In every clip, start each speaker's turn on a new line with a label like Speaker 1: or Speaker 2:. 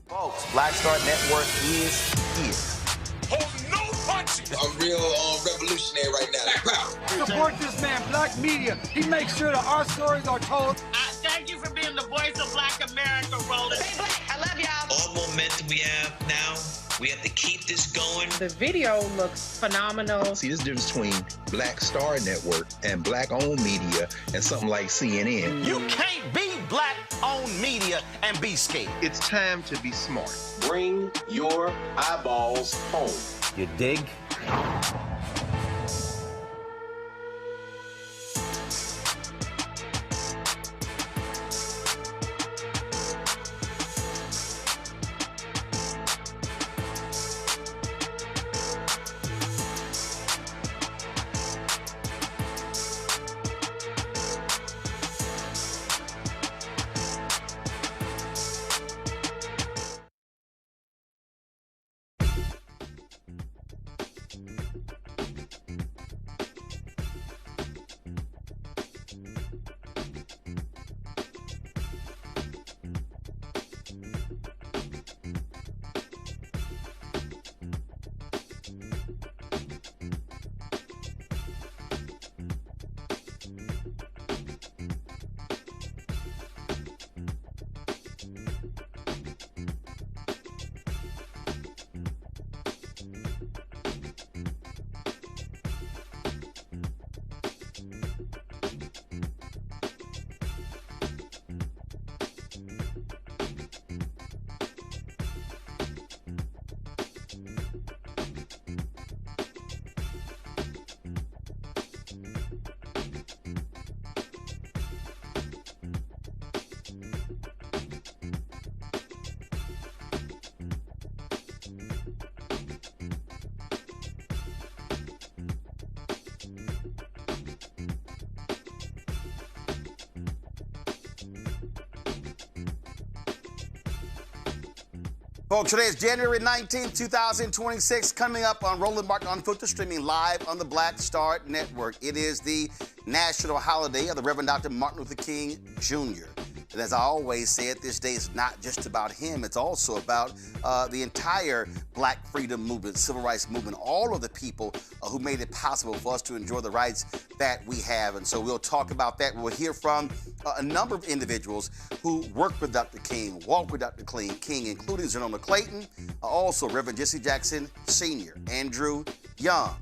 Speaker 1: Folks, Black Star Network is here.
Speaker 2: Hold no punches.
Speaker 3: I'm real revolutionary right now.
Speaker 4: Support this man, Black Media. He makes sure that our stories are told.
Speaker 5: Thank you for being the voice of Black America, Roland.
Speaker 6: Stay black. I love y'all.
Speaker 7: All momentum we have now, we have to keep this going.
Speaker 8: The video looks phenomenal.
Speaker 9: See, this difference between Black Star Network and black-owned media and something like CNN.
Speaker 1: You can't be black-owned media and be scared.
Speaker 10: It's time to be smart.
Speaker 11: Bring your eyeballs home.
Speaker 1: You dig? Folks, today is January 19th, 2026, coming up on Roland Martin Unfiltered, streaming live on the Black Star Network. It is the national holiday of the Reverend Dr. Martin Luther King Jr. And as I always say, this day is not just about him. It's also about the entire Black freedom movement, civil rights movement, all of the people who made it possible for us to enjoy the rights that we have. And so we'll talk about that. We'll hear from a number of individuals who worked with Dr. King, walked with Dr. King, including Zenona Clayton, also Reverend Jesse Jackson Sr., Andrew Young,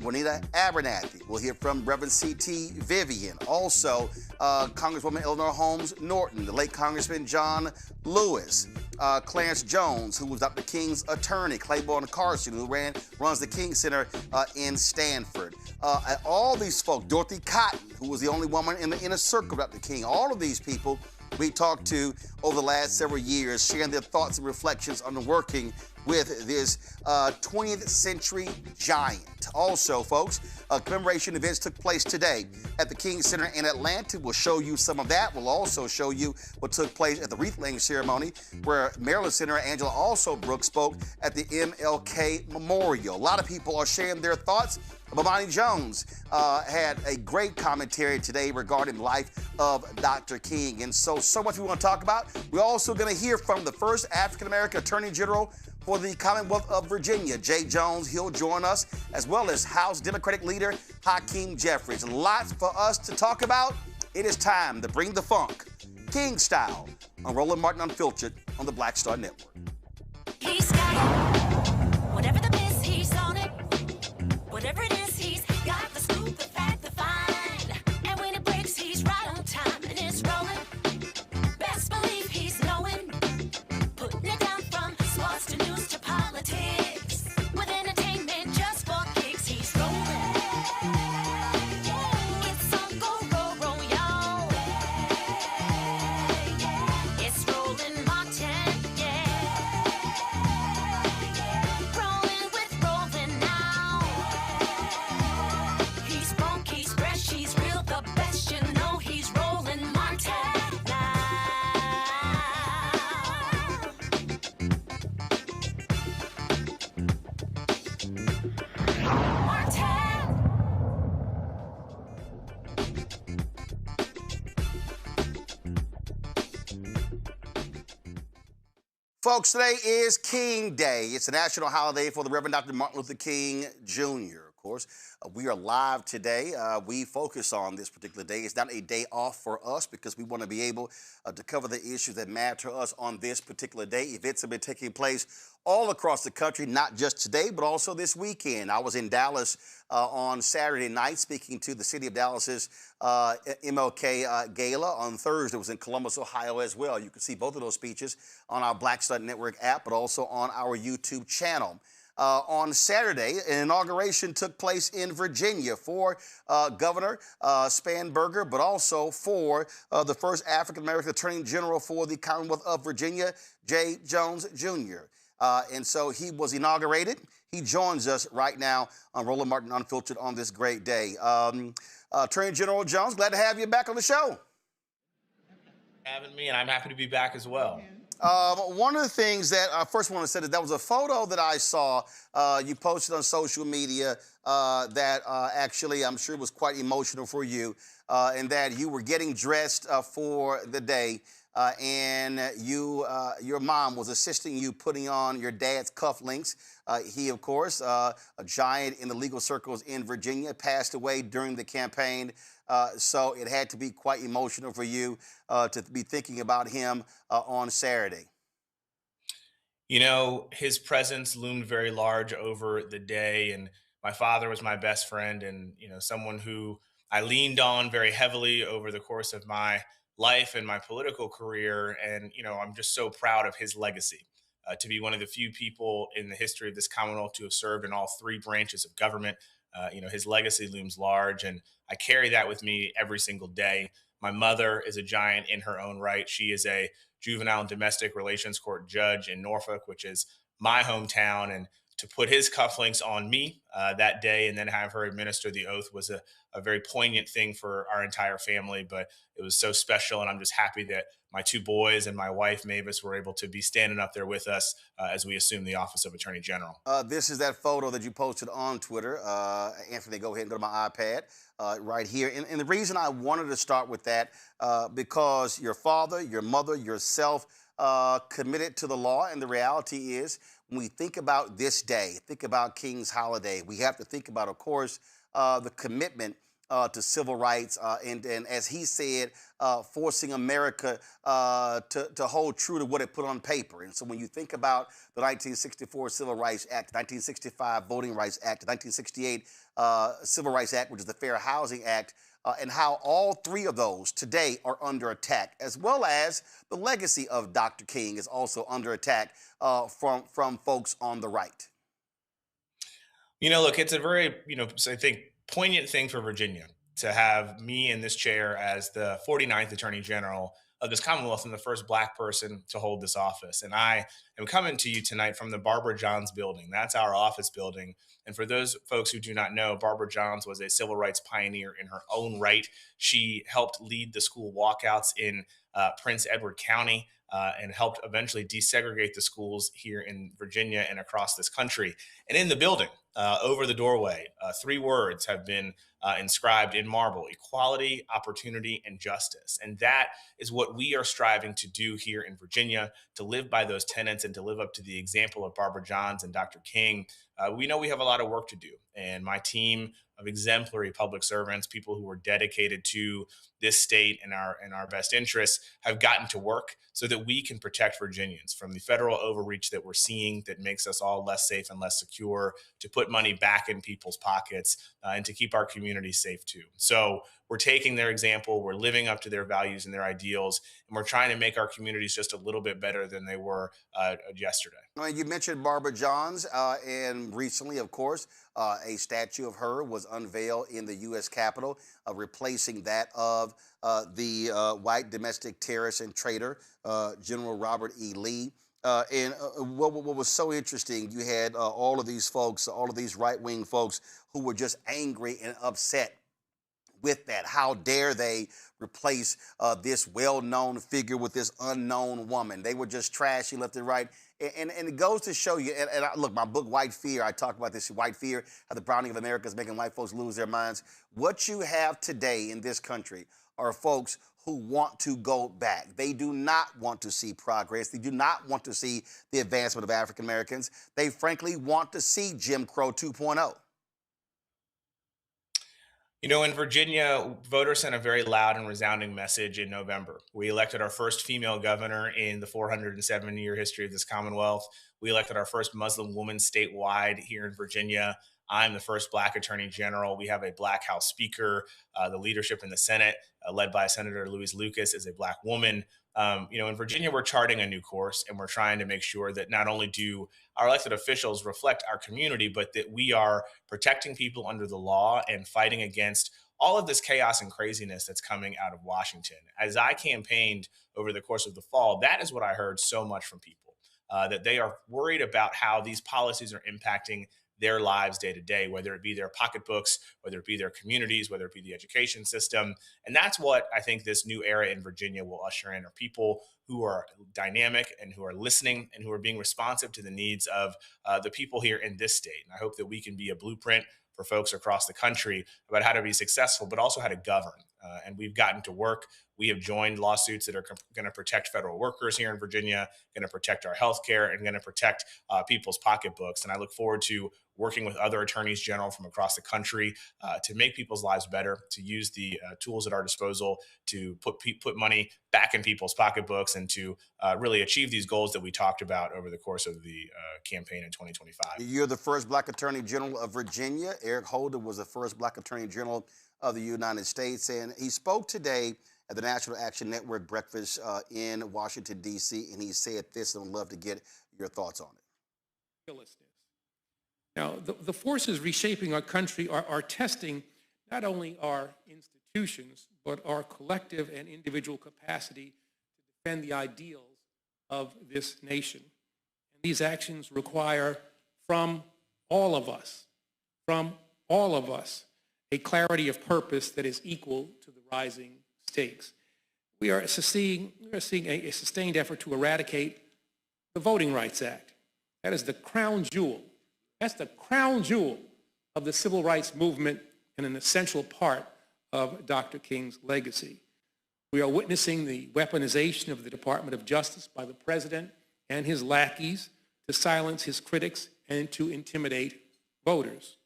Speaker 1: Juanita Abernathy. We'll hear from Reverend C.T. Vivian. Also, Congresswoman Eleanor Holmes Norton, the late Congressman John Lewis, Clarence Jones, who was Dr. King's attorney, Claiborne Carson, who runs the King Center in Stanford. All these folks, Dorothy Cotton, who was the only woman in the inner circle of Dr. King, all of these people we talked to over the last several years, sharing their thoughts and reflections on the working with this 20th century giant. Also, folks, commemoration events took place today at the King Center in Atlanta. We'll show you some of that. We'll also show you what took place at the wreath-laying ceremony, where Maryland Senator Angela Also Brooks spoke at the MLK Memorial. A lot of people are sharing their thoughts. Bomani Jones had a great commentary today regarding the life of Dr. King. And so much we want to talk about. We're also going to hear from the first African-American Attorney General for the Commonwealth of Virginia, Jay Jones. He'll join us, as well as House Democratic leader Hakeem Jeffries. And lots for us to talk about. It is time to bring the funk, King style, on Roland Martin Unfiltered on the Black Star Network.
Speaker 6: He's got it. Whatever the miss, he's on it. Whatever it is, he's got the scoop, the fact, the find. And when it breaks, he's right on time and it's rolling. Best believe he's knowing. Putting it down from sports to news to politics. With entertainment just for kicks, he's rolling. It's on go, y'all. It's Roland Martin, yeah. Rolling with Roland now. He's funk, he's fresh, he's real, the best, you know he's Roland Martin now. Martin.
Speaker 1: Folks, today is King Day. It's a national holiday for the Reverend Dr. Martin Luther King Jr., of course. We are live today. We focus on this particular day. It's not a day off for us because we want to be able to cover the issues that matter to us on this particular day. Events have been taking place all across the country, not just today, but also this weekend. I was in Dallas on Saturday night speaking to the city of Dallas's MLK Gala. On Thursday, it was in Columbus, Ohio as well. You can see both of those speeches on our Black Star Network app, but also on our YouTube channel. On Saturday, an inauguration took place in Virginia for Governor Spanberger, but also for the first African-American Attorney General for the Commonwealth of Virginia, Jay Jones Jr. And so he was inaugurated. He joins us right now on Roland Martin Unfiltered on this great day. Attorney General Jones, glad to have you back on the show.
Speaker 10: Having me, and I'm happy to be back as well.
Speaker 1: One of the things that I first want to say is that was a photo that I saw you posted on social media that actually I'm sure was quite emotional for you, and that you were getting dressed for the day, and your mom was assisting you putting on your dad's cufflinks. He, of course, a giant in the legal circles in Virginia, passed away during the campaign. So it had to be quite emotional for you to be thinking about him on Saturday.
Speaker 10: You know, his presence loomed very large over the day, and my father was my best friend and, you know, someone who I leaned on very heavily over the course of my life and my political career. And, you know, I'm just so proud of his legacy. To be one of the few people in the history of this Commonwealth to have served in all three branches of government. You know, his legacy looms large, and I carry that with me every single day. My mother is a giant in her own right. She is a juvenile and domestic relations court judge in Norfolk, which is my hometown. And to put his cufflinks on me that day and then have her administer the oath was a very poignant thing for our entire family. But it was so special, and I'm just happy that my two boys and my wife Mavis were able to be standing up there with us as we assume the office of Attorney General.
Speaker 1: This is that photo that you posted on Twitter. Anthony, go ahead and go to my iPad right here. And the reason I wanted to start with that, because your father, your mother, yourself committed to the law, and the reality is when we think about this day, think about King's Holiday, we have to think about, of course, the commitment to civil rights, and as he said, forcing America to hold true to what it put on paper. And so when you think about the 1964 Civil Rights Act, 1965 Voting Rights Act, the 1968 Civil Rights Act, which is the Fair Housing Act, and how all three of those today are under attack, as well as the legacy of Dr. King is also under attack from folks on the right.
Speaker 10: You know, look, it's a very, I think, poignant thing for Virginia to have me in this chair as the 49th Attorney General of this Commonwealth and the first Black person to hold this office. And I am coming to you tonight from the Barbara Johns building. That's our office building. And for those folks who do not know, Barbara Johns was a civil rights pioneer in her own right. She helped lead the school walkouts in Prince Edward County and helped eventually desegregate the schools here in Virginia and across this country. And in the building, over the doorway, three words have been inscribed in marble: equality, opportunity, and justice. And that is what we are striving to do here in Virginia, to live by those tenets and to live up to the example of Barbara Johns and Dr. King. We know we have a lot of work to do. And my team of exemplary public servants, people who are dedicated to this state and our best interests, have gotten to work so that we can protect Virginians from the federal overreach that we're seeing that makes us all less safe and less secure, to put money back in people's pockets, and to keep our communities safe too. So we're taking their example, we're living up to their values and their ideals, and we're trying to make our communities just a little bit better than they were yesterday.
Speaker 1: You mentioned Barbara Johns, and recently, of course, a statue of her was unveiled in the U.S. Capitol, replacing that of the white domestic terrorist and traitor, General Robert E. Lee. And what was so interesting, you had all of these folks, all of these right-wing folks who were just angry and upset with that. How dare they replace this well-known figure with this unknown woman? They were just trashy left and right. And it goes to show you, look, my book, White Fear, I talk about this, White Fear, how the browning of America is making white folks lose their minds. What you have today in this country are folks who want to go back. They do not want to see progress. They do not want to see the advancement of African Americans. They frankly want to see Jim Crow 2.0.
Speaker 10: You know, in Virginia, voters sent a very loud and resounding message in November. We elected our first female governor in the 407-year history of this Commonwealth. We elected our first Muslim woman statewide here in Virginia. I'm the first Black Attorney General. We have a Black House Speaker. The leadership in the Senate, led by Senator Louise Lucas, is a Black woman. In Virginia, we're charting a new course, and we're trying to make sure that not only do our elected officials reflect our community, but that we are protecting people under the law and fighting against all of this chaos and craziness that's coming out of Washington. As I campaigned over the course of the fall, that is what I heard so much from people, that they are worried about how these policies are impacting their lives day to day, whether it be their pocketbooks, whether it be their communities, whether it be the education system. And that's what I think this new era in Virginia will usher in, are people who are dynamic and who are listening and who are being responsive to the needs of the people here in this state. And I hope that we can be a blueprint for folks across the country about how to be successful, but also how to govern. And we've gotten to work. We have joined lawsuits that are going to protect federal workers here in Virginia, going to protect our health care, and going to protect people's pocketbooks. And I look forward to working with other attorneys general from across the country to make people's lives better, to use the tools at our disposal to put money back in people's pocketbooks, and to really achieve these goals that we talked about over the course of the campaign in 2025.
Speaker 1: You're the first Black Attorney General of Virginia. Eric Holder was the first Black Attorney General of the United States, and he spoke today at the National Action Network breakfast in Washington, D.C., and he said this, and I'd love to get your thoughts on it.
Speaker 11: Now, the forces reshaping our country are testing not only our institutions, but our collective and individual capacity to defend the ideals of this nation. And these actions require from all of us, a clarity of purpose that is equal to the rising stakes. We are seeing a sustained effort to eradicate the Voting Rights Act. That is the crown jewel. That's the crown jewel of the civil rights movement and an essential part of Dr. King's legacy. We are witnessing the weaponization of the Department of Justice by the president and his lackeys to silence his critics and to intimidate voters.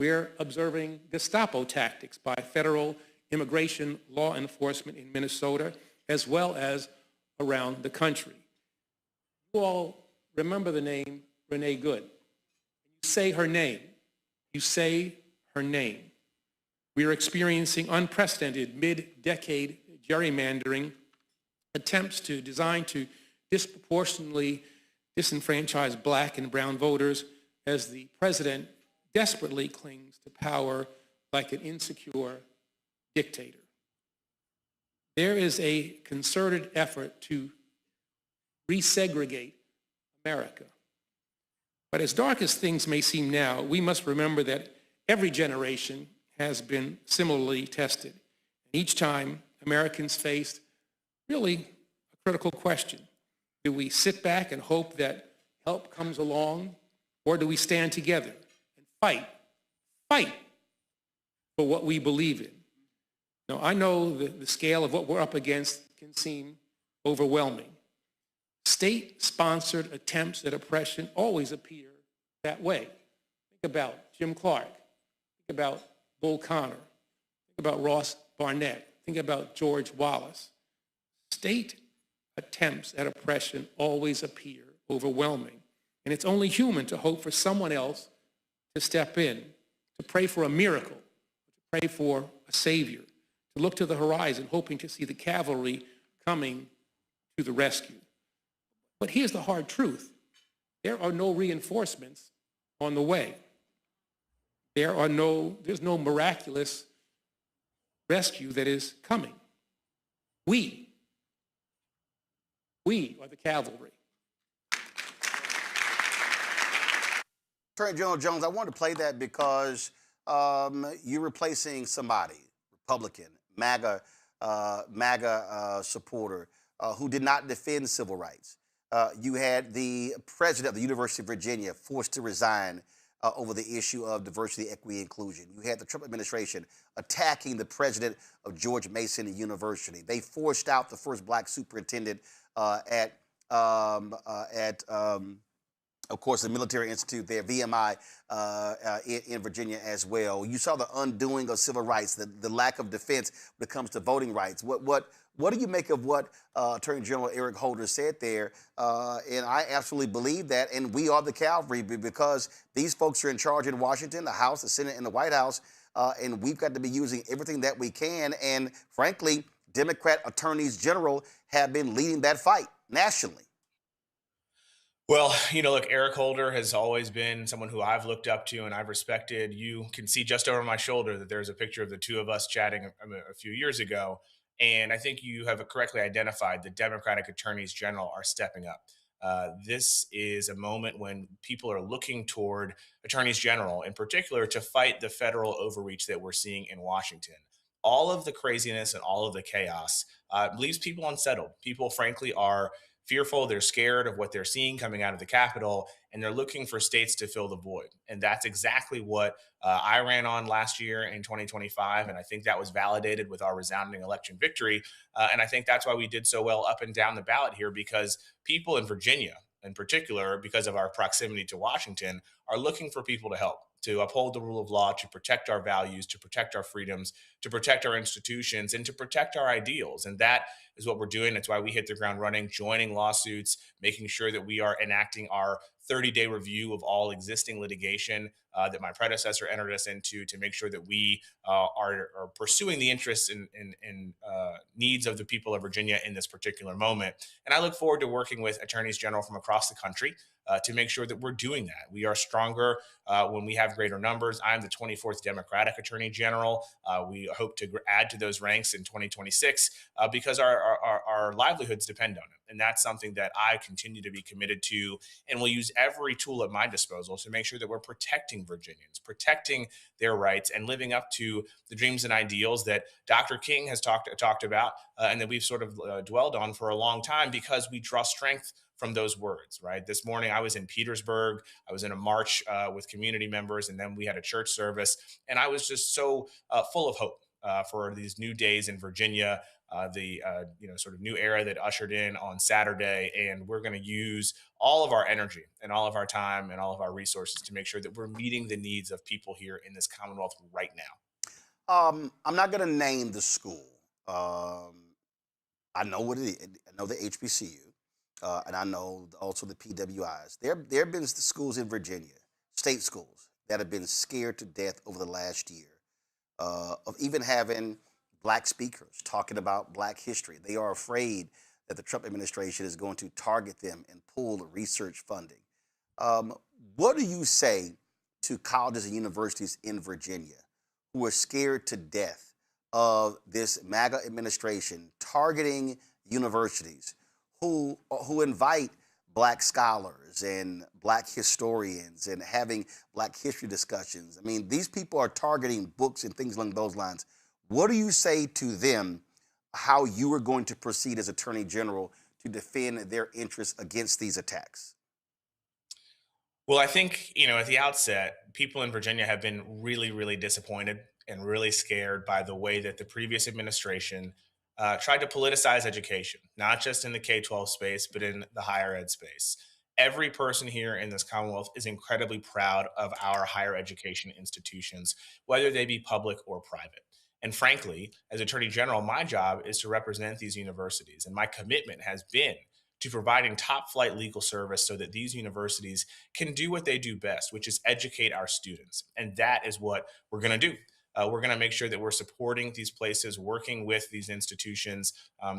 Speaker 11: We're observing Gestapo tactics by federal immigration law enforcement in Minnesota, as well as around the country. You all remember the name Renee Good. You say her name. You say her name. We are experiencing unprecedented mid-decade gerrymandering attempts designed to disproportionately disenfranchise black and brown voters as the president desperately clings to power like an insecure dictator. There is a concerted effort to resegregate America. But as dark as things may seem now, we must remember that every generation has been similarly tested. Each time, Americans faced really a critical question. Do we sit back and hope that help comes along, or do we stand together and fight for what we believe in? Now, I know the scale of what we're up against can seem overwhelming. State-sponsored attempts at oppression always appear that way. Think about Jim Clark. Think about Bull Connor. Think about Ross Barnett. Think about George Wallace. State attempts at oppression always appear overwhelming. And it's only human to hope for someone else to step in, to pray for a miracle, to pray for a savior, to look to the horizon, hoping to see the cavalry coming to the rescue. But here's the hard truth. There are no reinforcements on the way. There's no miraculous rescue that is coming. We are the cavalry.
Speaker 1: Attorney General Jones, I wanted to play that because you're replacing somebody, Republican, MAGA supporter, who did not defend civil rights. You had the president of the University of Virginia forced to resign over the issue of diversity, equity, inclusion. You had the Trump administration attacking the president of George Mason University. They forced out the first black superintendent at of course, the Military Institute there, VMI, in Virginia as well. You saw the undoing of civil rights, the lack of defense when it comes to voting rights. What do you make of what Attorney General Eric Holder said there? And I absolutely believe that, and we are the cavalry because these folks are in charge in Washington, the House, the Senate, and the White House, and we've got to be using everything that we can. And frankly, Democrat attorneys general have been leading that fight nationally.
Speaker 10: Well, look, Eric Holder has always been someone who I've looked up to and I've respected. You can see just over my shoulder that there's a picture of the two of us chatting a few years ago. And I think you have correctly identified the Democratic attorneys general are stepping up. This is a moment when people are looking toward attorneys general in particular to fight the federal overreach that we're seeing in Washington. All of the craziness and all of the chaos leaves people unsettled. People, frankly, are fearful. They're scared of what they're seeing coming out of the Capitol, and they're looking for states to fill the void. And that's exactly what I ran on last year in 2025. And I think that was validated with our resounding election victory. And I think that's why we did so well up and down the ballot here, because people in Virginia, in particular, because of our proximity to Washington, are looking for people to help, to uphold the rule of law, to protect our values, to protect our freedoms, to protect our institutions, and to protect our ideals. And that is what we're doing. That's why we hit the ground running, joining lawsuits, making sure that we are enacting our 30-day review of all existing litigation, that my predecessor entered us into to make sure that we are pursuing the interests and needs of the people of Virginia in this particular moment. And I look forward to working with attorneys general from across the country to make sure that we're doing that. We are stronger when we have greater numbers. I'm the 24th Democratic Attorney General. We hope to add to those ranks in 2026 because our livelihoods depend on it. And that's something that I continue to be committed to and will use every tool at my disposal to make sure that we're protecting Virginians, protecting their rights, and living up to the dreams and ideals that Dr. King has talked about and that we've sort of dwelled on for a long time because we draw strength from those words, right? This morning I was in Petersburg. I was in a march with community members, and then we had a church service. And I was just so full of hope for these new days in Virginia, the sort of new era that ushered in on Saturday. And we're going to use all of our energy and all of our time and all of our resources to make sure that we're meeting the needs of people here in this Commonwealth right now.
Speaker 1: I'm not going to name the school. I know what it is. I know the HBCU. And I know also the PWIs. There have been schools in Virginia, state schools, that have been scared to death over the last year of even having Black speakers talking about Black history. They are afraid that the Trump administration is going to target them and pull the research funding. What do you say to colleges and universities in Virginia who are scared to death of this MAGA administration targeting universities who invite Black scholars and Black historians and having Black history discussions? I mean, these people are targeting books and things along those lines. What do you say to them, how you are going to proceed as Attorney General to defend their interests against these attacks?
Speaker 10: Well, I think, at the outset, people in Virginia have been really, really disappointed and really scared by the way that the previous administration tried to politicize education, not just in the K-12 space, but in the higher ed space. Every person here in this Commonwealth is incredibly proud of our higher education institutions, whether they be public or private. And frankly, as Attorney General, my job is to represent these universities. And my commitment has been to providing top flight legal service so that these universities can do what they do best, which is educate our students. And that is what we're going to do. We're going to make sure that we're supporting these places, working with these institutions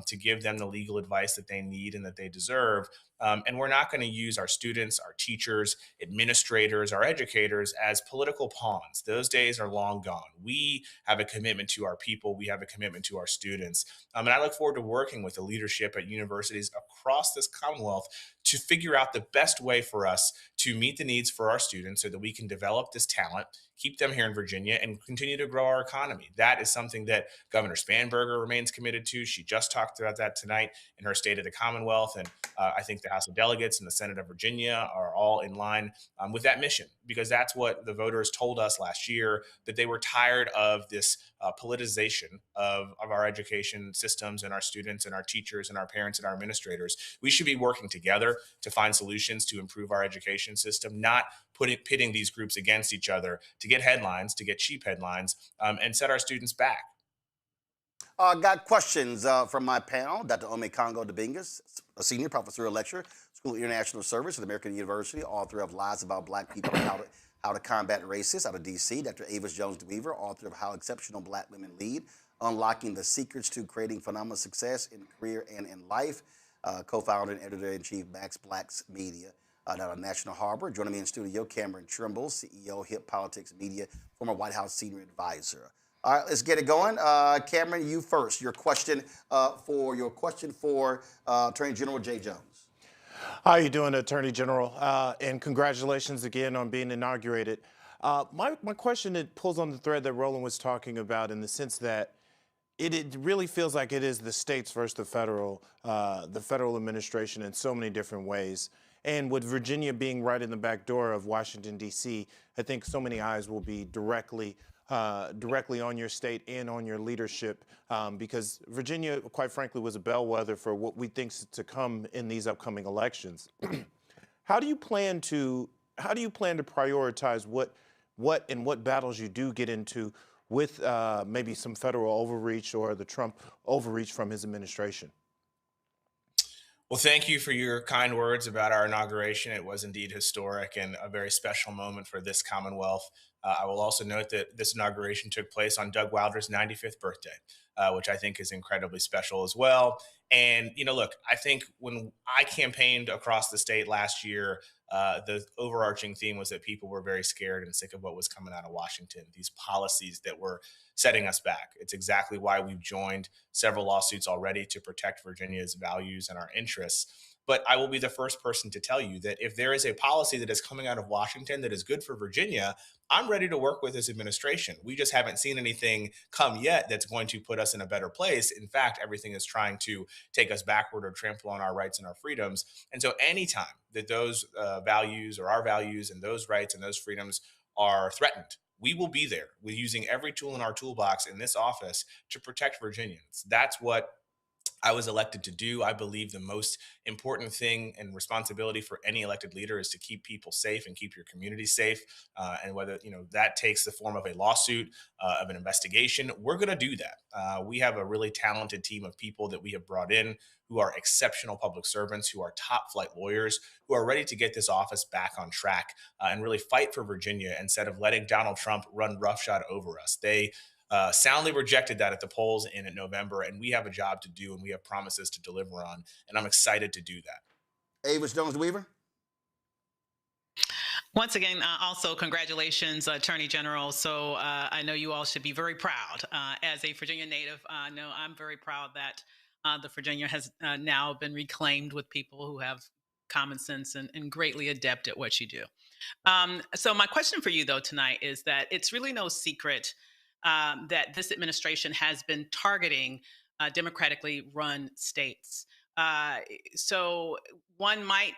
Speaker 10: to give them the legal advice that they need and that they deserve. And we're not going to use our students, our teachers, administrators, our educators as political pawns. Those days are long gone. We have a commitment to our people. We have a commitment to our students. And I look forward to working with the leadership at universities across this Commonwealth to figure out the best way for us to meet the needs for our students so that we can develop this talent, keep them here in Virginia, and continue to grow our economy. That is something that Governor Spanberger remains committed to. She just talked about that tonight in her State of the Commonwealth. And I think the House of Delegates and the Senate of Virginia are all in line with that mission, because that's what the voters told us last year, that they were tired of this politicization of our education systems and our students and our teachers and our parents and our administrators. We should be working together to find solutions to improve our education system, not pitting these groups against each other to get headlines, to get cheap headlines, and set our students back.
Speaker 1: Got questions from my panel. Dr. Ome Congo Debingas, a senior professor of lecture, School of International Service at American University, author of Lies About Black People and How to Combat Racism out of D.C. Dr. Avis Jones-DeWeaver, author of How Exceptional Black Women Lead, Unlocking the Secrets to Creating Phenomenal Success in Career and in Life, co-founder and editor-in-chief Max Black's Media out of National Harbor. Joining me in studio, Cameron Trimble, CEO, Hip Politics Media, former White House senior advisor. All right, let's get it going. Cameron, you first. Your question for Attorney General Jay Jones.
Speaker 12: How are you doing, Attorney General? And congratulations again on being inaugurated. My question, it pulls on the thread that Roland was talking about, in the sense that it really feels like it is the states versus the federal administration in so many different ways. And with Virginia being right in the back door of Washington, D.C., I think so many eyes will be directly on your state and on your leadership, because Virginia, quite frankly, was a bellwether for what we think's to come in these upcoming elections. How do you plan to prioritize what battles you do get into with maybe some federal overreach or the Trump overreach from his administration?
Speaker 10: Well, thank you for your kind words about our inauguration. It was indeed historic and a very special moment for this Commonwealth. I will also note that this inauguration took place on Doug Wilder's 95th birthday, which I think is incredibly special as well. And, look, I think when I campaigned across the state last year, the overarching theme was that people were very scared and sick of what was coming out of Washington, these policies that were setting us back. It's exactly why we've joined several lawsuits already to protect Virginia's values and our interests. But I will be the first person to tell you that if there is a policy that is coming out of Washington that is good for Virginia, I'm ready to work with this administration. We just haven't seen anything come yet that's going to put us in a better place. In fact, everything is trying to take us backward or trample on our rights and our freedoms. And so anytime that those values or our values and those rights and those freedoms are threatened, we will be there with using every tool in our toolbox in this office to protect Virginians. That's what I was elected to do. I believe the most important thing and responsibility for any elected leader is to keep people safe and keep your community safe. And whether that takes the form of a lawsuit, of an investigation, we're going to do that. We have a really talented team of people that we have brought in who are exceptional public servants, who are top flight lawyers, who are ready to get this office back on track and really fight for Virginia instead of letting Donald Trump run roughshod over us. They soundly rejected that at the polls in November, and we have a job to do, and we have promises to deliver on, and I'm excited to do that.
Speaker 1: Avis Jones-Weaver.
Speaker 13: Once again, also congratulations, Attorney General. So I know you all should be very proud. As a Virginia native, I know I'm very proud that the Virginia has now been reclaimed with people who have common sense and greatly adept at what you do. So my question for you, though, tonight is that it's really no secret that this administration has been targeting democratically run states. So one might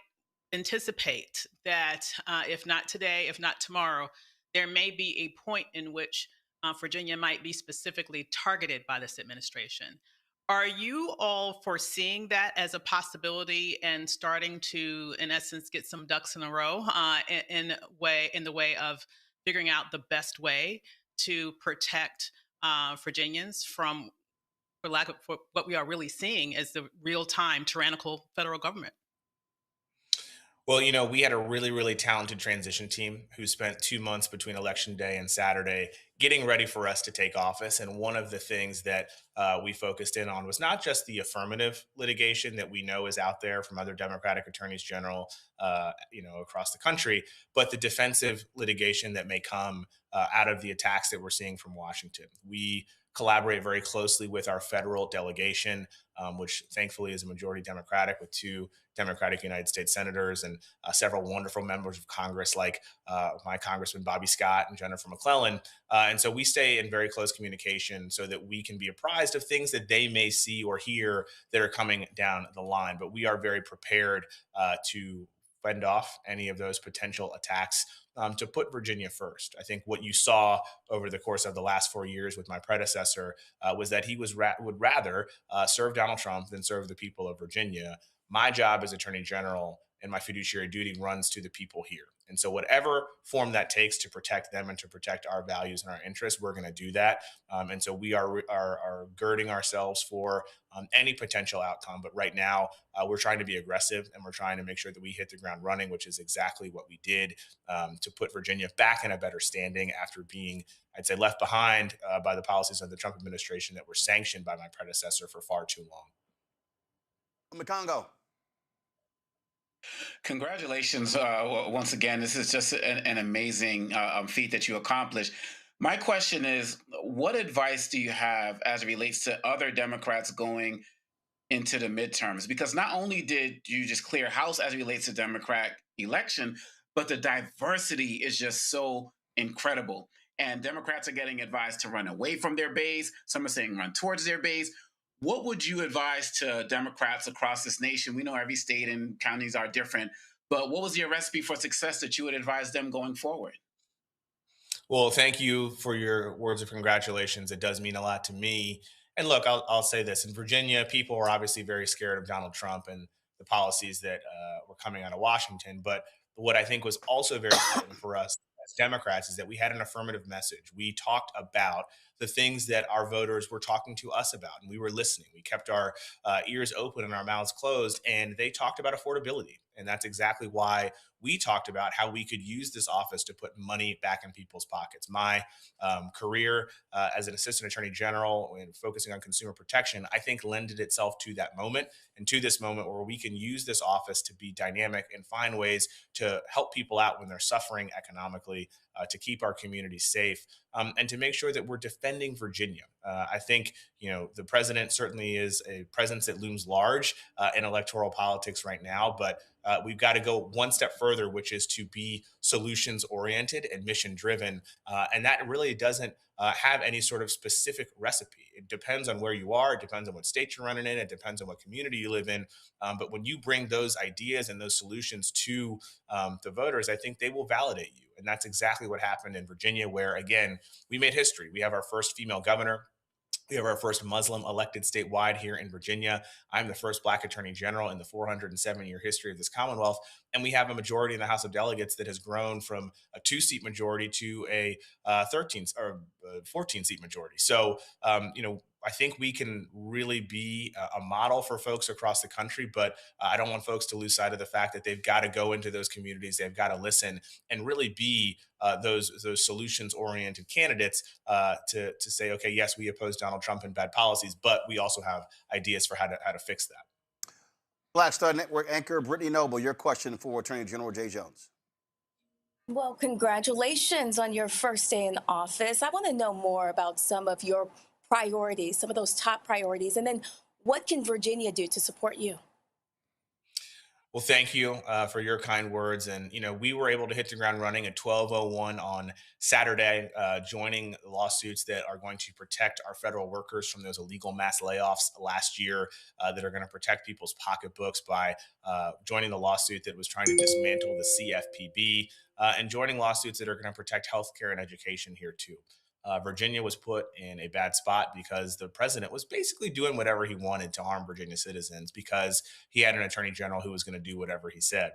Speaker 13: anticipate that if not today, if not tomorrow, there may be a point in which Virginia might be specifically targeted by this administration. Are you all foreseeing that as a possibility and starting to, in essence, get some ducks in a row in the way of figuring out the best way to protect Virginians from what we are really seeing as the real-time tyrannical federal government?
Speaker 10: Well, we had a really, really talented transition team who spent 2 months between Election Day and Saturday getting ready for us to take office. And one of the things that we focused in on was not just the affirmative litigation that we know is out there from other Democratic attorneys general, across the country, but the defensive litigation that may come out of the attacks that we're seeing from Washington. We collaborate very closely with our federal delegation, which thankfully is a majority Democratic with 2 Democratic United States senators and several wonderful members of Congress like my Congressman Bobby Scott and Jennifer McClellan. And so we stay in very close communication so that we can be apprised of things that they may see or hear that are coming down the line. But we are very prepared to fend off any of those potential attacks to put Virginia first. I think what you saw over the course of the last 4 years with my predecessor was that he would rather serve Donald Trump than serve the people of Virginia. My job as Attorney General and my fiduciary duty runs to the people here. And so whatever form that takes to protect them and to protect our values and our interests, we're going to do that. And so we are girding ourselves for any potential outcome. But right now, we're trying to be aggressive and we're trying to make sure that we hit the ground running, which is exactly what we did to put Virginia back in a better standing after being, I'd say, left behind by the policies of the Trump administration that were sanctioned by my predecessor for far too long.
Speaker 1: Congo.
Speaker 14: Congratulations once again. This is just an amazing feat that you accomplished. My question is, what advice do you have as it relates to other Democrats going into the midterms? Because not only did you just clear house as it relates to Democrat election, but the diversity is just so incredible. And Democrats are getting advised to run away from their base. Some are saying run towards their base. What would you advise to Democrats across this nation? We know every state and counties are different, but what was your recipe for success that you would advise them going forward?
Speaker 10: Well, thank you for your words of congratulations. It does mean a lot to me. And look, I'll say this. In Virginia, people are obviously very scared of Donald Trump and the policies that were coming out of Washington. But what I think was also very important for us as Democrats is that we had an affirmative message. We talked about the things that our voters were talking to us about, and we were listening. We kept our ears open and our mouths closed, and they talked about affordability. And that's exactly why we talked about how we could use this office to put money back in people's pockets. My career as an assistant attorney general and focusing on consumer protection, I think lended itself to that moment and to this moment where we can use this office to be dynamic and find ways to help people out when they're suffering economically, to keep our communities safe, and to make sure that we're defending Virginia. I think, the president certainly is a presence that looms large in electoral politics right now, but we've got to go one step further, which is to be solutions oriented and mission driven. And that really doesn't have any sort of specific recipe. It depends on where you are. It depends on what state you're running in. It depends on what community you live in. But when you bring those ideas and those solutions to the voters, I think they will validate you. And that's exactly what happened in Virginia, where, again, we made history. We have our first female governor. We have our first Muslim elected statewide here in Virginia. I'm the first Black attorney general in the 407-year history of this Commonwealth. And we have a majority in the House of Delegates that has grown from a 2-seat majority to a 14-seat majority. So, I think we can really be a model for folks across the country, but I don't want folks to lose sight of the fact that they've got to go into those communities. They've got to listen and really be those solutions-oriented candidates to say, okay, yes, we oppose Donald Trump and bad policies, but we also have ideas for how to fix that.
Speaker 1: Black Star Network anchor Brittany Noble, your question for Attorney General Jay Jones.
Speaker 15: Well, congratulations on your first day in office. I want to know more about some of your priorities, some of those top priorities, and then what can Virginia do to support you?
Speaker 10: Well, thank you for your kind words. And, we were able to hit the ground running at 12:01 on Saturday, joining lawsuits that are going to protect our federal workers from those illegal mass layoffs last year, that are going to protect people's pocketbooks by joining the lawsuit that was trying to dismantle the CFPB, and joining lawsuits that are going to protect healthcare and education here too. Virginia was put in a bad spot because the president was basically doing whatever he wanted to harm Virginia citizens because he had an attorney general who was going to do whatever he said.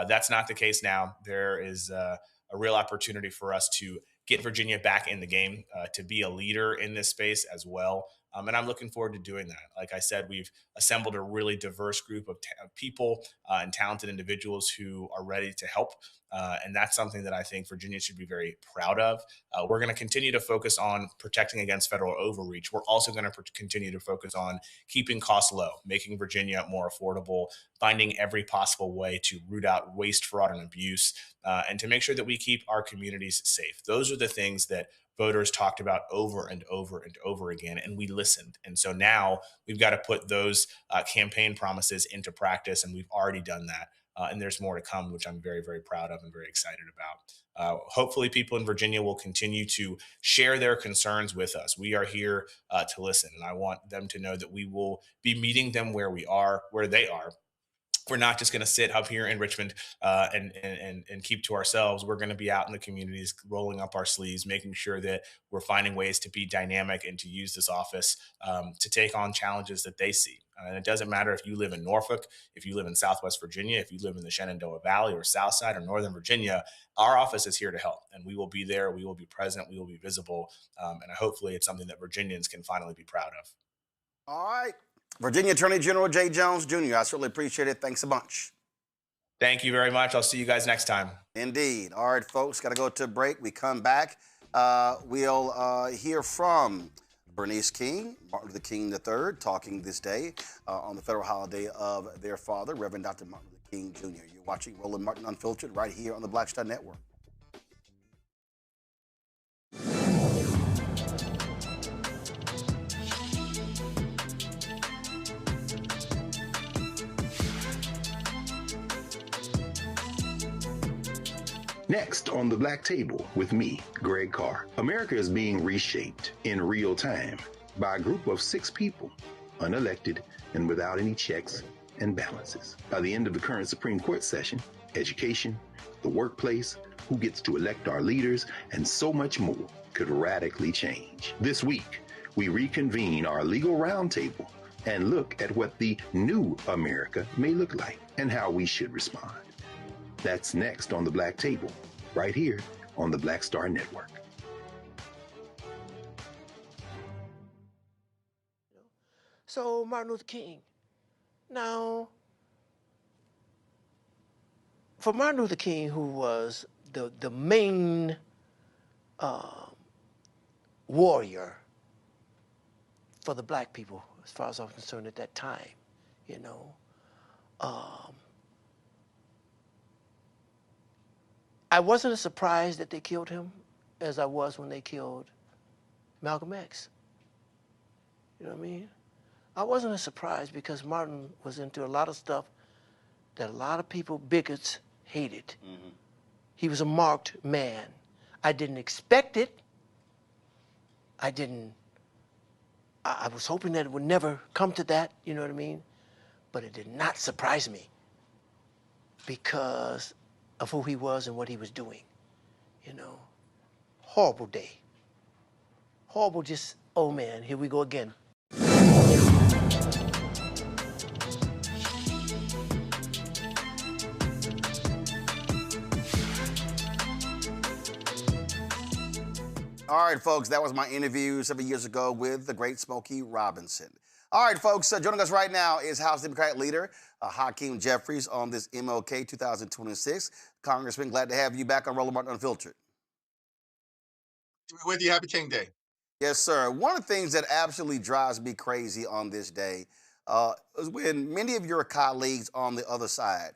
Speaker 10: That's not the case now. There is a real opportunity for us to get Virginia back in the game, to be a leader in this space as well. And I'm looking forward to doing that. Like I said, we've assembled a really diverse group of people and talented individuals who are ready to help. And that's something that I think Virginia should be very proud of. We're going to continue to focus on protecting against federal overreach. We're also going to continue to focus on keeping costs low, making Virginia more affordable, finding every possible way to root out waste, fraud, and abuse, and to make sure that we keep our communities safe. Those are the things that voters talked about over and over and over again, and we listened. And so now we've got to put those campaign promises into practice, and we've already done that. And there's more to come, which I'm very, very proud of and very excited about. Hopefully people in Virginia will continue to share their concerns with us. We are here to listen, and I want them to know that we will be meeting them where they are. We're not just going to sit up here in Richmond and keep to ourselves. We're going to be out in the communities, rolling up our sleeves, making sure that we're finding ways to be dynamic and to use this office to take on challenges that they see. And it doesn't matter if you live in Norfolk, if you live in Southwest Virginia, if you live in the Shenandoah Valley or Southside or Northern Virginia, our office is here to help. And we will be there. We will be present. We will be visible. And hopefully it's something that Virginians can finally be proud of.
Speaker 1: All right. Virginia Attorney General Jay Jones, Jr., I certainly appreciate it. Thanks a bunch.
Speaker 10: Thank you very much. I'll see you guys next time.
Speaker 1: Indeed. All right, folks, got to go to a break. We come back. We'll hear from Bernice King, Martin Luther King III, talking this day on the federal holiday of their father, Reverend Dr. Martin Luther King, Jr. You're watching Roland Martin Unfiltered right here on the Black Star Network.
Speaker 9: Next on the Black Table with me, Greg Carr. America is being reshaped in real time by a group of 6 people, unelected and without any checks and balances. By the end of the current Supreme Court session, education, the workplace, who gets to elect our leaders, and so much more could radically change. This week, we reconvene our legal roundtable and look at what the new America may look like and how we should respond. That's next on the Black Table, right here on the Black Star Network.
Speaker 16: So Martin Luther King. Now, for Martin Luther King, who was the main warrior for the black people, as far as I'm concerned at that time, you know, I wasn't as surprised that they killed him as I was when they killed Malcolm X. You know what I mean? I wasn't as surprised because Martin was into a lot of stuff that a lot of people, bigots, hated. Mm-hmm. He was a marked man. I didn't expect it. I was hoping that it would never come to that, you know what I mean? But it did not surprise me because of who he was and what he was doing, you know? Horrible day. Horrible, just, oh man, here we go again.
Speaker 1: All right, folks, that was my interview several years ago with the great Smokey Robinson. All right, folks, joining us right now is House Democratic leader Hakeem Jeffries on this MLK 2026. Congressman, glad to have you back on Roland Martin Unfiltered.
Speaker 17: With you, happy King Day.
Speaker 1: Yes, sir. One of the things that absolutely drives me crazy on this day is when many of your colleagues on the other side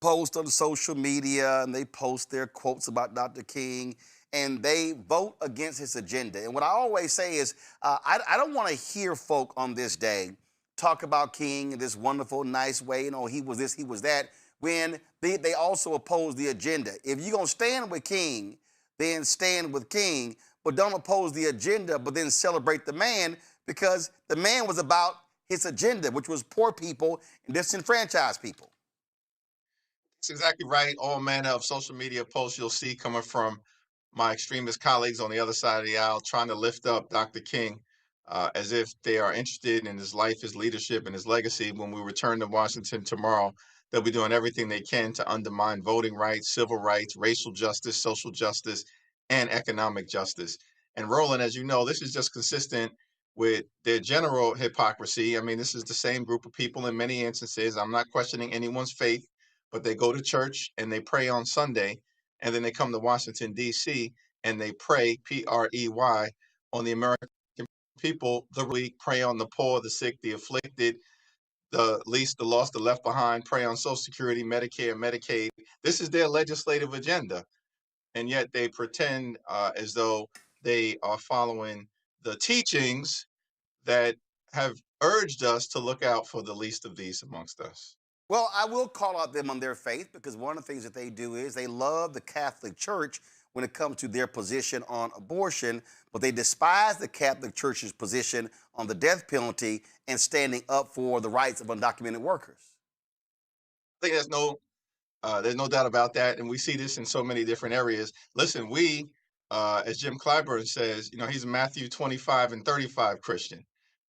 Speaker 1: post on social media and they post their quotes about Dr. King and they vote against his agenda. And what I always say is I don't want to hear folk on this day talk about King in this wonderful, nice way. You know, he was this, he was that, when they also oppose the agenda. If you're going to stand with King, then stand with King, but don't oppose the agenda, but then celebrate the man, because the man was about his agenda, which was poor people and disenfranchised people.
Speaker 17: That's exactly right. All manner of social media posts you'll see coming from my extremist colleagues on the other side of the aisle trying to lift up Dr. King as if they are interested in his life, his leadership, and his legacy. When we return to Washington tomorrow, they'll be doing everything they can to undermine voting rights, civil rights, racial justice, social justice, and economic justice. And Roland, as you know, this is just consistent with their general hypocrisy. I mean, this is the same group of people in many instances. I'm not questioning anyone's faith, but they go to church and they pray on Sunday, and then they come to Washington, D.C., and they pray, P-R-E-Y, on the American people, the weak, pray on the poor, the sick, the afflicted, the least, the lost, the left behind, pray on Social Security, Medicare, Medicaid. This is their legislative agenda, and yet they pretend as though they are following the teachings that have urged us to look out for the least of these amongst us.
Speaker 1: Well, I will call out them on their faith, because one of the things that they do is they love the Catholic Church when it comes to their position on abortion, but they despise the Catholic Church's position on the death penalty and standing up for the rights of undocumented workers.
Speaker 17: I think there's no doubt about that, and we see this in so many different areas. Listen, we, as Jim Clyburn says, you know, he's a Matthew 25 and 35 Christian.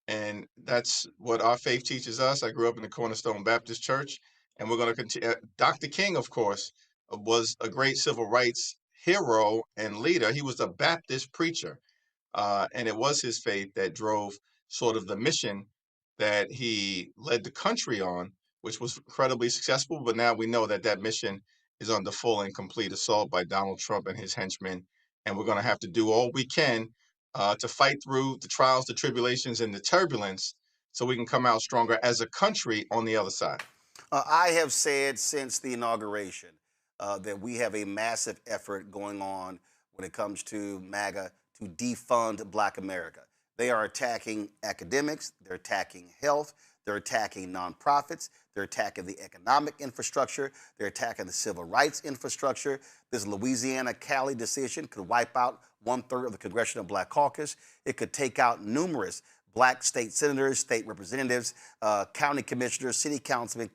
Speaker 17: And that's what our faith teaches us. I grew up in the Cornerstone Baptist Church, and we're going to continue. Dr. King, of course, was a great civil rights hero and leader. He was a Baptist preacher, and it was his faith that drove sort of the mission that he led the country on, which was incredibly successful. But now we know that that mission is under full and complete assault by Donald Trump and his henchmen, and we're going to have to do all we can to fight through the trials, the tribulations, and the turbulence so we can come out stronger as a country on the other side.
Speaker 1: I have said since the inauguration that we have a massive effort going on when it comes to MAGA to defund Black America. They are attacking academics, they're attacking health, they're attacking nonprofits, they're attacking the economic infrastructure, they're attacking the civil rights infrastructure. This Louisiana-Cali decision could wipe out 1/3 of the Congressional Black Caucus. It could take out numerous Black state senators, state representatives, county commissioners, city councilmen,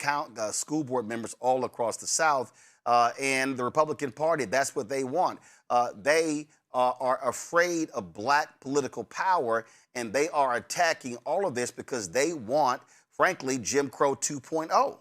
Speaker 1: school board members all across the South. And the Republican Party, that's what they want. They are afraid of Black political power, and they are attacking all of this because they want, frankly, Jim Crow 2.0.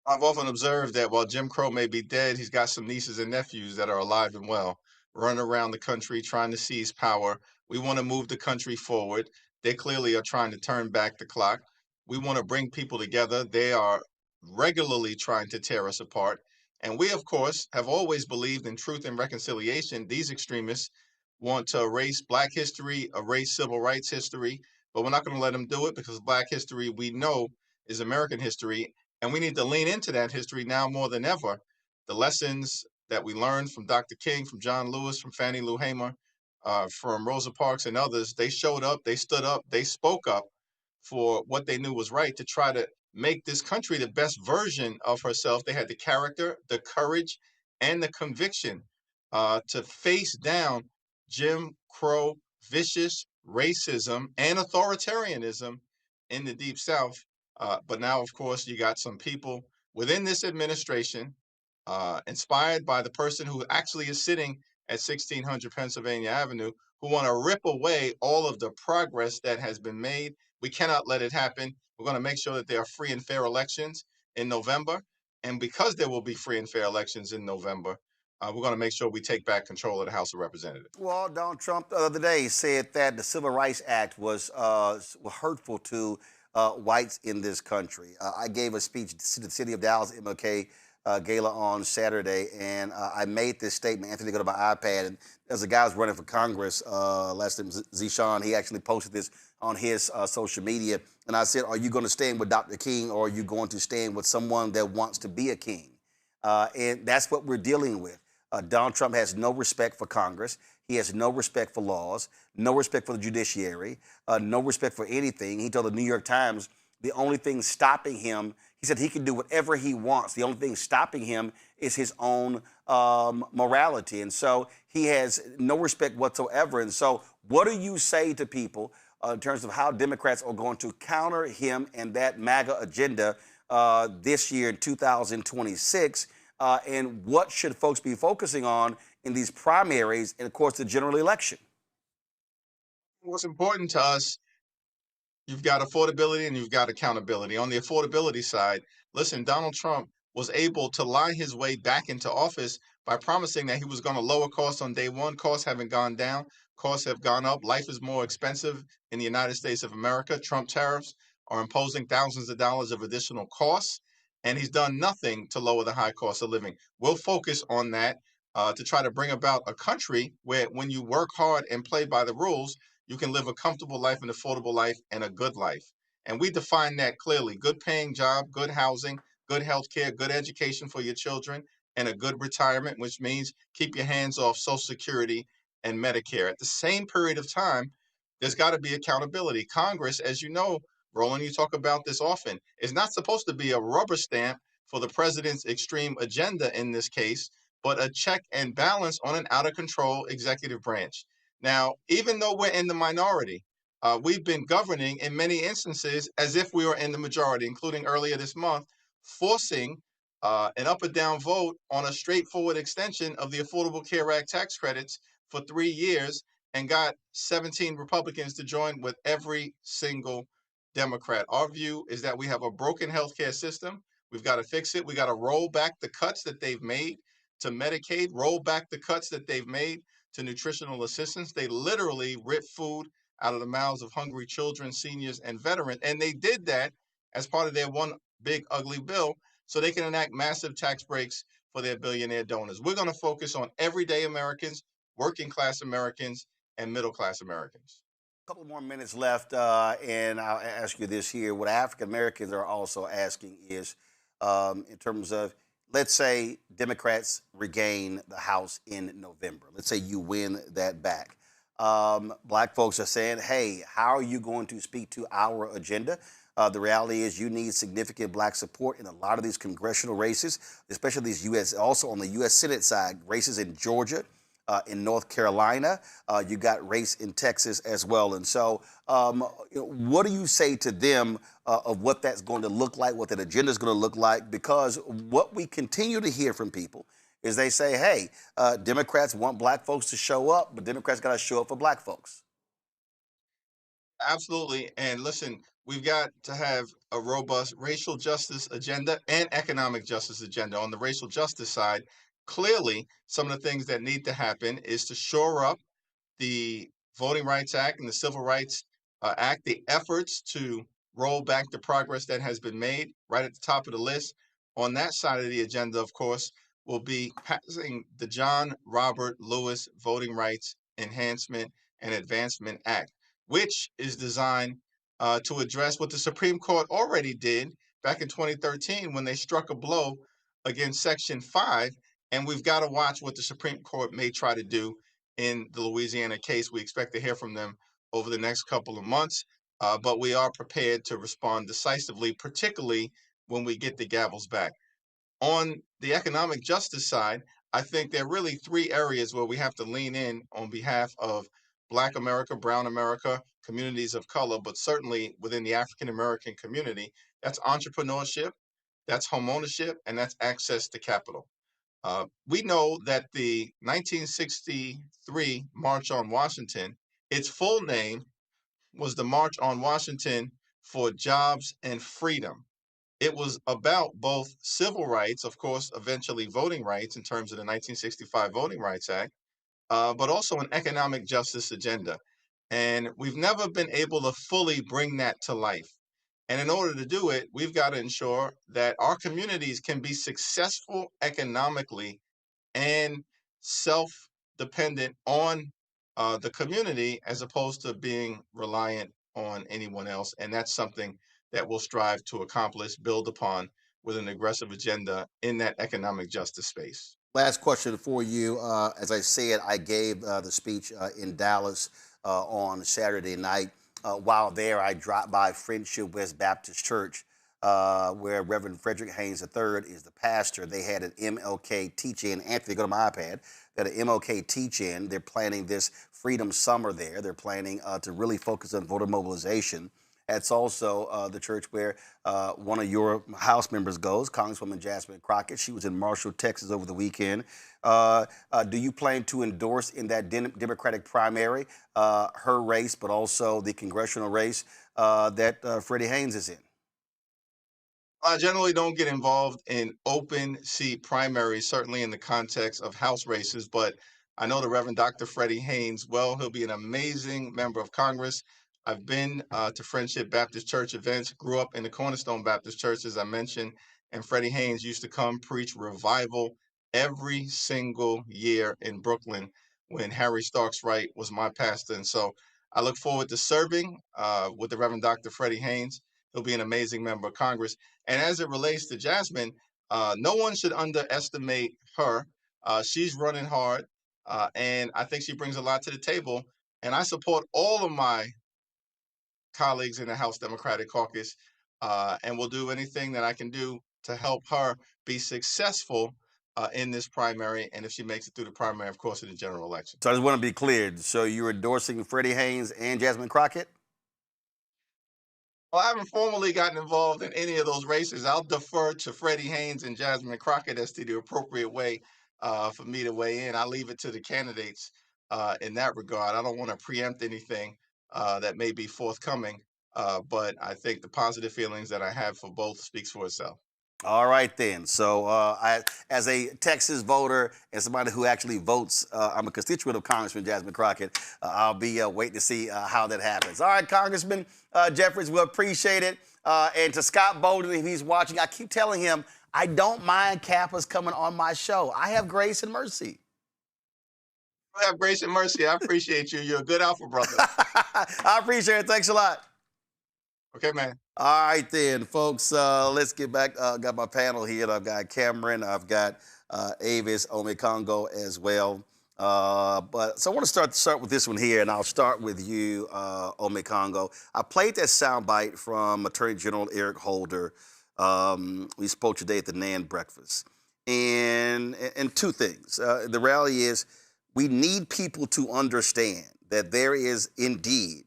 Speaker 17: I've often observed that while Jim Crow may be dead, he's got some nieces and nephews that are alive and well, running around the country trying to seize power. We want to move the country forward. They clearly are trying to turn back the clock. We want to bring people together. They are regularly trying to tear us apart. And we, of course, have always believed in truth and reconciliation. These extremists want to erase Black history, erase civil rights history, but we're not going to let them do it because Black history, we know, is American history, and we need to lean into that history now more than ever. The lessons that we learned from Dr. King, from John Lewis, from Fannie Lou Hamer, from Rosa Parks and others, they showed up, they stood up, they spoke up for what they knew was right to try to make this country the best version of herself. They had the character, the courage, and the conviction to face down Jim Crow, vicious racism, and authoritarianism in the Deep South. But now, of course, you got some people within this administration, inspired by the person who actually is sitting at 1600 Pennsylvania Avenue, who want to rip away all of the progress that has been made. We cannot let it happen. We're going to make sure that there are free and fair elections in November. And because there will be free and fair elections in November, we're going to make sure we take back control of the House of Representatives.
Speaker 1: Well, Donald Trump the other day said that the Civil Rights Act was hurtful to whites in this country. I gave a speech to the city of Dallas MLK gala on Saturday, and I made this statement. Anthony, go to my iPad, and there's a guy who's running for Congress, last name Zishan. He actually posted this on his social media, and I said, are you going to stand with Dr. King, or are you going to stand with someone that wants to be a king? And that's what we're dealing with. Donald Trump has no respect for Congress. He has no respect for laws, no respect for the judiciary, no respect for anything. He told the New York Times the only thing stopping him, he said he can do whatever he wants. The only thing stopping him is his own morality. And so he has no respect whatsoever. And so what do you say to people in terms of how Democrats are going to counter him and that MAGA agenda this year in 2026? And what should folks be focusing on in these primaries and, of course, the general election?
Speaker 17: What's important to us, you've got affordability and you've got accountability. On the affordability side, listen, Donald Trump was able to lie his way back into office by promising that he was going to lower costs on day one. Costs haven't gone down. Costs have gone up. Life is more expensive in the United States of America. Trump tariffs are imposing thousands of dollars of additional costs, and he's done nothing to lower the high cost of living. We'll focus on that to try to bring about a country where when you work hard and play by the rules, you can live a comfortable life, an affordable life, and a good life. And we define that clearly: good paying job, good housing, good health care, good education for your children, and a good retirement, which means keep your hands off Social Security and Medicare. At the same period of time, there's got to be accountability. Congress, as you know, Roland, you talk about this often, is not supposed to be a rubber stamp for the president's extreme agenda in this case, but a check and balance on an out of control executive branch. Now, even though we're in the minority, we've been governing in many instances as if we were in the majority, including earlier this month, forcing an up or down vote on a straightforward extension of the Affordable Care Act tax credits for 3 years, and got 17 Republicans to join with every single Democrat. Our view is that we have a broken healthcare system. We've got to fix it. We got to roll back the cuts that they've made to Medicaid, roll back the cuts that they've made to nutritional assistance. They literally rip food out of the mouths of hungry children, seniors, and veterans. And they did that as part of their one big ugly bill so they can enact massive tax breaks for their billionaire donors. We're going to focus on everyday Americans, working class Americans, and middle class Americans.
Speaker 1: A couple more minutes left, and I'll ask you this here. What African Americans are also asking is, in terms of, let's say Democrats regain the House in November. Let's say you win that back. Black folks are saying, hey, how are you going to speak to our agenda? The reality is you need significant black support in a lot of these congressional races, especially these U.S., also on the U.S. Senate side, races in Georgia, in North Carolina. You got race in Texas as well. And so what do you say to them of what that's going to look like, what that agenda is going to look like? Because what we continue to hear from people is they say, hey, Democrats want black folks to show up, but Democrats got to show up for black folks.
Speaker 17: Absolutely. And listen, we've got to have a robust racial justice agenda and economic justice agenda. On the racial justice side, clearly, some of the things that need to happen is to shore up the Voting Rights Act and the Civil Rights Act, the efforts to roll back the progress that has been made right at the top of the list. On that side of the agenda, of course, will be passing the John Robert Lewis Voting Rights Enhancement and Advancement Act, which is designed to address what the Supreme Court already did back in 2013 when they struck a blow against Section 5. And we've got to watch what the Supreme Court may try to do in the Louisiana case. We expect to hear from them over the next couple of months, but we are prepared to respond decisively, particularly when we get the gavels back. On the economic justice side, I think there are really three areas where we have to lean in on behalf of Black America, Brown America, communities of color, but certainly within the African American community. That's entrepreneurship, that's homeownership, and that's access to capital. We know that the 1963 March on Washington, its full name was the March on Washington for Jobs and Freedom. It was about both civil rights, of course, eventually voting rights in terms of the 1965 Voting Rights Act, but also an economic justice agenda. And we've never been able to fully bring that to life. And in order to do it, we've got to ensure that our communities can be successful economically and self-dependent on the community as opposed to being reliant on anyone else. And that's something that we'll strive to accomplish, build upon with an aggressive agenda in that economic justice space.
Speaker 1: Last question for you. As I said, I gave the speech in Dallas on Saturday night. While there, I dropped by Friendship West Baptist Church, where Reverend Frederick Haynes III is the pastor. They had an MLK teach-in. Anthony, go to my iPad. They had an MLK teach-in. They're planning this Freedom Summer there. They're planning to really focus on voter mobilization. That's also the church where one of your House members goes, Congresswoman Jasmine Crockett. She was in Marshall, Texas over the weekend. Do you plan to endorse in that Democratic primary her race, but also the congressional race that Freddie Haynes is in?
Speaker 17: I generally don't get involved in open seat primaries, certainly in the context of House races, but I know the Reverend Dr. Freddie Haynes well. He'll be an amazing member of Congress. I've been to Friendship Baptist Church events, grew up in the Cornerstone Baptist Church, as I mentioned, and Freddie Haynes used to come preach revival every single year in Brooklyn when Harry Starks Wright was my pastor. And so I look forward to serving with the Reverend Dr. Freddie Haynes. He'll be an amazing member of Congress. And as it relates to Jasmine, no one should underestimate her. She's running hard, and I think she brings a lot to the table. And I support all of my colleagues in the House Democratic Caucus, and will do anything that I can do to help her be successful in this primary. And if she makes it through the primary, of course, in the general election.
Speaker 1: So I just want to be clear. So you're endorsing Freddie Haynes and Jasmine Crockett?
Speaker 17: Well, I haven't formally gotten involved in any of those races. I'll defer to Freddie Haynes and Jasmine Crockett as to the appropriate way for me to weigh in. I'll leave it to the candidates in that regard. I don't want to preempt anything that may be forthcoming, but I think the positive feelings that I have for both speaks for itself.
Speaker 1: All right, then. So as a Texas voter and somebody who actually votes, I'm a constituent of Congressman Jasmine Crockett. I'll be waiting to see how that happens. All right, Congressman Jeffries, we appreciate it. And to Scott Bolden, if he's watching, I keep telling him, I don't mind Kappas coming on my show. I have grace and mercy.
Speaker 17: I have grace and mercy. I appreciate you. You're a good alpha brother.
Speaker 1: I appreciate it. Thanks a lot.
Speaker 17: Okay, man.
Speaker 1: All right, then, folks, let's get back. Got my panel here. I've got Cameron. I've got Avis Omekongo as well. So I want to start with this one here, and I'll start with you, Omekongo. I played that soundbite from Attorney General Eric Holder. We spoke today at the NAN breakfast. And two things. The reality is we need people to understand that there is indeed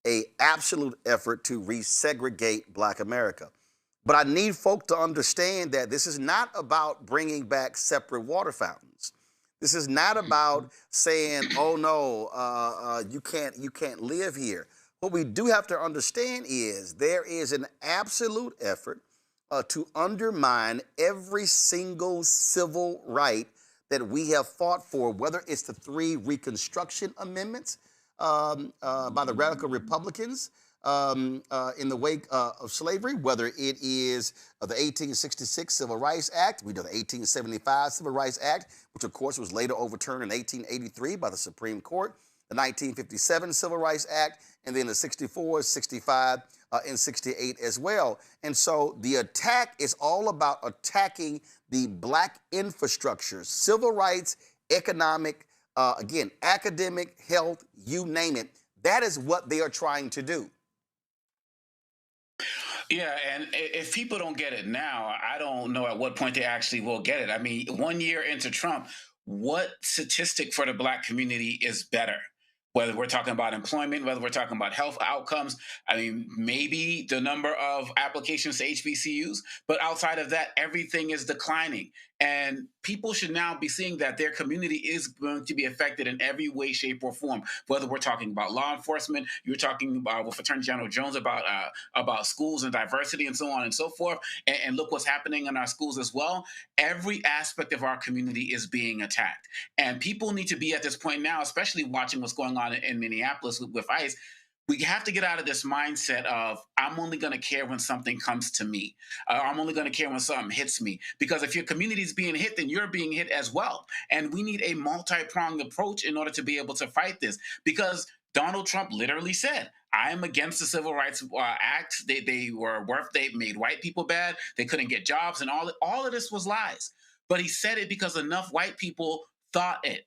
Speaker 1: an absolute effort to resegregate Black America. But I need folk to understand that this is not about bringing back separate water fountains. This is not about saying, oh no, you can't live here. What we do have to understand is there is an absolute effort to undermine every single civil right that we have fought for, whether it's the 3 Reconstruction Amendments by the radical Republicans in the wake of slavery, whether it is the 1866 Civil Rights Act, we know the 1875 Civil Rights Act, which of course was later overturned in 1883 by the Supreme Court, the 1957 Civil Rights Act, and then the 64, 65, and 68 as well. And so the attack is all about attacking the black infrastructure, civil rights, economic, again, academic, health, you name it. That is what they are trying to do.
Speaker 14: Yeah, and if people don't get it now, I don't know at what point they actually will get it. I mean, 1 year into Trump, what statistic for the black community is better? Whether we're talking about employment, whether we're talking about health outcomes, I mean, maybe the number of applications to HBCUs, but outside of that, everything is declining. And people should now be seeing that their community is going to be affected in every way, shape, or form. Whether we're talking about law enforcement, you're talking about with Attorney General Jones about schools and diversity and so on and so forth. And look what's happening in our schools as well. Every aspect of our community is being attacked, and people need to be at this point now, especially watching what's going on in Minneapolis with ICE. We have to get out of this mindset of I'm only going to care when something comes to me. I'm only going to care when something hits me. Because if your community is being hit, then you're being hit as well. And we need a multi-pronged approach in order to be able to fight this. Because Donald Trump literally said, I am against the Civil Rights Act. They made white people bad. They couldn't get jobs, and all of this was lies. But he said it because enough white people thought it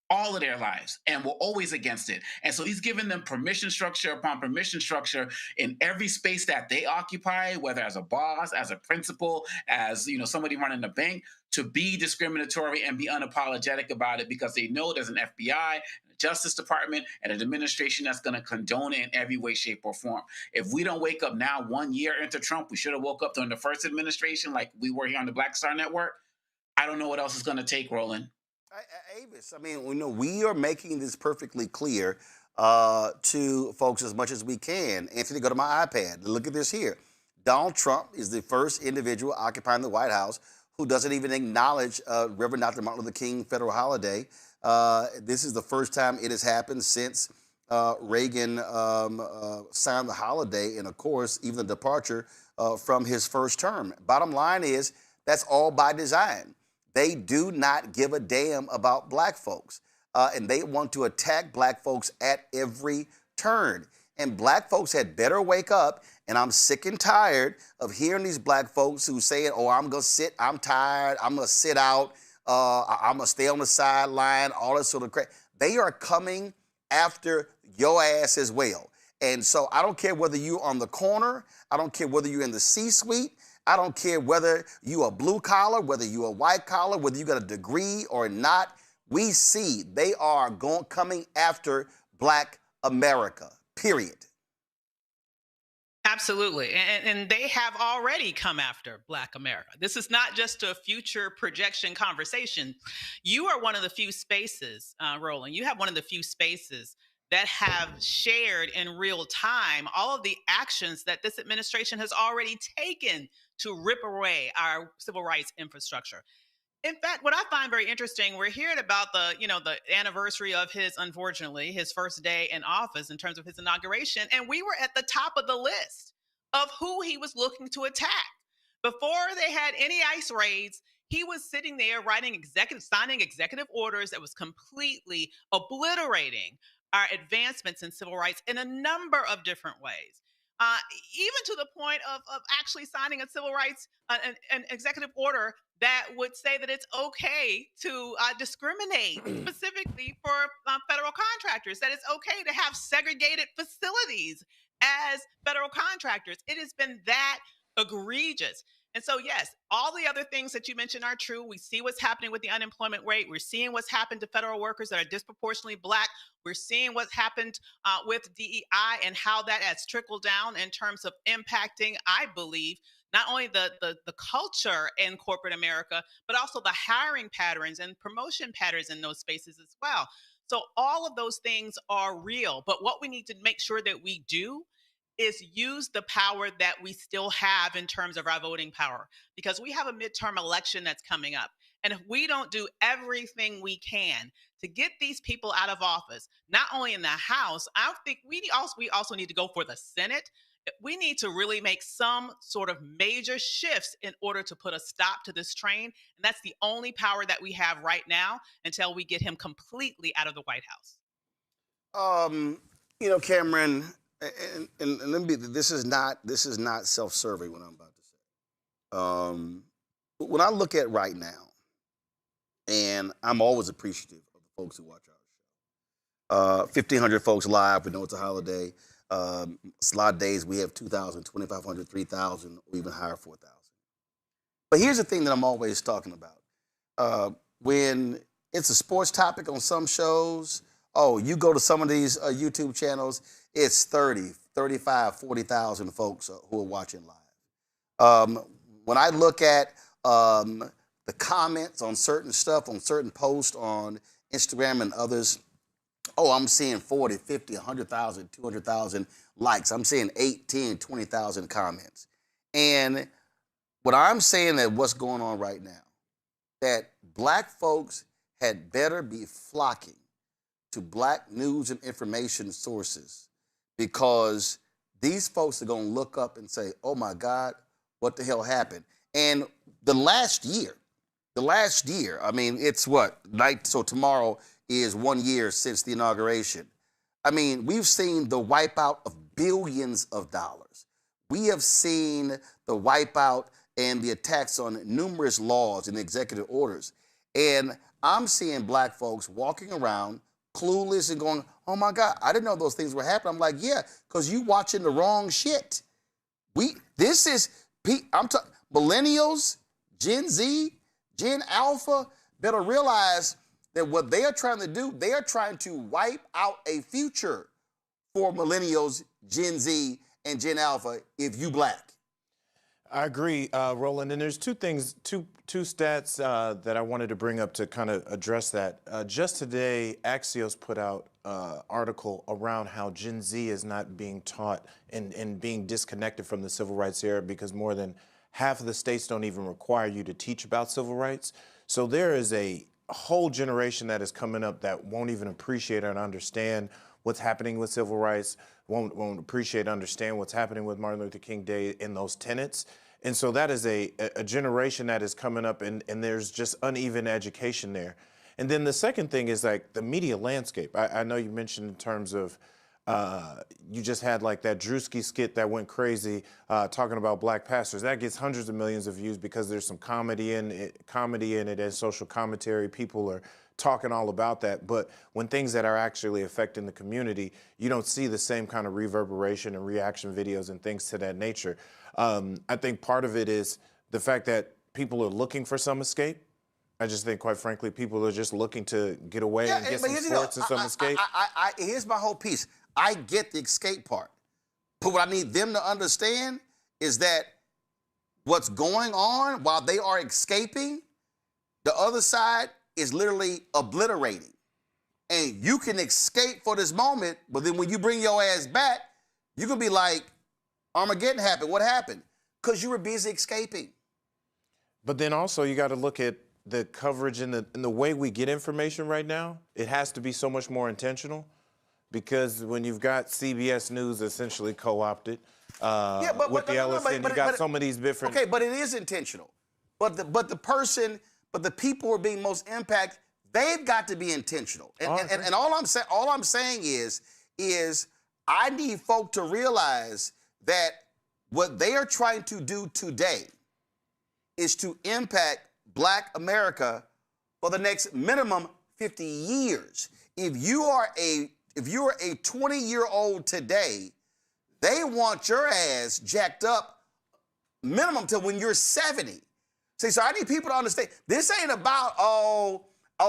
Speaker 14: all of their lives and were always against it. And so he's given them permission structure upon permission structure in every space that they occupy, whether as a boss, as a principal, as somebody running a bank, to be discriminatory and be unapologetic about it because they know there's an FBI, a Justice Department, and an administration that's going to condone it in every way, shape, or form. If we don't wake up now 1 year into Trump, we should have woke up during the first administration like we were here on the Black Star Network. I don't know what else it's going to take, Roland.
Speaker 1: Avis, I mean, we are making this perfectly clear to folks as much as we can. Anthony, go to my iPad. Look at this here. Donald Trump is the first individual occupying the White House who doesn't even acknowledge Reverend Dr. Martin Luther King federal holiday. This is the first time it has happened since Reagan signed the holiday, and of course, even the departure from his first term. Bottom line is, that's all by design. They do not give a damn about black folks, and they want to attack black folks at every turn. And black folks had better wake up, and I'm sick and tired of hearing these black folks who say, oh, I'm going to sit, I'm tired, I'm going to sit out, I'm going to stay on the sideline, all that sort of crap. They are coming after your ass as well. And so I don't care whether you're on the corner, I don't care whether you're in the C-suite, I don't care whether you are blue collar, whether you are white collar, whether you got a degree or not. We see they are coming after black America, period.
Speaker 13: Absolutely. And they have already come after Black America. This is not just a future projection conversation. You are one of the few spaces, Roland, you have one of the few spaces that have shared in real time all of the actions that this administration has already taken to rip away our civil rights infrastructure. In fact, what I find very interesting, we're hearing about the anniversary of unfortunately, his first day in office in terms of his inauguration, and we were at the top of the list of who he was looking to attack. Before they had any ICE raids, he was sitting there signing executive orders that was completely obliterating our advancements in civil rights in a number of different ways. Even to the point of actually signing a civil rights, an executive order that would say that it's okay to discriminate specifically for federal contractors, that it's okay to have segregated facilities as federal contractors. It has been that egregious. And so, yes, all the other things that you mentioned are true. We see what's happening with the unemployment rate. We're seeing what's happened to federal workers that are disproportionately Black. We're seeing what's happened with DEI and how that has trickled down in terms of impacting, I believe, not only the culture in corporate America, but also the hiring patterns and promotion patterns in those spaces as well. So all of those things are real. But what we need to make sure that we do is use the power that we still have in terms of our voting power, because we have a midterm election that's coming up. And if we don't do everything we can to get these people out of office, not only in the House, I think we also need to go for the Senate. We need to really make some sort of major shifts in order to put a stop to this train. And that's the only power that we have right now until we get him completely out of the White House.
Speaker 1: You know, Cameron, and let me be, this is not self-serving what I'm about to say. When I look at right now, and I'm always appreciative of the folks who watch our show. 1,500 folks live. We know it's a holiday. A lot of days we have 2,000, 2,500, 3,000, or even higher, 4,000. But here's the thing that I'm always talking about. When it's a sports topic on some shows, you go to some of these YouTube channels, it's 30, 35, 40,000 folks who are watching live. When I look at the comments on certain stuff, on certain posts on Instagram and others, I'm seeing 40, 50, 100,000, 200,000 likes. I'm seeing 8, 10, 20,000 comments. And what I'm saying that what's going on right now, that black folks had better be flocking to black news and information sources, because these folks are going to look up and say, oh my God, what the hell happened? And the last year, I mean, it's what, so tomorrow is 1 year since the inauguration. I mean, we've seen the wipeout of billions of dollars. We have seen the wipeout and the attacks on numerous laws and executive orders. And I'm seeing black folks walking around clueless and going, oh my God, I didn't know those things were happening. I'm like, yeah, because you watching the wrong shit. Millennials, Gen Z, Gen Alpha better realize that what they are trying to do, they are trying to wipe out a future for millennials, Gen Z, and Gen Alpha if you black.
Speaker 12: I agree, Roland. And there's two stats that I wanted to bring up to kind of address that. Just today, Axios put out an article around how Gen Z is not being taught and being disconnected from the civil rights era, because more than half of the states don't even require you to teach about civil rights. So there is a whole generation that is coming up that won't even appreciate and understand what's happening with civil rights, won't appreciate, understand what's happening with Martin Luther King Day in those tenets. And so that is a generation that is coming up, and there's just uneven education there. And then the second thing is like the media landscape. I know you mentioned in terms of you just had like that Drewski skit that went crazy talking about black pastors. That gets hundreds of millions of views because there's some comedy in it and social commentary. People are talking all about that. But when things that are actually affecting the community, you don't see the same kind of reverberation and reaction videos and things to that nature. I think part of it is the fact that people are looking for some escape. I just think, quite frankly, people are just looking to get away and get some sports and some escape.
Speaker 1: Here's my whole piece. I get the escape part. But what I need them to understand is that what's going on while they are escaping, the other side is literally obliterating. And you can escape for this moment, but then when you bring your ass back, you're going to be like, Armageddon happened. What happened? Because you were busy escaping.
Speaker 12: But then also you got to look at the coverage and the way we get information right now. It has to be so much more intentional, because when you've got CBS News essentially co-opted with the LSN, you got some of these different.
Speaker 1: Okay, but it is intentional. But the people who are being most impacted, they've got to be intentional. And all I'm saying is I need folk to realize that what they are trying to do today is to impact Black America for the next minimum 50 years. If you are a 20-year-old today, they want your ass jacked up minimum till when you're 70. See, so I need people to understand, this ain't about,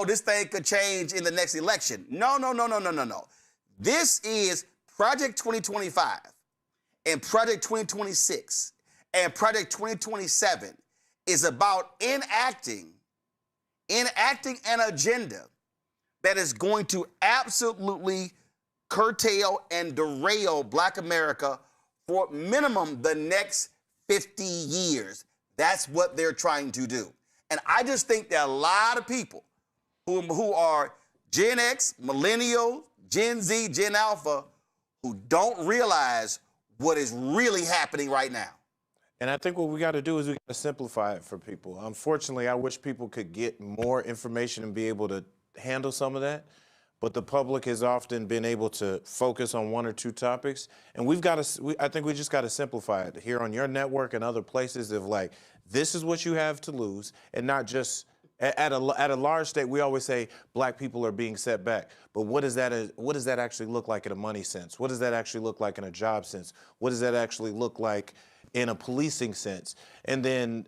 Speaker 1: this thing could change in the next election. No. This is Project 2025 and Project 2026 and Project 2027 is about enacting an agenda that is going to absolutely curtail and derail Black America for minimum the next 50 years. That's what they're trying to do. And I just think there are a lot of people who are Gen X, Millennial, Gen Z, Gen Alpha, who don't realize what is really happening right now.
Speaker 12: And I think what we got to do is we got to simplify it for people. Unfortunately, I wish people could get more information and be able to handle some of that. But the public has often been able to focus on one or two topics. And we've got to, I think we just got to simplify it here on your network and other places of like, this is what you have to lose, and not just at a large state. We always say Black people are being set back, but what does that actually look like in a money sense? What does that actually look like in a job sense? What does that actually look like in a policing sense? And then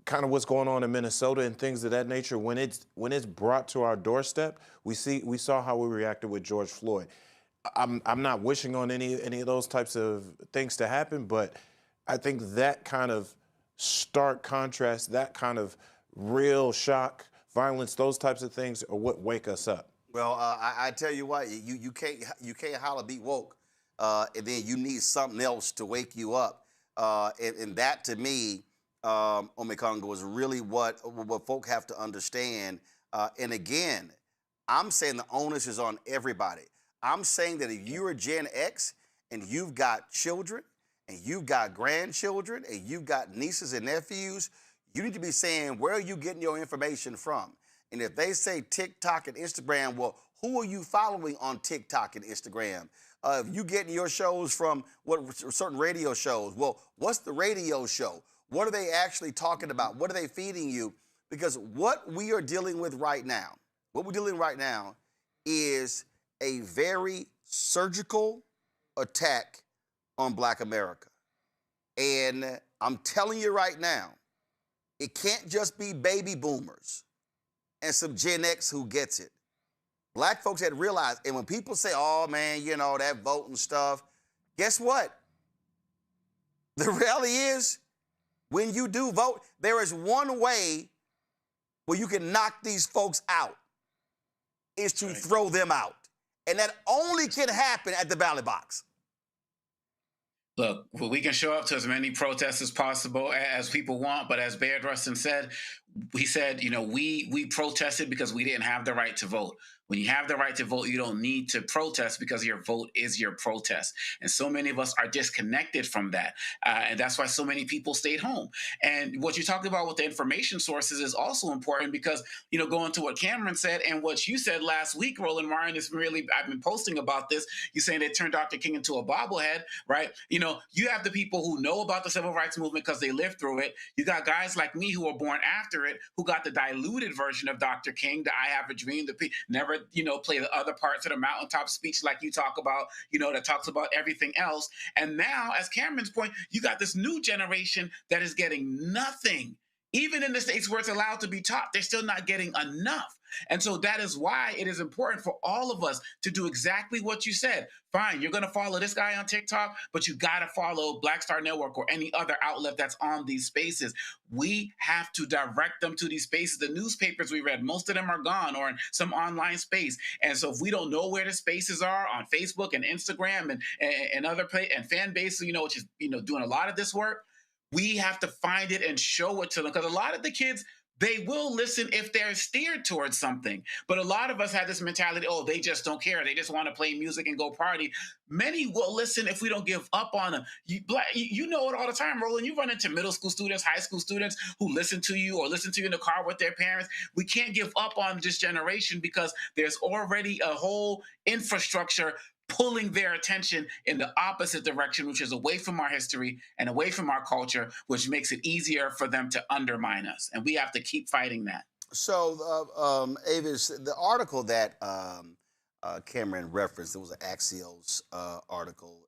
Speaker 12: kind of what's going on in Minnesota and things of that nature. When it's brought to our doorstep, we saw how we reacted with George Floyd. I'm not wishing on any of those types of things to happen, but I think that kind of stark contrast, that kind of real shock, violence, those types of things are what wake us up.
Speaker 1: Well, I tell you what, you can't holler be woke, and then you need something else to wake you up, and that to me, Omekongo, is really what folk have to understand. And again, I'm saying the onus is on everybody. I'm saying that if you're a Gen X and you've got children and you've got grandchildren and you've got nieces and nephews, you need to be saying, where are you getting your information from? And if they say TikTok and Instagram, well, who are you following on TikTok and Instagram? If you getting your shows from certain radio shows, well, what's the radio show? What are they actually talking about? What are they feeding you? Because what we are dealing with right now, is a very surgical attack on Black America. And I'm telling you right now, it can't just be baby boomers and some Gen X who gets it. Black folks had realized, and when people say, oh man, you know, that voting stuff, guess what? The reality is, when you do vote, there is one way where you can knock these folks out, is to throw them out. And that only can happen at the ballot box.
Speaker 14: Look, we can show up to as many protests as possible as people want, but as Baird Rustin said, he said, you know, we protested because we didn't have the right to vote. When you have the right to vote, you don't need to protest because your vote is your protest. And so many of us are disconnected from that. And that's why so many people stayed home. And what you talked about with the information sources is also important because, you know, going to what Cameron said and what you said last week, Roland Martin, is really, I've been posting about this. You saying they turned Dr. King into a bobblehead, right? You know, you have the people who know about the civil rights movement because they lived through it. You got guys like me who were born after it, who got the diluted version of Dr. King, the I Have a Dream, never, you know, play the other parts of the mountaintop speech like you talk about, you know, that talks about everything else. And now, as Cameron's point, you got this new generation that is getting nothing. Even in the states where it's allowed to be taught, they're still not getting enough. And so that is why it is important for all of us to do exactly what you said. Fine, you're going to follow this guy on TikTok, but you got to follow Black Star Network or any other outlet that's on these spaces. We have to direct them to these spaces. The newspapers we read, most of them are gone or in some online space. And so if we don't know where the spaces are on Facebook and Instagram and other and fan base, you know, which is, you know, doing a lot of this work, we have to find it and show it to them. Because a lot of the kids, they will listen if they're steered towards something. But a lot of us have this mentality, oh, they just don't care. They just want to play music and go party. Many will listen if we don't give up on them. You know it all the time, Roland. You run into middle school students, high school students who listen to you or listen to you in the car with their parents. We can't give up on this generation because there's already a whole infrastructure pulling their attention in the opposite direction, which is away from our history and away from our culture, which makes it easier for them to undermine us. And we have to keep fighting that.
Speaker 1: So, Avis, the article that Cameron referenced, it was an Axios article.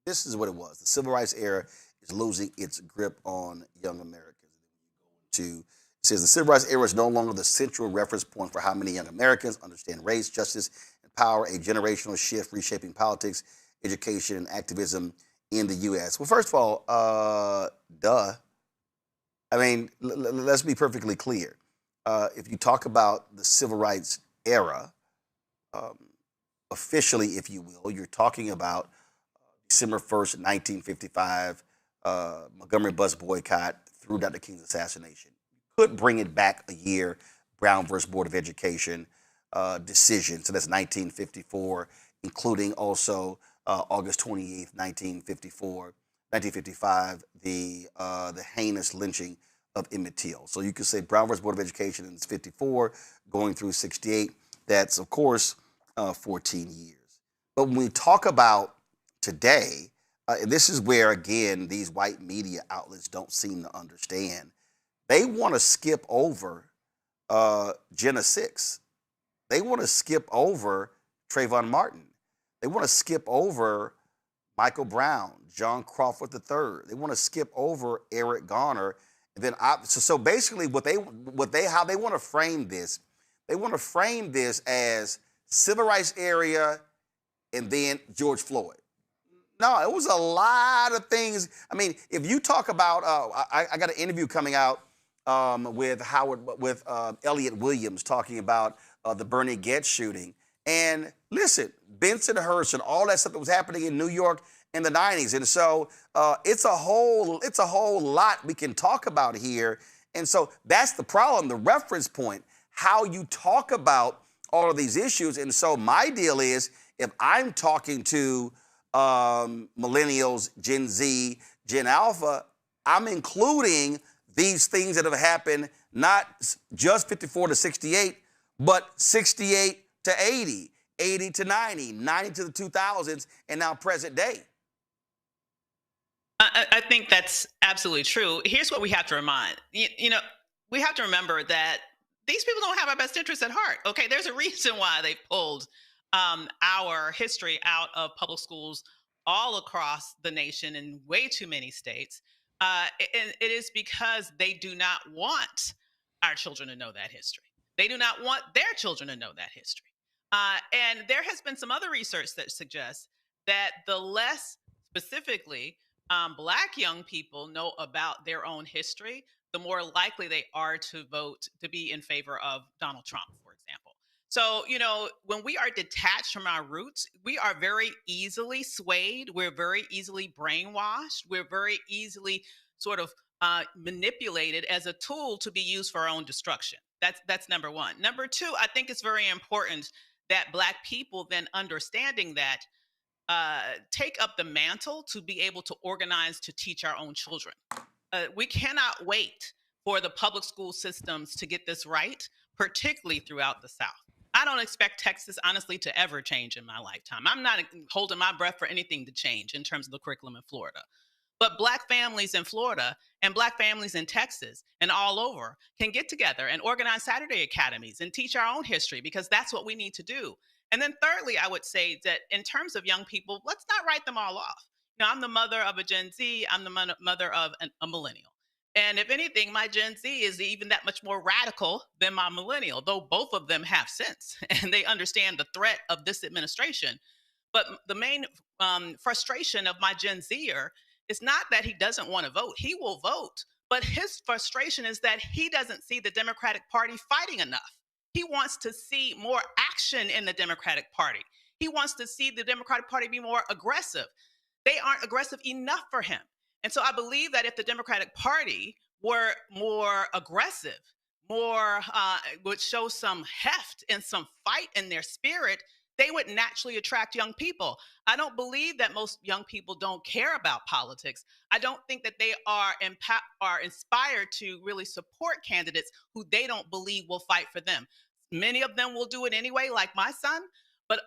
Speaker 1: This is what it was. The civil rights era is losing its grip on young Americans. It says the civil rights era is no longer the central reference point for how many young Americans understand race, justice, power, a generational shift reshaping politics, education, and activism in the U.S. Well, first of all, duh. I mean, let's be perfectly clear. If you talk about the civil rights era, officially, if you will. You're talking about December 1st, 1955, Montgomery bus boycott through Dr. King's assassination. Could bring it back a year, Brown versus Board of Education decision. So that's 1954, including also August 28th, 1955, the heinous lynching of Emmett Till. So you could say Brown versus Board of Education is 54, going through 68. That's, of course, 14 years. But when we talk about today, and this is where, again, these white media outlets don't seem to understand. They want to skip over Jenna Six. They want to skip over Trayvon Martin. They want to skip over Michael Brown, John Crawford III. They want to skip over Eric Garner. And then so basically how they want to frame this, they want to frame this as civil rights area and then George Floyd. No, it was a lot of things. I mean, if you talk about, I got an interview coming out with Elliot Williams talking about the Bernie Getz shooting. And listen, Bensonhurst and all that stuff that was happening in New York in the 90s. And so it's a whole lot we can talk about here. And so that's the problem, the reference point, how you talk about all of these issues. And so my deal is, if I'm talking to millennials, Gen Z, Gen Alpha, I'm including these things that have happened, not just 54 to 68, but 68 to 80, 80 to 90, 90 to the 2000s, and now present day.
Speaker 13: I think that's absolutely true. Here's what we have to remind. We have to remember that these people don't have our best interests at heart. Okay, there's a reason why they pulled our history out of public schools all across the nation in way too many states. And it is because they do not want our children to know that history. They do not want their children to know that history. And there has been some other research that suggests that the less specifically Black young people know about their own history, the more likely they are to vote to be in favor of Donald Trump, for example. So, when we are detached from our roots, we are very easily swayed. We're very easily brainwashed. We're very easily sort of manipulated as a tool to be used for our own destruction. That's number one. Number two, I think it's very important that Black people then understanding that take up the mantle to be able to organize to teach our own children. We cannot wait for the public school systems to get this right, particularly throughout the South. I don't expect Texas, honestly, to ever change in my lifetime. I'm not holding my breath for anything to change in terms of the curriculum in Florida. But Black families in Florida and Black families in Texas and all over can get together and organize Saturday academies and teach our own history, because that's what we need to do. And then thirdly, I would say that in terms of young people, let's not write them all off. I'm the mother of a Gen Z. I'm the mother of a millennial. And if anything, my Gen Z is even that much more radical than my millennial, though both of them have sense and they understand the threat of this administration. But the main frustration of my Gen Zer is not that he doesn't want to vote. He will vote, but his frustration is that he doesn't see the Democratic Party fighting enough. He wants to see more action in the Democratic Party. He wants to see the Democratic Party be more aggressive. They aren't aggressive enough for him. And so I believe that if the Democratic Party were more aggressive, would show some heft and some fight in their spirit, they would naturally attract young people. I don't believe that most young people don't care about politics. I don't think that they are inspired to really support candidates who they don't believe will fight for them. Many of them will do it anyway, like my son, but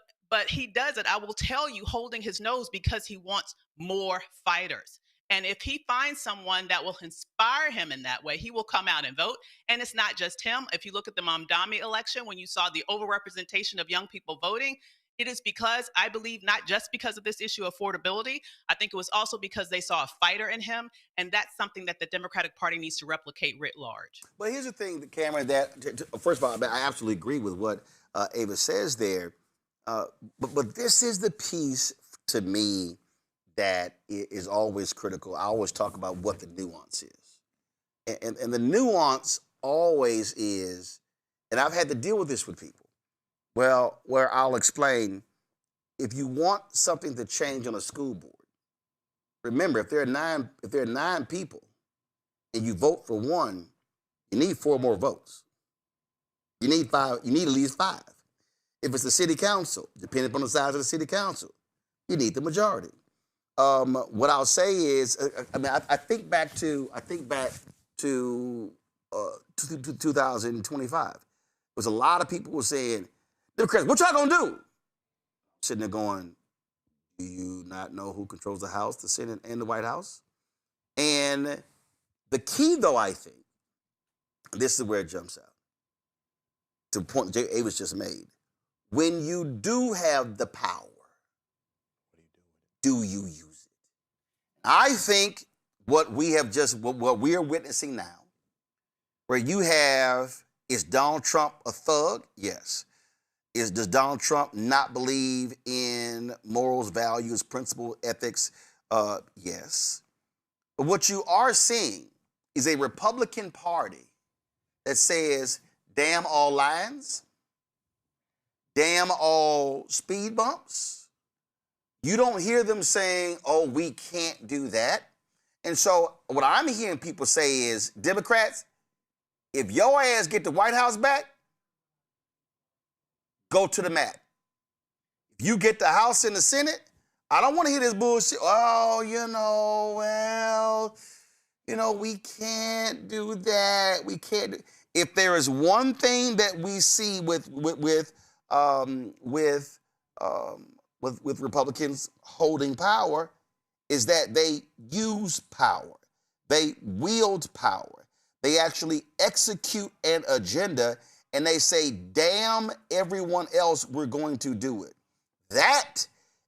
Speaker 13: he does it, I will tell you, holding his nose because he wants more fighters. And if he finds someone that will inspire him in that way, he will come out and vote. And it's not just him. If you look at the Mamdani election, when you saw the overrepresentation of young people voting, it is because, I believe, not just because of this issue of affordability. I think it was also because they saw a fighter in him. And that's something that the Democratic Party needs to replicate writ large.
Speaker 1: But here's the thing, Cameron, first of all, I absolutely agree with what Ava says there. But this is the piece, to me, that is always critical. I always talk about what the nuance is. And the nuance always is, and I've had to deal with this with people, Well, where I'll explain, if you want something to change on a school board, remember if there are nine people and you vote for one, you need 4 more votes. You need 5. You need at least 5. If it's the city council, depending upon the size of the city council, you need the majority. What I'll say is, I think back to 2025. There was a lot of people were saying, Democrats, what y'all gonna do? Sitting there going, do you not know who controls the House, the Senate, and the White House? And the key, though, I think, this is where it jumps out, to the point that Jay Avis just made. When you do have the power, do you use it? I think what we are witnessing now, where you have, is Donald Trump a thug? Yes. Does Donald Trump not believe in morals, values, principle, ethics? Yes. But what you are seeing is a Republican Party that says, damn all lines, damn all speed bumps. You don't hear them saying, oh, we can't do that. And so what I'm hearing people say is, Democrats, if your ass get the White House back, go to the mat. If you get the House and the Senate, I don't want to hear this bullshit. Oh, we can't do that. We can't. If there is one thing that we see with Republicans holding power, is that they use power. They wield power. They actually execute an agenda, and they say, damn everyone else, we're going to do it. That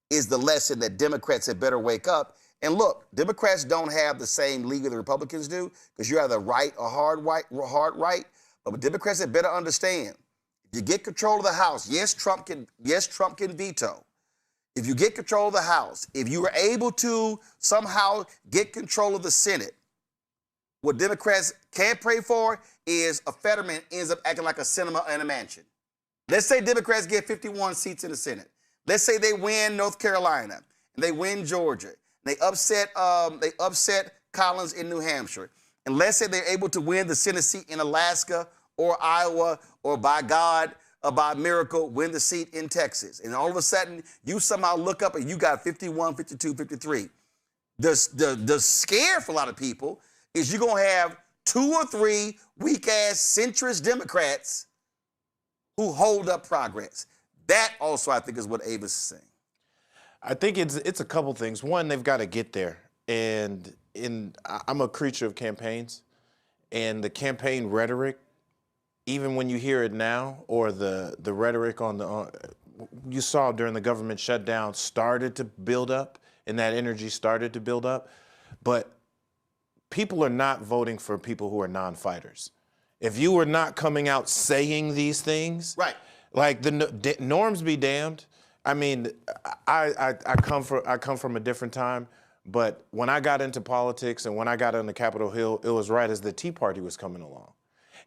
Speaker 1: is the lesson that Democrats had better wake up. And look, Democrats don't have the same league that the Republicans do, because you're either right or hard right. But Democrats had better understand, if you get control of the House, yes, Trump can veto. If you get control of the House, if you were able to somehow get control of the Senate, what Democrats can't pray for is a Fetterman ends up acting like a cinema in a mansion. Let's say Democrats get 51 seats in the Senate. Let's say they win North Carolina and they win Georgia. And they upset Collins in New Hampshire. And let's say they're able to win the Senate seat in Alaska or Iowa, or by God, by miracle, win the seat in Texas. And all of a sudden, you somehow look up and you got 51, 52, 53. The scare for a lot of people is you're going to have 2 or 3 weak-ass centrist Democrats who hold up progress. That also, I think, is what Avis is saying.
Speaker 12: I think it's a couple things. One, they've got to get there. And I'm a creature of campaigns. And the campaign rhetoric, even when you hear it now, or the rhetoric you saw during the government shutdown started to build up, and that energy started to build up. But people are not voting for people who are non-fighters. If you were not coming out saying these things,
Speaker 1: right?
Speaker 12: Like the norms be damned. I mean, I come from a different time, but when I got into politics and when I got on Capitol Hill, it was right as the Tea Party was coming along,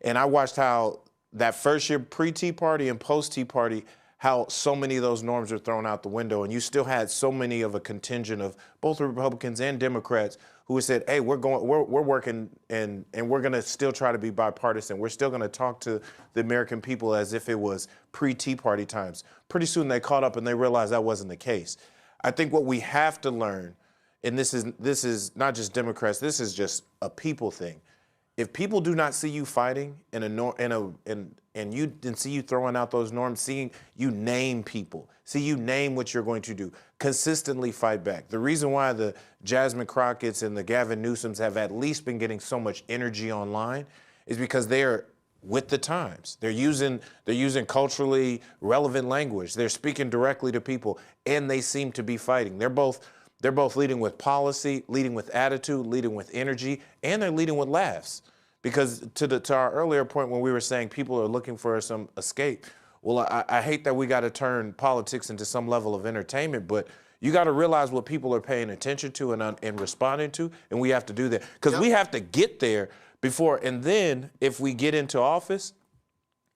Speaker 12: and I watched how that first year pre-Tea Party and post-Tea Party, how so many of those norms are thrown out the window, and you still had so many of a contingent of both Republicans and Democrats who said, hey, we're working and we're going to still try to be bipartisan. We're still going to talk to the American people as if it was pre-Tea Party times. Pretty soon they caught up and they realized that wasn't the case. I think what we have to learn, and this is not just Democrats, this is just a people thing. If people do not see you fighting and see you throwing out those norms, seeing you name people, see you name what you're going to do, consistently fight back. The reason why the Jasmine Crockett's and the Gavin Newsoms have at least been getting so much energy online is because they're with the times. They're using culturally relevant language. They're speaking directly to people, and they seem to be fighting. They're both leading with policy, leading with attitude, leading with energy, and they're leading with laughs. Because to our earlier point when we were saying people are looking for some escape, well, I hate that we got to turn politics into some level of entertainment, but you got to realize what people are paying attention to and responding to, and we have to do that. Because we have to get there before, and then if we get into office,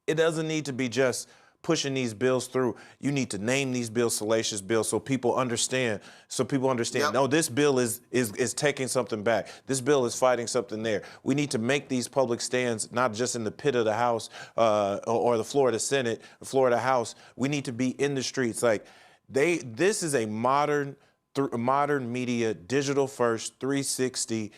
Speaker 12: it doesn't need to be just pushing these bills through, you need to name these bills salacious bills so people understand. No, this bill is taking something back. This bill is fighting something there. We need to make these public stands not just in the pit of the House or the floor of the Senate, the floor of the House. We need to be in the streets. Like this is a modern media, digital first, 360,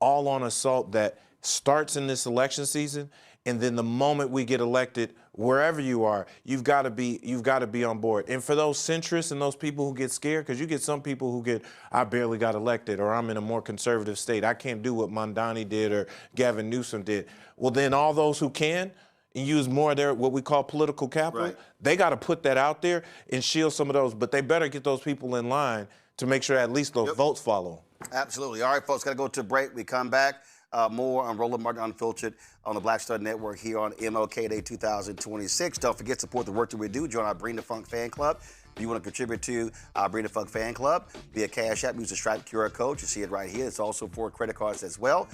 Speaker 12: all on assault that starts in this election season. And then the moment we get elected, wherever you are, you've got to be on board. And for those centrists and those people who get scared, because you get some people who get, I barely got elected, or I'm in a more conservative state, I can't do what Mondani did or Gavin Newsom did. Well, then all those who can and use more of their what we call political capital, they got to put that out there and shield some of those. But they better get those people in line to make sure at least those votes follow.
Speaker 1: Absolutely. All right, folks, got to go to a break. We come back. More on Roland Martin Unfiltered on the Black Star Network here on MLK Day 2026. Don't forget to support the work that we do. Join our Bring the Funk fan club. If you want to contribute to our Bring the Funk fan club via Cash App, use the Stripe QR code. You see it right here. It's also for credit cards as well.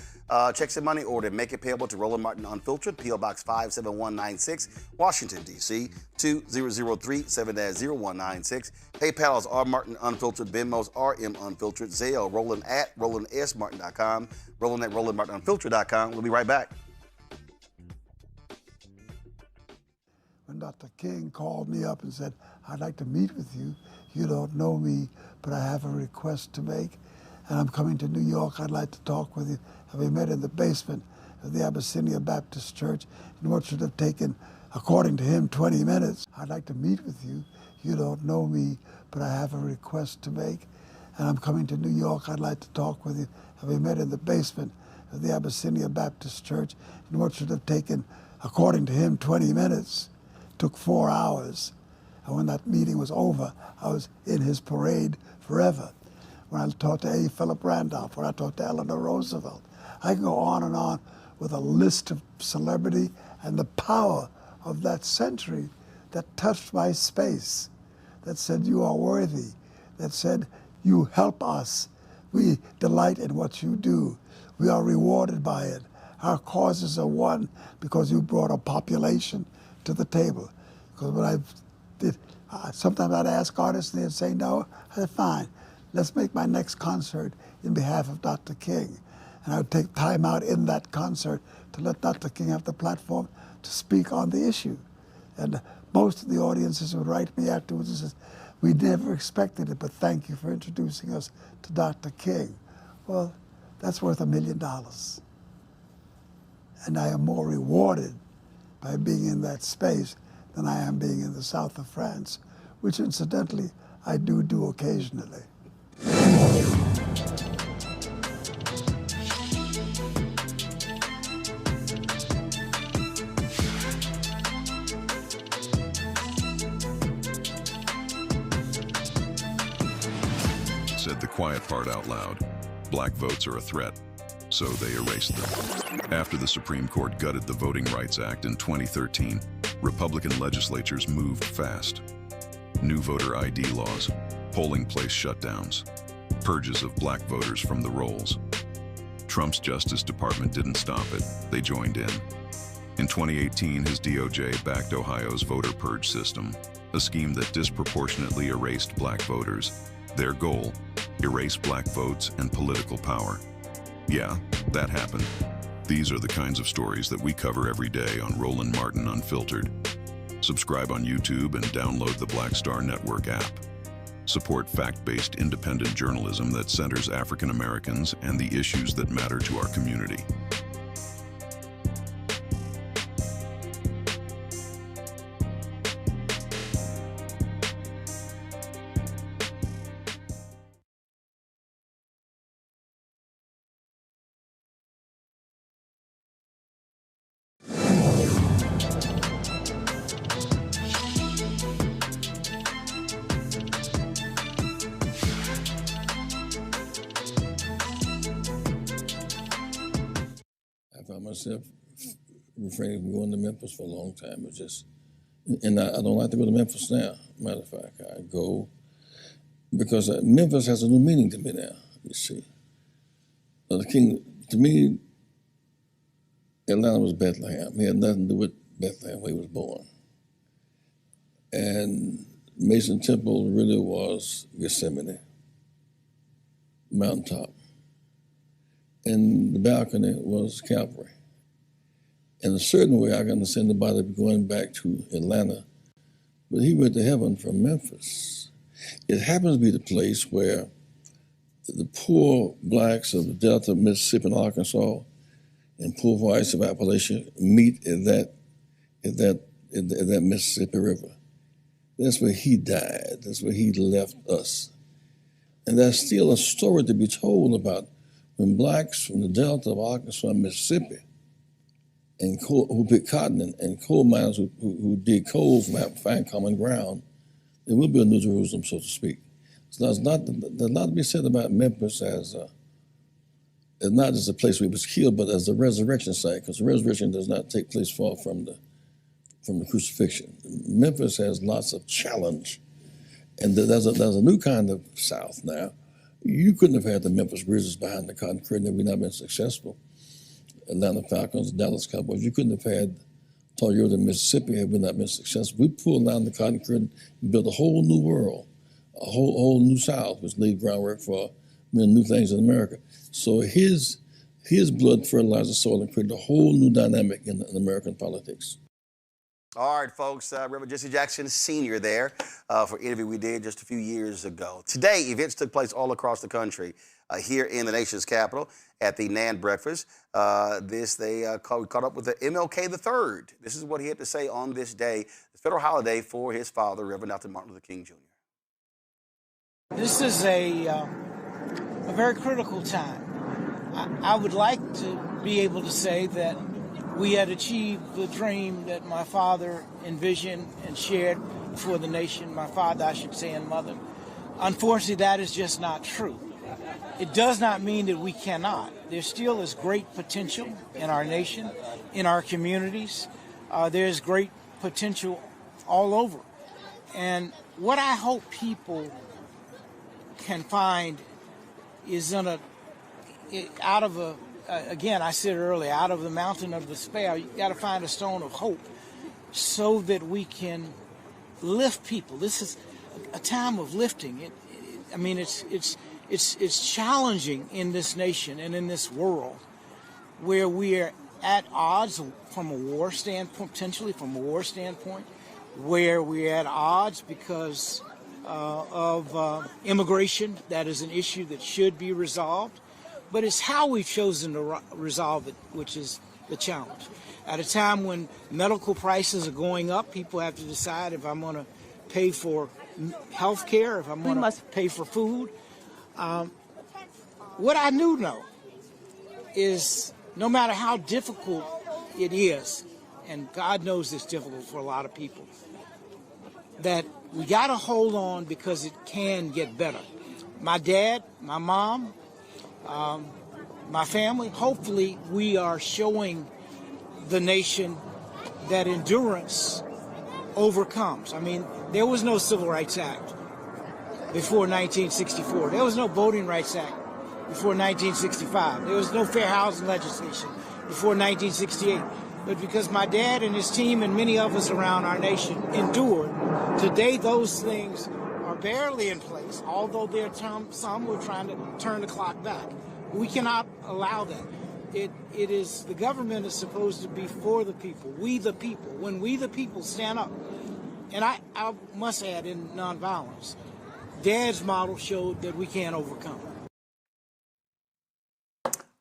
Speaker 1: Checks and money order. Make it payable to Roland Martin Unfiltered, P.O. Box 57196, Washington, D.C. 2003-7-0196. PayPal is R Martin Unfiltered. Venmo's RM Unfiltered. Zelle, Roland at RolandSMartin.com. Roland at RolandMartinUnfiltered.com. We'll be right back.
Speaker 18: When Dr. King called me up and said, I'd like to meet with you. You don't know me, but I have a request to make, and I'm coming to New York. I'd like to talk with you. And we met in the basement of the Abyssinia Baptist Church in what should have taken, according to him, 20 minutes. I'd like to meet with you. You don't know me, but I have a request to make, and I'm coming to New York. I'd like to talk with you. And we met in the basement of the Abyssinia Baptist Church in what should have taken, according to him, 20 minutes. Took 4 hours. And when that meeting was over, I was in his parade forever. When I talked to A. Philip Randolph, when I talked to Eleanor Roosevelt, I can go on and on with a list of celebrity and the power of that century that touched my space, that said, you are worthy, that said, you help us. We delight in what you do. We are rewarded by it. Our causes are won because you brought a population to the table. Because when I did, sometimes I'd ask artists and they'd say no. I said, fine, let's make my next concert in behalf of Dr. King. And I would take time out in that concert to let Dr. King have the platform to speak on the issue. And most of the audiences would write me afterwards and say, we never expected it, but thank you for introducing us to Dr. King. Well, that's worth $1 million. And I am more rewarded by being in that space than I am being in the south of France, which incidentally I do occasionally.
Speaker 19: Said the quiet part out loud. Black votes are a threat, so they erased them. After the Supreme Court gutted the Voting Rights Act in 2013, Republican legislatures moved fast. New voter ID laws, polling place shutdowns, purges of black voters from the rolls. Trump's Justice Department didn't stop it, they joined in. In 2018, his DOJ backed Ohio's voter purge system, a scheme that disproportionately erased black voters. Their goal, erase black votes and political power. Yeah, that happened. These are the kinds of stories that we cover every day on Roland Martin Unfiltered. Subscribe on YouTube and download the Black Star Network app. Support fact-based independent journalism that centers African Americans and the issues that matter to our community.
Speaker 20: Myself refraining from going to Memphis for a long time. It's just, and I don't like to go to Memphis now. Matter of fact, I go because Memphis has a new meaning to me now. You see, the King to me, Atlanta was Bethlehem. He had nothing to do with Bethlehem where he was born. And Mason Temple really was Gethsemane, mountaintop. And the balcony was Calvary. In a certain way, I can understand the Bible going back to Atlanta, but he went to heaven from Memphis. It happens to be the place where the poor blacks of the Delta of Mississippi and Arkansas and poor whites of Appalachia meet at that Mississippi River. That's where he died. That's where he left us. And there's still a story to be told about when blacks from the Delta of Arkansas and Mississippi and who picked cotton and coal miners who dig coal from find common ground, there will be a New Jerusalem, so to speak. So there's not to be said about Memphis as not just a place where he was killed, but as a resurrection site, because the resurrection does not take place far from the crucifixion. Memphis has lots of challenge, and there's a new kind of South now. You couldn't have had the Memphis Grizzlies behind the cotton curtain had we not been successful. Atlanta Falcons, Dallas Cowboys. You couldn't have had Toyota, Mississippi had we not been successful. We pulled down the cotton curtain and built a whole new world, a whole new South, which laid groundwork for many new things in America. So his blood fertilized the soil and created a whole new dynamic in American politics.
Speaker 1: All right, folks, Reverend Jesse Jackson Sr. there for an interview we did just a few years ago. Today, events took place all across the country here in the nation's capital at the NAN breakfast. They caught up with the MLK III. This is what he had to say on this day, the federal holiday for his father, Reverend Dr. Martin Luther King Jr.
Speaker 21: This is a very critical time. I would like to be able to say that we had achieved the dream that my father envisioned and shared for the nation, my father, I should say, and mother. Unfortunately, that is just not true. It does not mean that we cannot. There still is great potential in our nation, in our communities. There's great potential all over. And what I hope people can find is again, I said earlier, out of the mountain of despair, you got to find a stone of hope so that we can lift people. This is a time of lifting. It's challenging in this nation and in this world where we are at odds from a war standpoint, potentially from a war standpoint, where we're at odds because of immigration. That is an issue that should be resolved. But it's how we've chosen to resolve it, which is the challenge. At a time when medical prices are going up, people have to decide if I'm going to pay for health care, if I'm going to pay for food. What I do know is no matter how difficult it is, and God knows it's difficult for a lot of people, that we got to hold on because it can get better. My dad, my mom, my family, hopefully we are showing the nation that endurance overcomes. I mean, there was no Civil Rights Act before 1964. There was no Voting Rights Act before 1965. There was no fair housing legislation before 1968. But because my dad and his team and many of us around our nation endured, today those things are barely in place, although there are some who are trying to turn the clock back. We cannot allow that. It is, the government is supposed to be for the people, we the people. When we the people stand up, and I must add in nonviolence, Dad's model showed that we can overcome.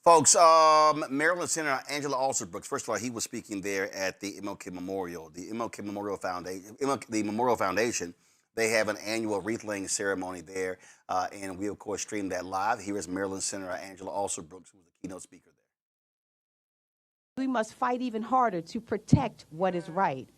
Speaker 1: Folks, Maryland Senator Angela Alsobrooks, first of all, he was speaking there at the MLK Memorial. The MLK Memorial Foundation, the Memorial Foundation, they have an annual wreath-laying ceremony there, and we, of course, streamed that live. Here is Maryland Senator Angela Alsobrooks, who was the keynote speaker there.
Speaker 22: We must fight even harder to protect what is right.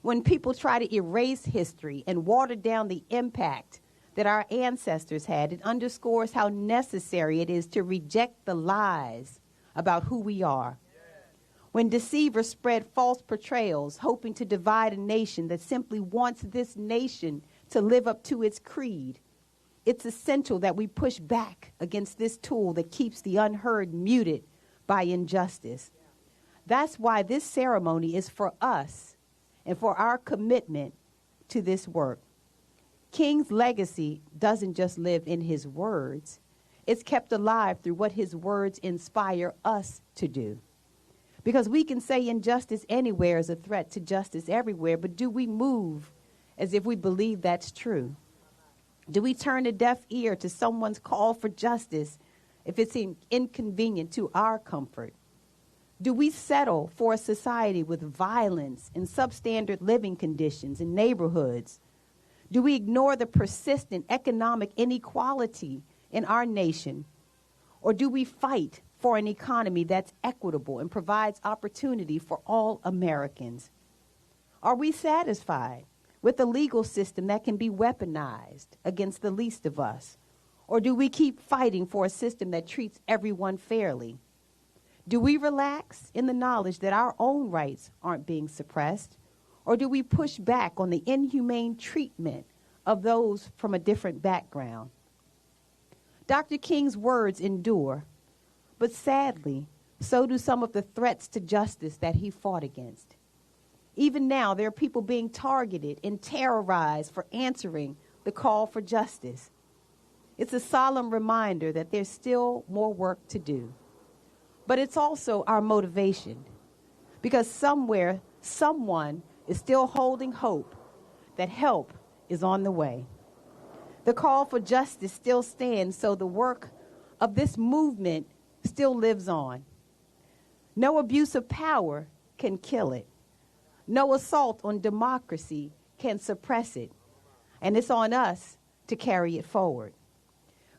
Speaker 22: When people try to erase history and water down the impact that our ancestors had, it underscores how necessary it is to reject the lies about who we are. When deceivers spread false portrayals, hoping to divide a nation that simply wants this nation to live up to its creed, it's essential that we push back against this tool that keeps the unheard muted by injustice. That's why this ceremony is for us and for our commitment to this work. King's legacy doesn't just live in his words. It's kept alive through what his words inspire us to do. Because we can say injustice anywhere is a threat to justice everywhere, but do we move as if we believe that's true? Do we turn a deaf ear to someone's call for justice if it's inconvenient to our comfort? Do we settle for a society with violence and substandard living conditions in neighborhoods? Do we ignore the persistent economic inequality in our nation? Or do we fight for an economy that's equitable and provides opportunity for all Americans? Are we satisfied with a legal system that can be weaponized against the least of us? Or do we keep fighting for a system that treats everyone fairly? Do we relax in the knowledge that our own rights aren't being suppressed? Or do we push back on the inhumane treatment of those from a different background? Dr. King's words endure, but sadly, so do some of the threats to justice that he fought against. Even now, there are people being targeted and terrorized for answering the call for justice. It's a solemn reminder that there's still more work to do. But it's also our motivation, because somewhere, someone is still holding hope that help is on the way. The call for justice still stands, so the work of this movement still lives on. No abuse of power can kill it. No assault on democracy can suppress it. And it's on us to carry it forward.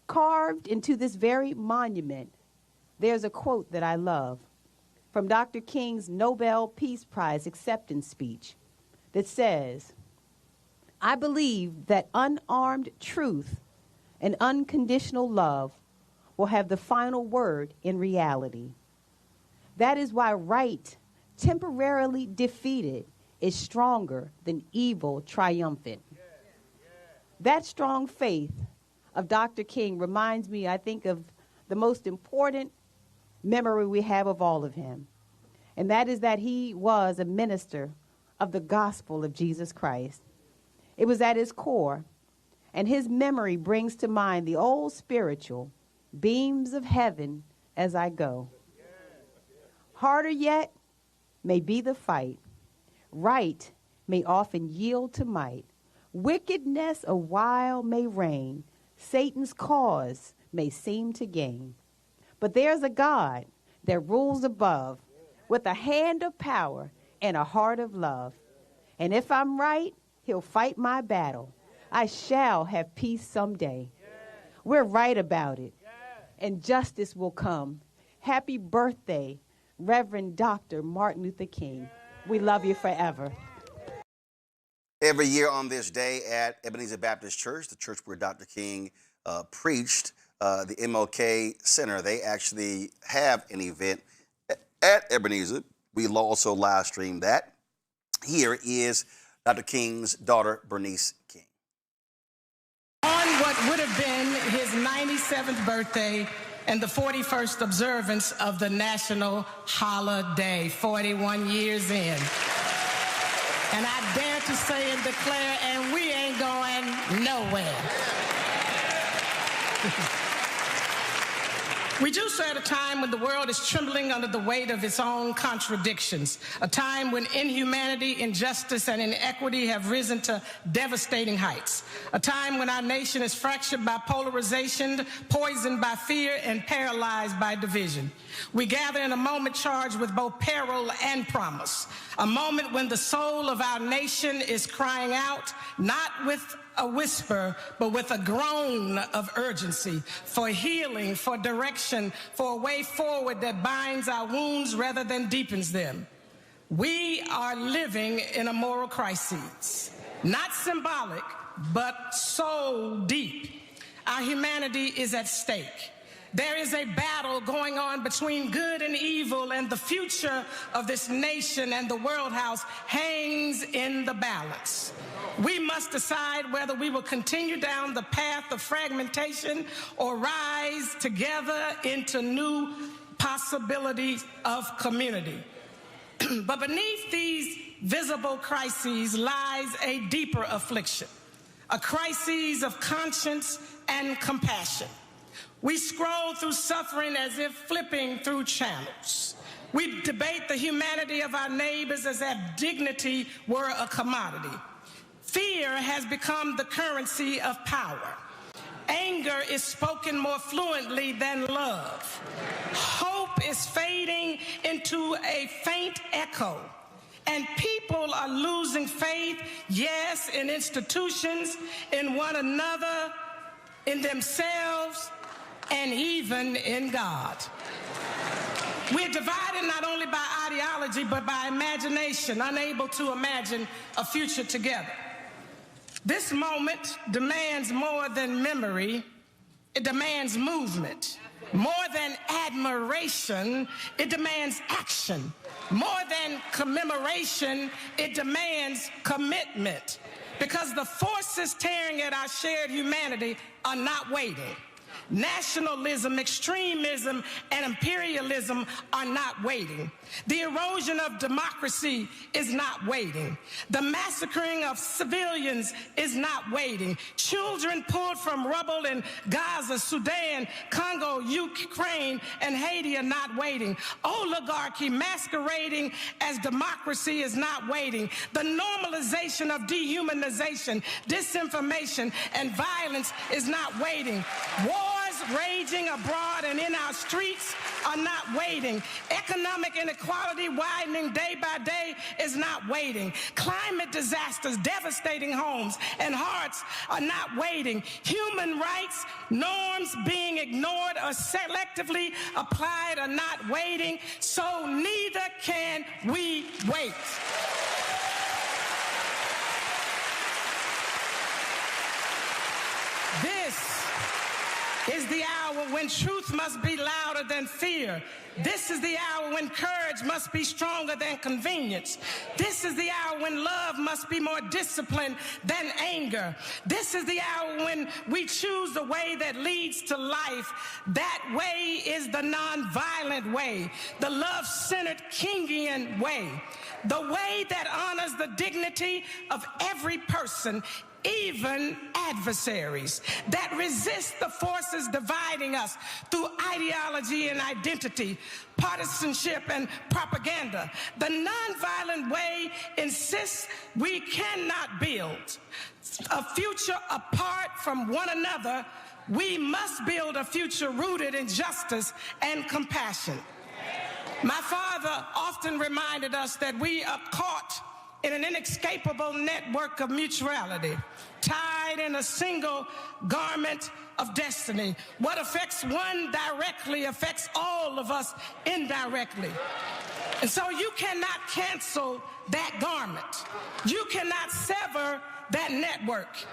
Speaker 22: Carved into this very monument, there's a quote that I love from Dr. King's Nobel Peace Prize acceptance speech that says, "I believe that unarmed truth and unconditional love will have the final word in reality. That is why right, temporarily defeated, is stronger than evil triumphant." That strong faith of Dr. King reminds me, I think, of the most important memory we have of all of him. And that is that he was a minister of the gospel of Jesus Christ. It was at his core, and his memory brings to mind the old spiritual beams of heaven as I go. Harder yet may be the fight. Right may often yield to might. Wickedness a while may reign. Satan's cause may seem to gain. But there's a God that rules above with a hand of power and a heart of love. And if I'm right, he'll fight my battle. I shall have peace someday. We're right about it, and justice will come. Happy birthday, Reverend Dr. Martin Luther King. We love you forever.
Speaker 1: Every year on this day at Ebenezer Baptist Church, the church where Dr. King preached, the MLK Center, they actually have an event at Ebenezer. We also live stream that. Here is Dr. King's daughter, Bernice King.
Speaker 2: On what would have been his 97th birthday and the 41st observance of the national holiday, 41 years in. And I dare to say and declare, and we ain't going nowhere. We do so at a time when the world is trembling under the weight of its own contradictions, a time when inhumanity, injustice, and inequity have risen to devastating heights, a time when our nation is fractured by polarization, poisoned by fear, and paralyzed by division. We gather in a moment charged with both peril and promise, a moment when the soul of our nation is crying out, not with a whisper, but with a groan of urgency for healing, for direction, for a way forward that binds our wounds rather than deepens them. We are living in a moral crisis, not symbolic, but so deep. Our humanity is at stake. There is a battle going on between good and evil, and the future of this nation and the world house hangs in the balance. We must decide whether we will continue down the path of fragmentation or rise together into new possibilities of community. But beneath these visible crises lies a deeper affliction, a crisis of conscience and compassion. We scroll through suffering as if flipping through channels. We debate the humanity of our neighbors as if dignity were a commodity. Fear has become the currency of power. Anger is spoken more fluently than love. Hope is fading into a faint echo. And people are losing faith, yes, in institutions, in one another, in themselves, and even in God. We're divided not only by ideology, but by imagination, unable to imagine a future together. This moment demands more than memory, it demands movement. More than admiration, it demands action. More than commemoration, it demands commitment. Because the forces tearing at our shared humanity are not waiting. Nationalism, extremism, and imperialism are not waiting. The erosion of democracy is not waiting. The massacring of civilians is not waiting. Children pulled from rubble in Gaza, Sudan, Congo, Ukraine, and Haiti are not waiting. Oligarchy masquerading as democracy is not waiting. The normalization of dehumanization, disinformation, and violence is not waiting. Wars raging abroad and in our streets are not waiting. Economic inequality widening day by day is not waiting. Climate disasters devastating homes and hearts are not waiting. Human rights norms being ignored or selectively applied are not waiting. So neither can we wait. This is the hour when truth must be louder than fear. This is the hour when courage must be stronger than convenience. This is the hour when love must be more disciplined than anger. This is the hour when we choose the way that leads to life. That way is the nonviolent way, the love-centered Kingian way, the way that honors the dignity of every person, even adversaries, that resist the forces dividing us through ideology and identity, partisanship and propaganda. The nonviolent way insists we cannot build a future apart from one another. We must build a future rooted in justice and compassion. My father often reminded us that we are caught in an inescapable network of mutuality, tied in a single garment of destiny. What affects one directly affects all of us indirectly. And so you cannot cancel that garment. You cannot sever that network.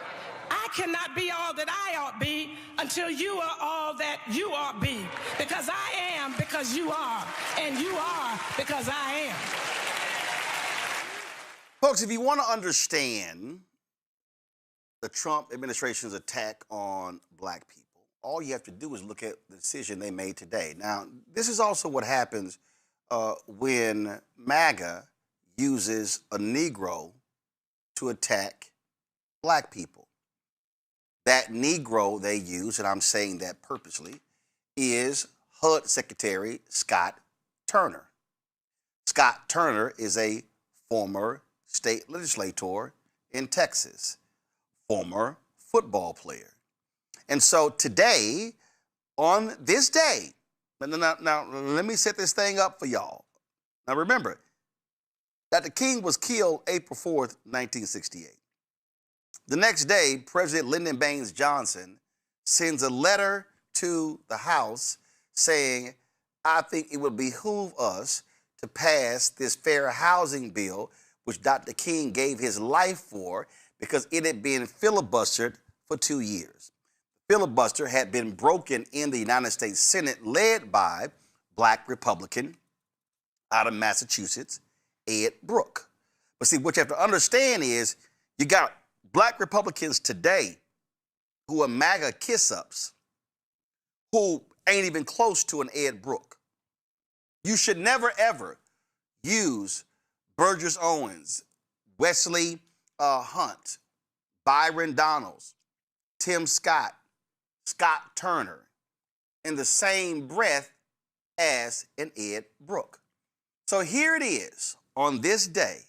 Speaker 2: I cannot be all that I ought be until you are all that you ought be. Because I am because you are, and you are because I am.
Speaker 1: Folks, if you want to understand the Trump administration's attack on black people, all you have to do is look at the decision they made today. Now, this is also what happens when MAGA uses a Negro to attack black people. That Negro they use, and I'm saying that purposely, is HUD Secretary Scott Turner. Scott Turner is a former state legislator in Texas, former football player. And so today, on this day, now let me set this thing up for y'all. Now remember, Dr. King was killed April 4th, 1968. The next day, President Lyndon Baines Johnson sends a letter to the House saying, I think it would behoove us to pass this fair housing bill, which Dr. King gave his life for because it had been filibustered for 2 years. The filibuster had been broken in the United States Senate, led by black Republican out of Massachusetts, Ed Brooke. But see, what you have to understand is you got black Republicans today who are MAGA kiss-ups, who ain't even close to an Ed Brooke. You should never, ever use Burgess Owens, Wesley Hunt, Byron Donalds, Tim Scott, Scott Turner, in the same breath as an Ed Brooke. So here it is on this day.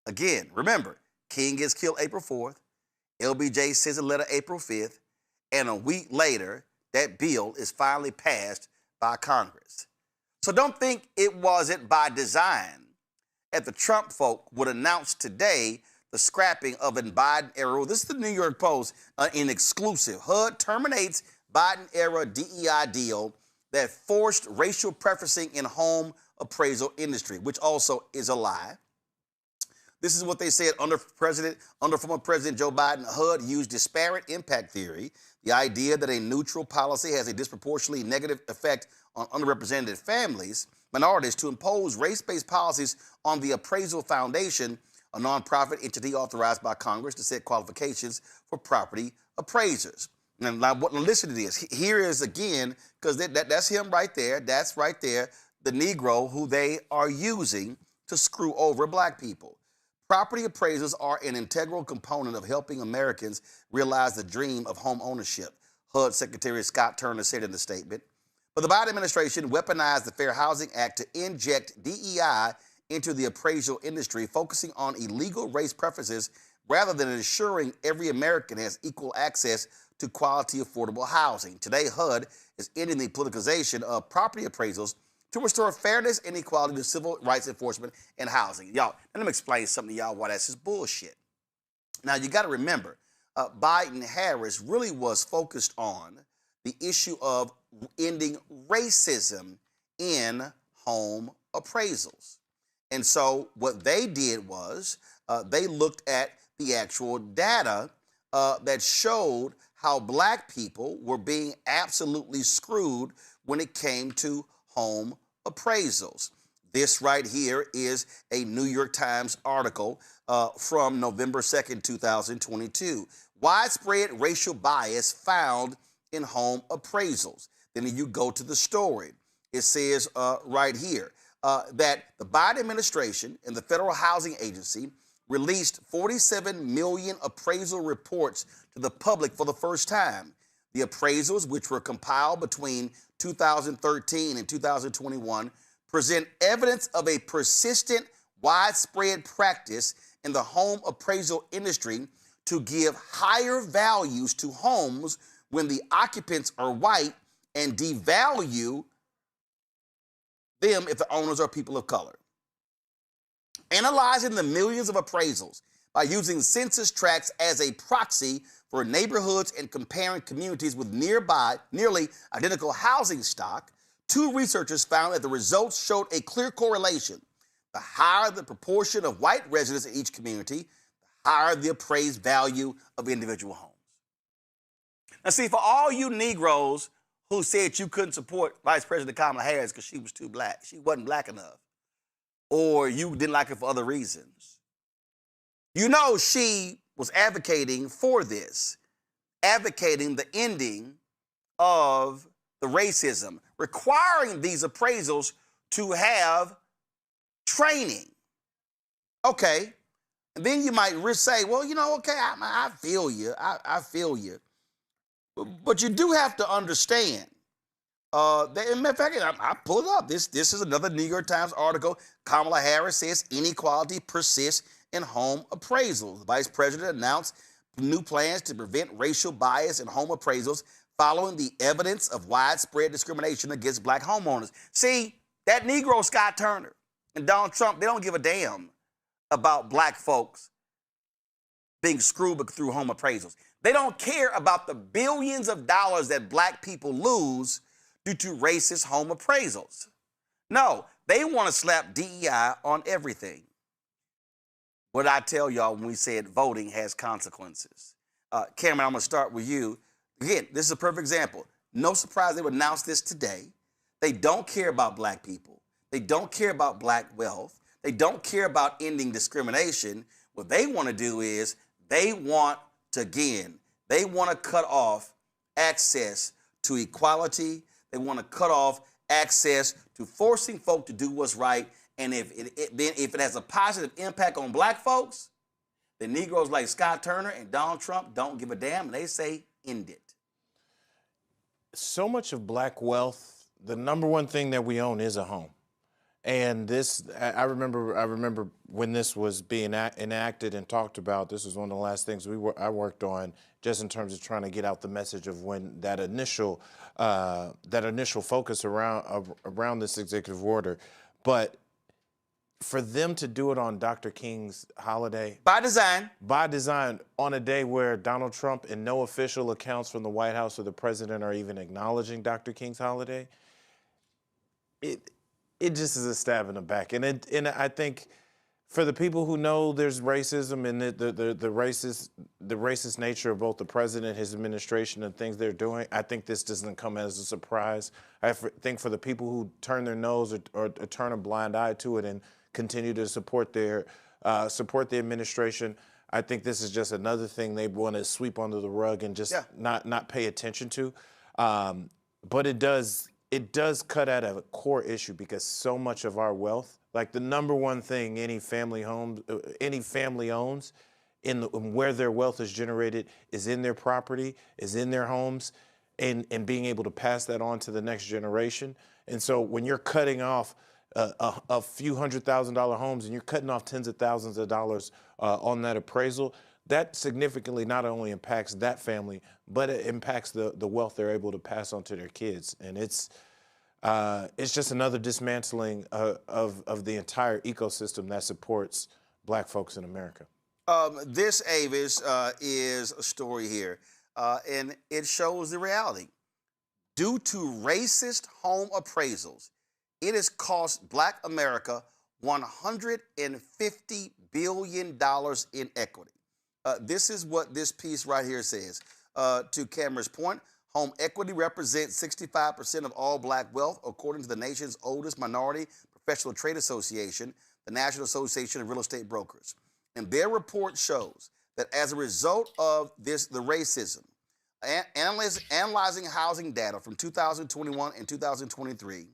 Speaker 1: Again, remember, King gets killed April 4th, LBJ sends a letter April 5th, and a week later, that bill is finally passed by Congress. So don't think it wasn't by design that the Trump folk would announce today the scrapping of a Biden-era rule. This is the New York Post in exclusive. HUD terminates Biden-era DEI deal that forced racial preferencing in home appraisal industry, which also is a lie. This is what they said under former President Joe Biden. HUD used disparate impact theory, the idea that a neutral policy has a disproportionately negative effect on underrepresented families, minorities, to impose race-based policies on the Appraisal Foundation, a nonprofit entity authorized by Congress to set qualifications for property appraisers. And now, listen to this. Here is again, because that's him right there. That's right there, the Negro who they are using to screw over black people. Property appraisals are an integral component of helping Americans realize the dream of home ownership, HUD Secretary Scott Turner said in the statement. But the Biden administration weaponized the Fair Housing Act to inject DEI into the appraisal industry, focusing on illegal race preferences rather than ensuring every American has equal access to quality, affordable housing. Today, HUD is ending the politicization of property appraisals to restore fairness and equality to civil rights enforcement and housing. Y'all, let me explain something to y'all why that's just bullshit. Now, you got to remember, Biden-Harris really was focused on the issue of ending racism in home appraisals. And so what they did was they looked at the actual data that showed how black people were being absolutely screwed when it came to home appraisals. This right here is a New York Times article from November 2nd, 2022. Widespread racial bias found in home appraisals. Then you go to the story. It says right here that the Biden administration and the Federal Housing Agency released 47 million appraisal reports to the public for the first time. The appraisals, which were compiled between 2013 and 2021, present evidence of a persistent, widespread practice in the home appraisal industry to give higher values to homes when the occupants are white and devalue them if the owners are people of color. Analyzing the millions of appraisals by using census tracts as a proxy for neighborhoods and comparing communities with nearly identical housing stock, two researchers found that the results showed a clear correlation. The higher the proportion of white residents in each community, the higher the appraised value of individual homes. Now, see, for all you Negroes who said you couldn't support Vice President Kamala Harris because she was too black, she wasn't black enough, or you didn't like her for other reasons, you know she was advocating for this, advocating the ending of the racism, requiring these appraisals to have training. Okay, and then you might say, well, you know, okay, I feel you, I feel you. But you do have to understand, in fact, I pulled it up. This is another New York Times article. Kamala Harris says inequality persists in home appraisals. The vice president announced new plans to prevent racial bias in home appraisals following the evidence of widespread discrimination against black homeowners. See, that Negro Scott Turner and Donald Trump, they don't give a damn about black folks being screwed through home appraisals. They don't care about the billions of dollars that black people lose due to racist home appraisals. No, they want to slap DEI on everything. What I tell y'all when we said voting has consequences. Cameron, I'm going to start with you. Again, this is a perfect example. No surprise they would announce this today. They don't care about black people. They don't care about black wealth. They don't care about ending discrimination. What they want to do is they want to cut off access to equality. They want to cut off access to forcing folk to do what's right And if it has a positive impact on black folks, the Negroes like Scott Turner and Donald Trump don't give a damn, and they say end it.
Speaker 12: So much of black wealth, the number one thing that we own is a home. And this, I remember when this was being enacted and talked about. This was one of the last things I worked on, just in terms of trying to get out the message of when that initial focus around this executive order. But for them to do it on Dr. King's holiday,
Speaker 1: by design,
Speaker 12: on a day where Donald Trump and no official accounts from the White House or the president are even acknowledging Dr. King's holiday, it just is a stab in the back. And I think for the people who know there's racism and the racist nature of both the president, his administration, and things they're doing, I think this doesn't come as a surprise. I think for the people who turn their nose or turn a blind eye to it and continue to support the administration, I think this is just another thing they want to sweep under the rug and just not pay attention to. But it does cut at a core issue, because so much of our wealth, like the number one thing any family owns in where their wealth is generated, is in their property, is in their homes, and being able to pass that on to the next generation. And so when you're cutting off a few $100,000 homes and you're cutting off tens of thousands of dollars on that appraisal, that significantly not only impacts that family, but it impacts the wealth they're able to pass on to their kids. And it's just another dismantling of the entire ecosystem that supports black folks in America.
Speaker 1: This, Avis, is a story here, and it shows the reality. Due to racist home appraisals, it has cost black America $150 billion in equity. This is what this piece right here says. To Cameron's point, home equity represents 65% of all black wealth, according to the nation's oldest minority professional trade association, the National Association of Real Estate Brokers. And their report shows that as a result of the racism, analyzing housing data from 2021 and 2023,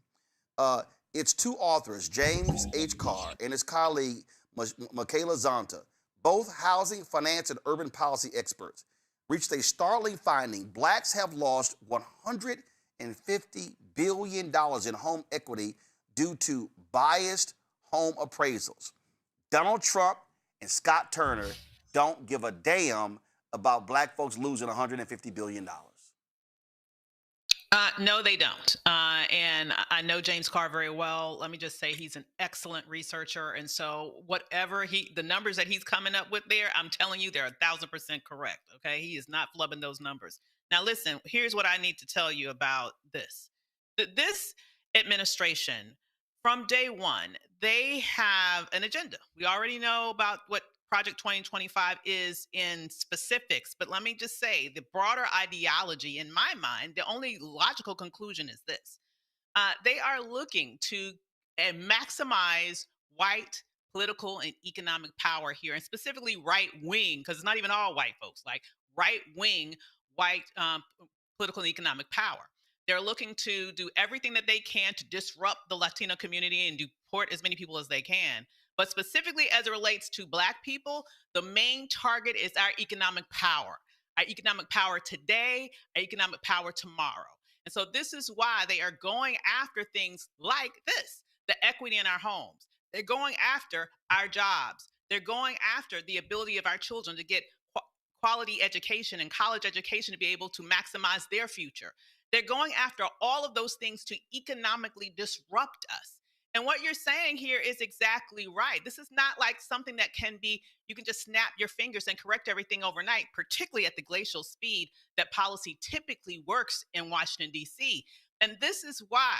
Speaker 1: its two authors, James H. Carr and his colleague, Michaela Zonta, both housing, finance, and urban policy experts, reached a startling finding. Blacks have lost $150 billion in home equity due to biased home appraisals. Donald Trump and Scott Turner don't give a damn about black folks losing $150 billion.
Speaker 13: No, they don't. And I know James Carr very well. Let me just say he's an excellent researcher. And so whatever the numbers that he's coming up with there, I'm telling you, they're 1,000% correct. Okay. He is not flubbing those numbers. Now, listen, here's what I need to tell you about this. This administration, from day one, they have an agenda. We already know about what Project 2025 is in specifics, but let me just say the broader ideology, in my mind, the only logical conclusion is this. They are looking to maximize white political and economic power here, and specifically right wing, because it's not even all white folks, like right wing white political and economic power. They're looking to do everything that they can to disrupt the Latino community and deport as many people as they can. But specifically as it relates to black people, the main target is our economic power today, our economic power tomorrow. And so this is why they are going after things like this, the equity in our homes. They're going after our jobs. They're going after the ability of our children to get quality education and college education to be able to maximize their future. They're going after all of those things to economically disrupt us. And what you're saying here is exactly right. This is not like something that you can just snap your fingers and correct everything overnight, particularly at the glacial speed that policy typically works in Washington, D.C. And this is why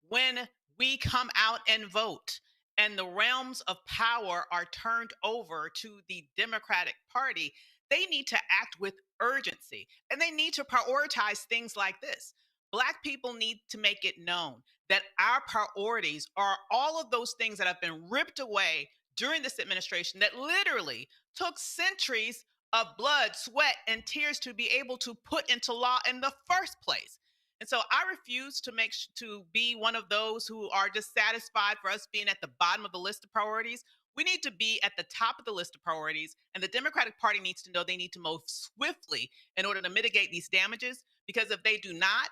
Speaker 13: when we come out and vote and the realms of power are turned over to the Democratic Party, they need to act with urgency, and they need to prioritize things like this. Black people need to make it known that our priorities are all of those things that have been ripped away during this administration that literally took centuries of blood, sweat, and tears to be able to put into law in the first place. And so I refuse to be one of those who are just satisfied for us being at the bottom of the list of priorities. We need to be at the top of the list of priorities, and the Democratic Party needs to know they need to move swiftly in order to mitigate these damages, because if they do not,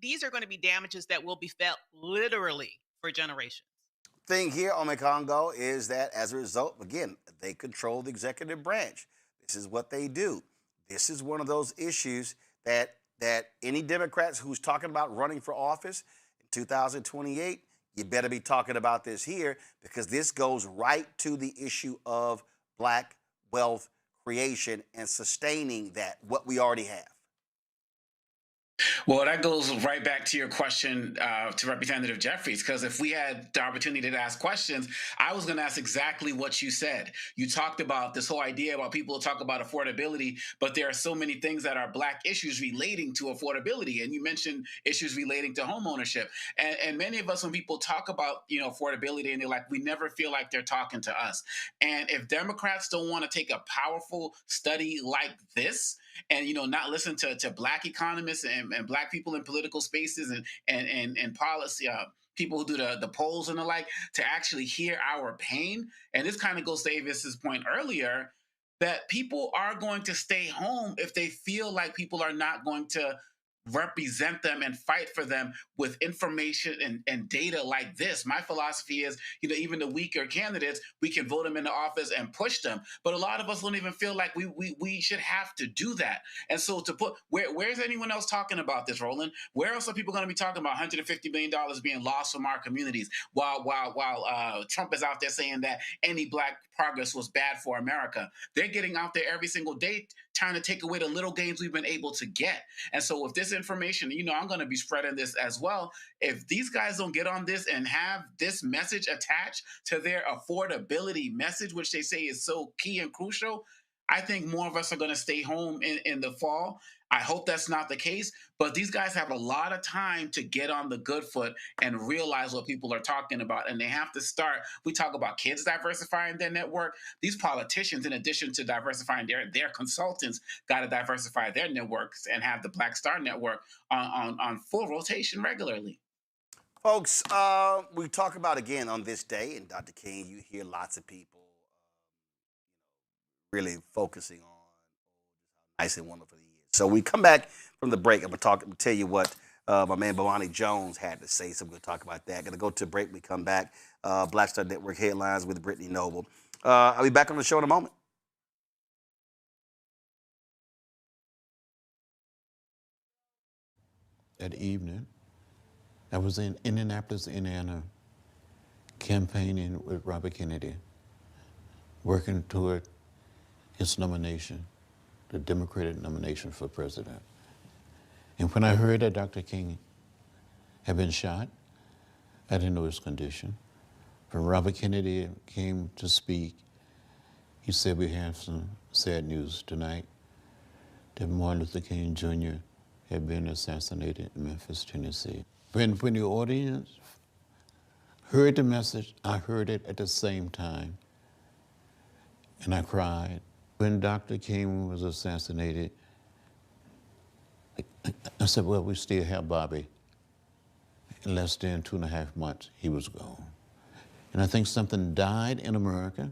Speaker 13: these are going to be damages that will be felt literally for generations.
Speaker 1: Thing here on the Congo is that as a result, again, they control the executive branch. This is what they do. This is one of those issues that any Democrats who's talking about running for office in 2028, you better be talking about this here, because this goes right to the issue of black wealth creation and sustaining that, what we already have.
Speaker 14: Well, that goes right back to your question to Representative Jeffries, because if we had the opportunity to ask questions, I was going to ask exactly what you said. You talked about this whole idea about people talk about affordability, but there are so many things that are black issues relating to affordability. And you mentioned issues relating to home ownership. And many of us, when people talk about, affordability, and they're like, we never feel like they're talking to us. And if Democrats don't want to take a powerful study like this, and not listen to black economists and black people in political spaces and policy people who do the polls and the like, to actually hear our pain. And this kind of goes to Avis's point earlier, that people are going to stay home if they feel like people are not going to represent them and fight for them with information and data like this. My philosophy is, even the weaker candidates, we can vote them into office and push them. But a lot of us don't even feel like we should have to do that. And so where's anyone else talking about this, Roland? Where else are people going to be talking about $150 million being lost from our communities while Trump is out there saying that any black progress was bad for America? They're getting out there every single day trying to take away the little gains we've been able to get. And so if this information, I'm going to be spreading this as well. If these guys don't get on this and have this message attached to their affordability message, which they say is so key and crucial, I think more of us are going to stay home in the fall. I hope that's not the case, but these guys have a lot of time to get on the good foot and realize what people are talking about. And they have to start. We talk about kids diversifying their network. These politicians, in addition to diversifying their consultants, got to diversify their networks and have the Black Star Network on full rotation regularly.
Speaker 1: Folks, we talk about, again, on this day, and Dr. King, you hear lots of people really focusing on how nice and wonderful he is. So we come back from the break. I'm going to tell you what my man Bawani Jones had to say. So we're going to talk about that. Going to go to a break. We come back. Black Star Network headlines with Brittany Noble. I'll be back on the show in a moment.
Speaker 3: That evening, I was in Indianapolis, Indiana, campaigning with Robert Kennedy, working toward his nomination, the Democratic nomination for president. And when I heard that Dr. King had been shot, I didn't know his condition. When Robert Kennedy came to speak, he said, we have some sad news tonight, that Martin Luther King Jr. had been assassinated in Memphis, Tennessee. When the audience heard the message, I heard it at the same time, and I cried. When Dr. King was assassinated, I said, well, we still have Bobby. In less than 2.5 months, he was gone. And I think something died in America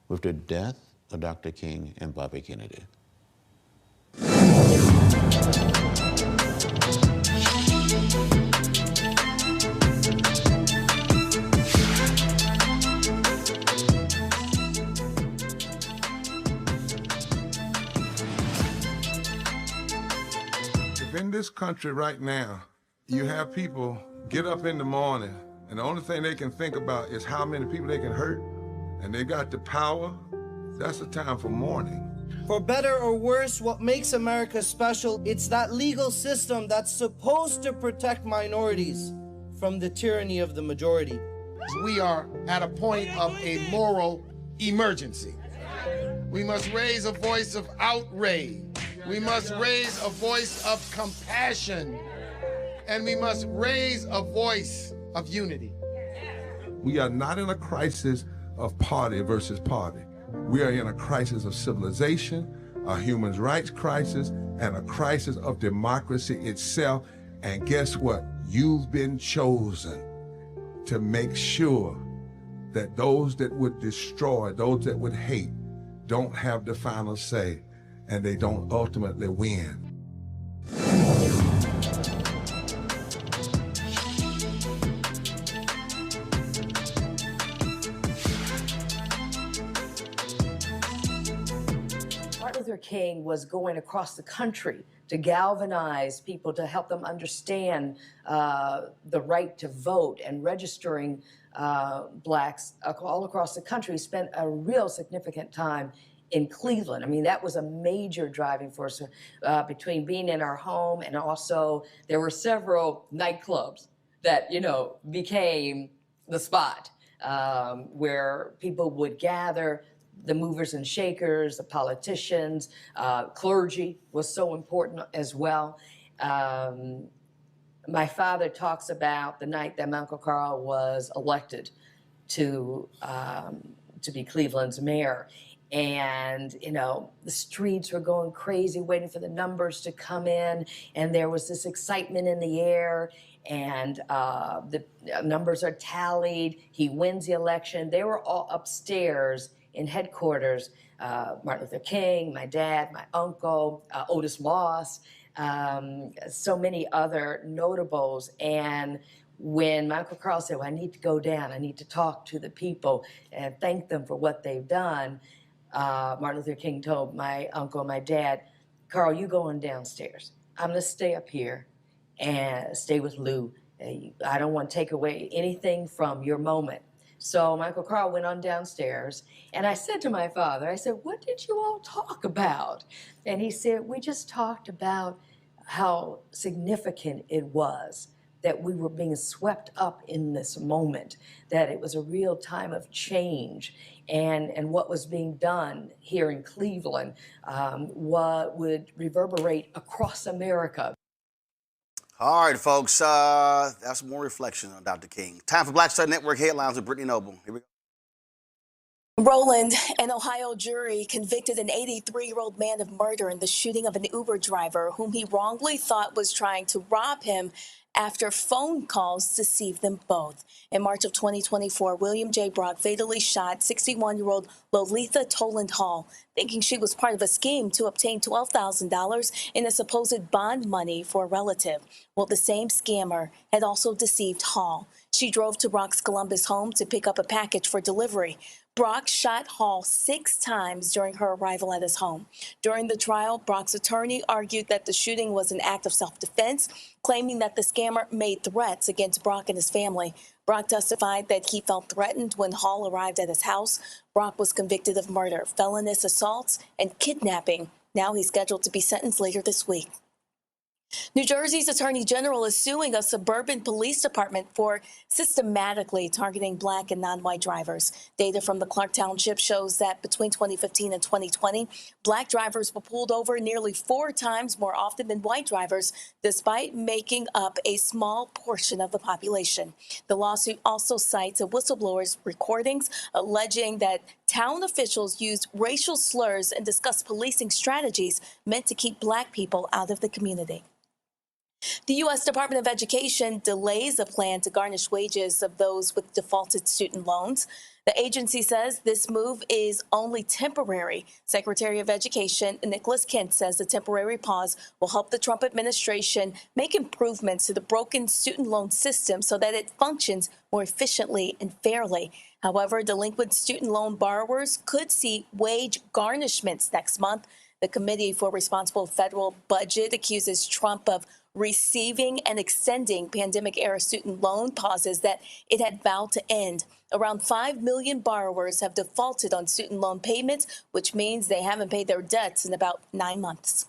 Speaker 3: with the death of Dr. King and Bobby Kennedy.
Speaker 4: In this country right now, you have people get up in the morning and the only thing they can think about is how many people they can hurt, and they got the power. That's the time for mourning.
Speaker 23: For better or worse, what makes America special, it's that legal system that's supposed to protect minorities from the tyranny of the majority.
Speaker 24: We are at a point of a moral emergency. We must raise a voice of outrage. We must raise a voice of compassion, and we must raise a voice of unity.
Speaker 4: We are not in a crisis of party versus party. We are in a crisis of civilization, a human rights crisis, and a crisis of democracy itself. And guess what? You've been chosen to make sure that those that would destroy, those that would hate, don't have the final say, and they don't ultimately win.
Speaker 5: Martin Luther King was going across the country to galvanize people, to help them understand the right to vote, and registering blacks all across the country. He spent a real significant time in Cleveland. I mean, that was a major driving force between being in our home, and also there were several nightclubs that, you know, became the spot where people would gather. The movers and shakers, the politicians, clergy was so important as well. My father talks about the night that Michael Carl was elected to be Cleveland's mayor. And, you know, the streets were going crazy, waiting for the numbers to come in. And there was this excitement in the air. And the numbers are tallied. He wins the election. They were all upstairs in headquarters, Martin Luther King, my dad, my uncle, Otis Moss, so many other notables. And when Michael Carl said, well, I need to go down, I need to talk to the people and thank them for what they've done, Martin Luther King told my uncle and my dad, Carl, you going downstairs. I'm gonna stay up here and stay with Lou. I don't want to take away anything from your moment. So Michael Carl went on downstairs, and I said to my father, I said, what did you all talk about? And he said, we just talked about how significant it was that we were being swept up in this moment, that it was a real time of change, and what was being done here in Cleveland what would reverberate across America.
Speaker 1: All right, folks, that's more reflection on Dr. King. Time for Black Star Network headlines with Brittany Noble. Here we go.
Speaker 15: Roland, an Ohio jury convicted an 83-year-old man of murder in the shooting of an Uber driver whom he wrongly thought was trying to rob him after phone calls deceived them both. In March of 2024, William J. Brock fatally shot 61-year-old Lolitha Toland Hall, thinking she was part of a scheme to obtain $12,000 in a supposed bond money for a relative. Well, the same scammer had also deceived Hall. She drove to Brock's Columbus home to pick up a package for delivery. Brock shot Hall 6 times during her arrival at his home. During the trial, Brock's attorney argued that the shooting was an act of self-defense, claiming that the scammer made threats against Brock and his family. Brock testified that he felt threatened when Hall arrived at his house. Brock was convicted of murder, felonious assaults, and kidnapping. Now he's scheduled to be sentenced later this week. New Jersey's Attorney General is suing a suburban police department for systematically targeting black and non-white drivers. Data from the Clark Township shows that between 2015 and 2020, black drivers were pulled over nearly 4 times more often than white drivers, despite making up a small portion of the population. The lawsuit also cites a whistleblower's recordings alleging that town officials used racial slurs and discussed policing strategies meant to keep black people out of the community. The U.S. Department of Education delays a plan to garnish wages of those with defaulted student loans. The agency says this move is only temporary. Secretary of Education Nicholas Kent says the temporary pause will help the Trump administration make improvements to the broken student loan system so that it functions more efficiently and fairly. However, delinquent student loan borrowers could see wage garnishments next month. The Committee for Responsible Federal Budget accuses Trump of receiving and extending pandemic-era student loan pauses that it had vowed to end. Around 5 million borrowers have defaulted on student loan payments, which means they haven't paid their debts in about 9 months.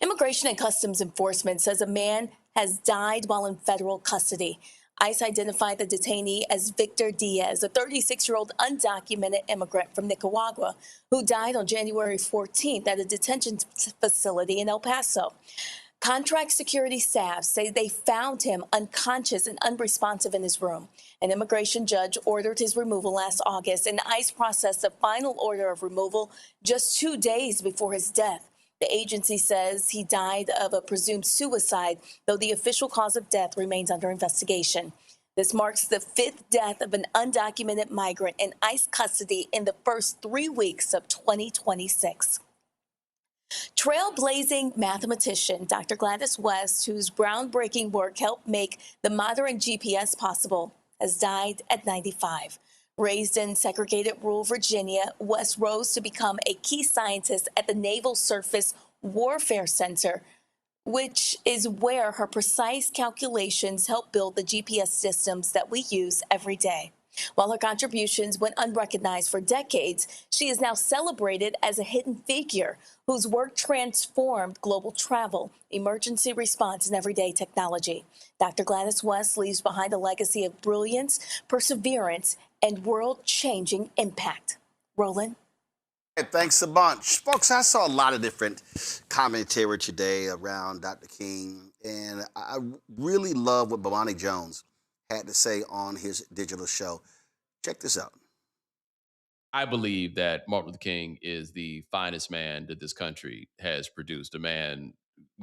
Speaker 15: Immigration and Customs Enforcement says a man has died while in federal custody. ICE identified the detainee as Victor Diaz, a 36-year-old undocumented immigrant from Nicaragua who died on January 14th at a detention facility in El Paso. Contract security staff say they found him unconscious and unresponsive in his room. An immigration judge ordered his removal last August, and ICE processed a final order of removal just 2 days before his death. The agency says he died of a presumed suicide, though the official cause of death remains under investigation. This marks the 5th death of an undocumented migrant in ICE custody in the first 3 weeks of 2026. Trailblazing mathematician Dr. Gladys West, whose groundbreaking work helped make the modern GPS possible, has died at 95. Raised in segregated rural Virginia, West rose to become a key scientist at the Naval Surface Warfare Center, which is where her precise calculations help build the GPS systems that we use every day. While her contributions went unrecognized for decades, she is now celebrated as a hidden figure whose work transformed global travel, emergency response, and everyday technology. Dr. Gladys West leaves behind a legacy of brilliance, perseverance, and world-changing impact. Roland?
Speaker 1: Hey, thanks a bunch. Folks, I saw a lot of different commentary today around Dr. King, and I really love what Bomani Jones had to say on his digital show. Check this out.
Speaker 6: I believe that Martin Luther King is the finest man that this country has produced, a man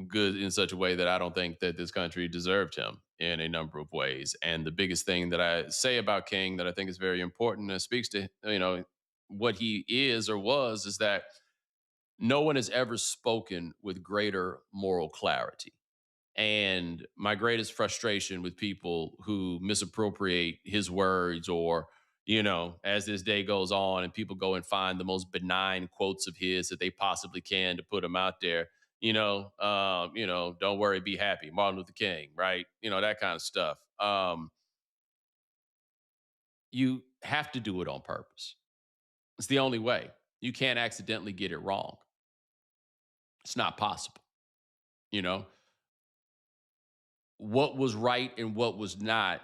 Speaker 6: good in such a way that I don't think that this country deserved him in a number of ways. And the biggest thing that I say about King that I think is very important and speaks to, what he is or was, is that no one has ever spoken with greater moral clarity. And my greatest frustration with people who misappropriate his words, or, as this day goes on and people go and find the most benign quotes of his that they possibly can to put them out there, don't worry, be happy, Martin Luther King, right? That kind of stuff. You have to do it on purpose. It's the only way. You can't accidentally get it wrong. It's not possible. What was right and what was not,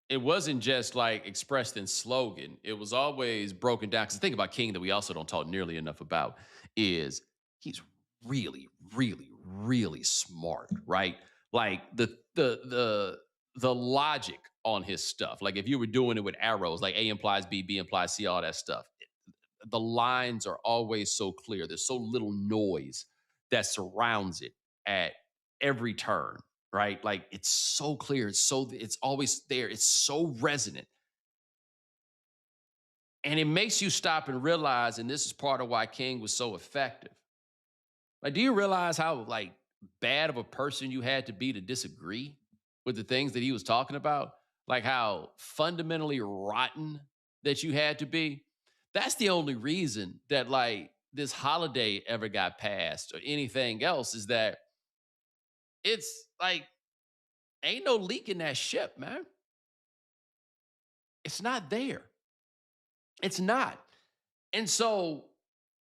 Speaker 6: it wasn't just like expressed in slogan. It was always broken down. Because the thing about King that we also don't talk nearly enough about is he's really, really, really smart, right? Like the logic on his stuff. Like if you were doing it with arrows, like A implies B, B implies C, all that stuff. The lines are always so clear. There's so little noise that surrounds it at every turn, right? Like it's so clear. It's always there. It's so resonant. And it makes you stop and realize, and this is part of why King was so effective. Like, do you realize how bad of a person you had to be to disagree with the things that he was talking about? Like how fundamentally rotten that you had to be? That's the only reason that this holiday ever got passed or anything else, is that it's ain't no leak in that ship, man. It's not there. It's not. And so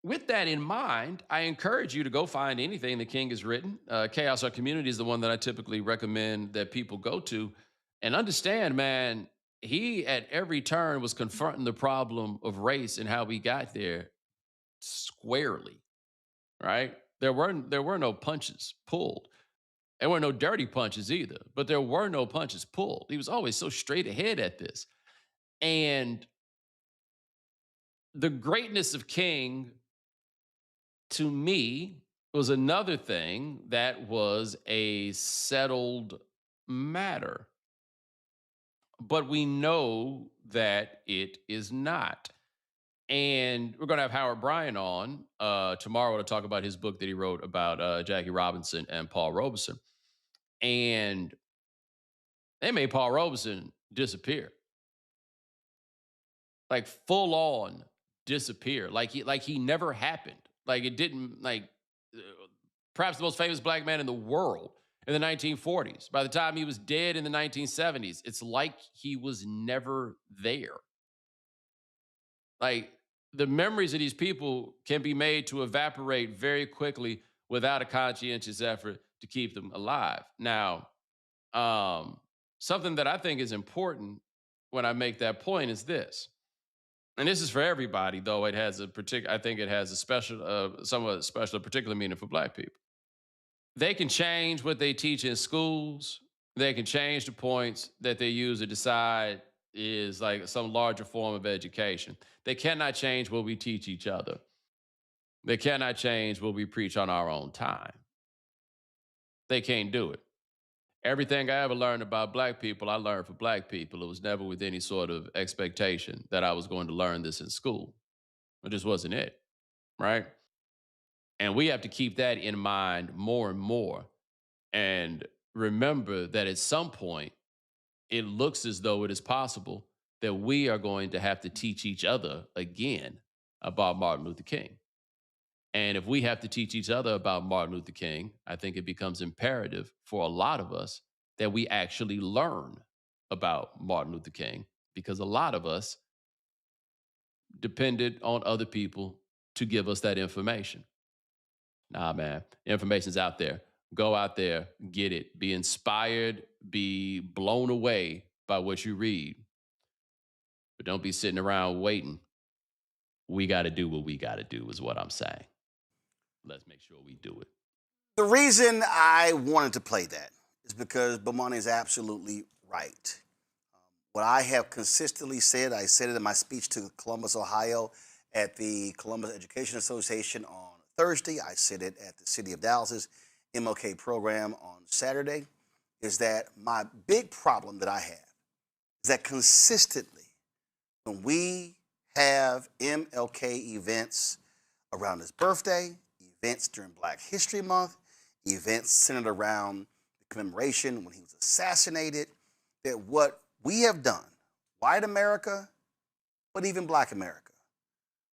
Speaker 6: with that in mind, I encourage you to go find anything that King has written. Chaos Our Community is the one that I typically recommend that people go to, and understand, man, he at every turn was confronting the problem of race and how we got there squarely, right? There were no punches pulled. There were no dirty punches either, but there were no punches pulled. He was always so straight ahead at this. And the greatness of King, to me, was another thing that was a settled matter. But we know that it is not. And we're going to have Howard Bryan on tomorrow to talk about his book that he wrote about Jackie Robinson and Paul Robeson. And they made Paul Robeson disappear. Like full on disappear. Like he never happened. Like it didn't, perhaps the most famous black man in the world in the 1940s. By the time he was dead in the 1970s, it's like he was never there. Like the memories of these people can be made to evaporate very quickly without a conscientious effort to keep them alive. Now, something that I think is important when I make that point is this, and this is for everybody, though it has I think it has a special, somewhat special, particular meaning for black people. They can change what they teach in schools. They can change the points that they use to decide is like some larger form of education. They cannot change what we teach each other. They cannot change what we preach on our own time. They can't do it. Everything I ever learned about black people, I learned for black people. It was never with any sort of expectation that I was going to learn this in school. It just wasn't it, right? And we have to keep that in mind more and more. And remember that at some point, it looks as though it is possible that we are going to have to teach each other again about Martin Luther King. And if we have to teach each other about Martin Luther King, I think it becomes imperative for a lot of us that we actually learn about Martin Luther King, because a lot of us depended on other people to give us that information. Nah, man, information's out there. Go out there, get it, be inspired, be blown away by what you read. But don't be sitting around waiting. We got to do what we got to do, is what I'm saying. Let's make sure we do it.
Speaker 1: The reason I wanted to play that is because Bomani is absolutely right. What I have consistently said, I said it in my speech to Columbus, Ohio, at the Columbus Education Association on Thursday. I said it at the City of Dallas's MLK program on Saturday, is that my big problem that I have is that consistently, when we have MLK events around his birthday, events during Black History Month, events centered around the commemoration when he was assassinated, that what we have done, white America, but even Black America,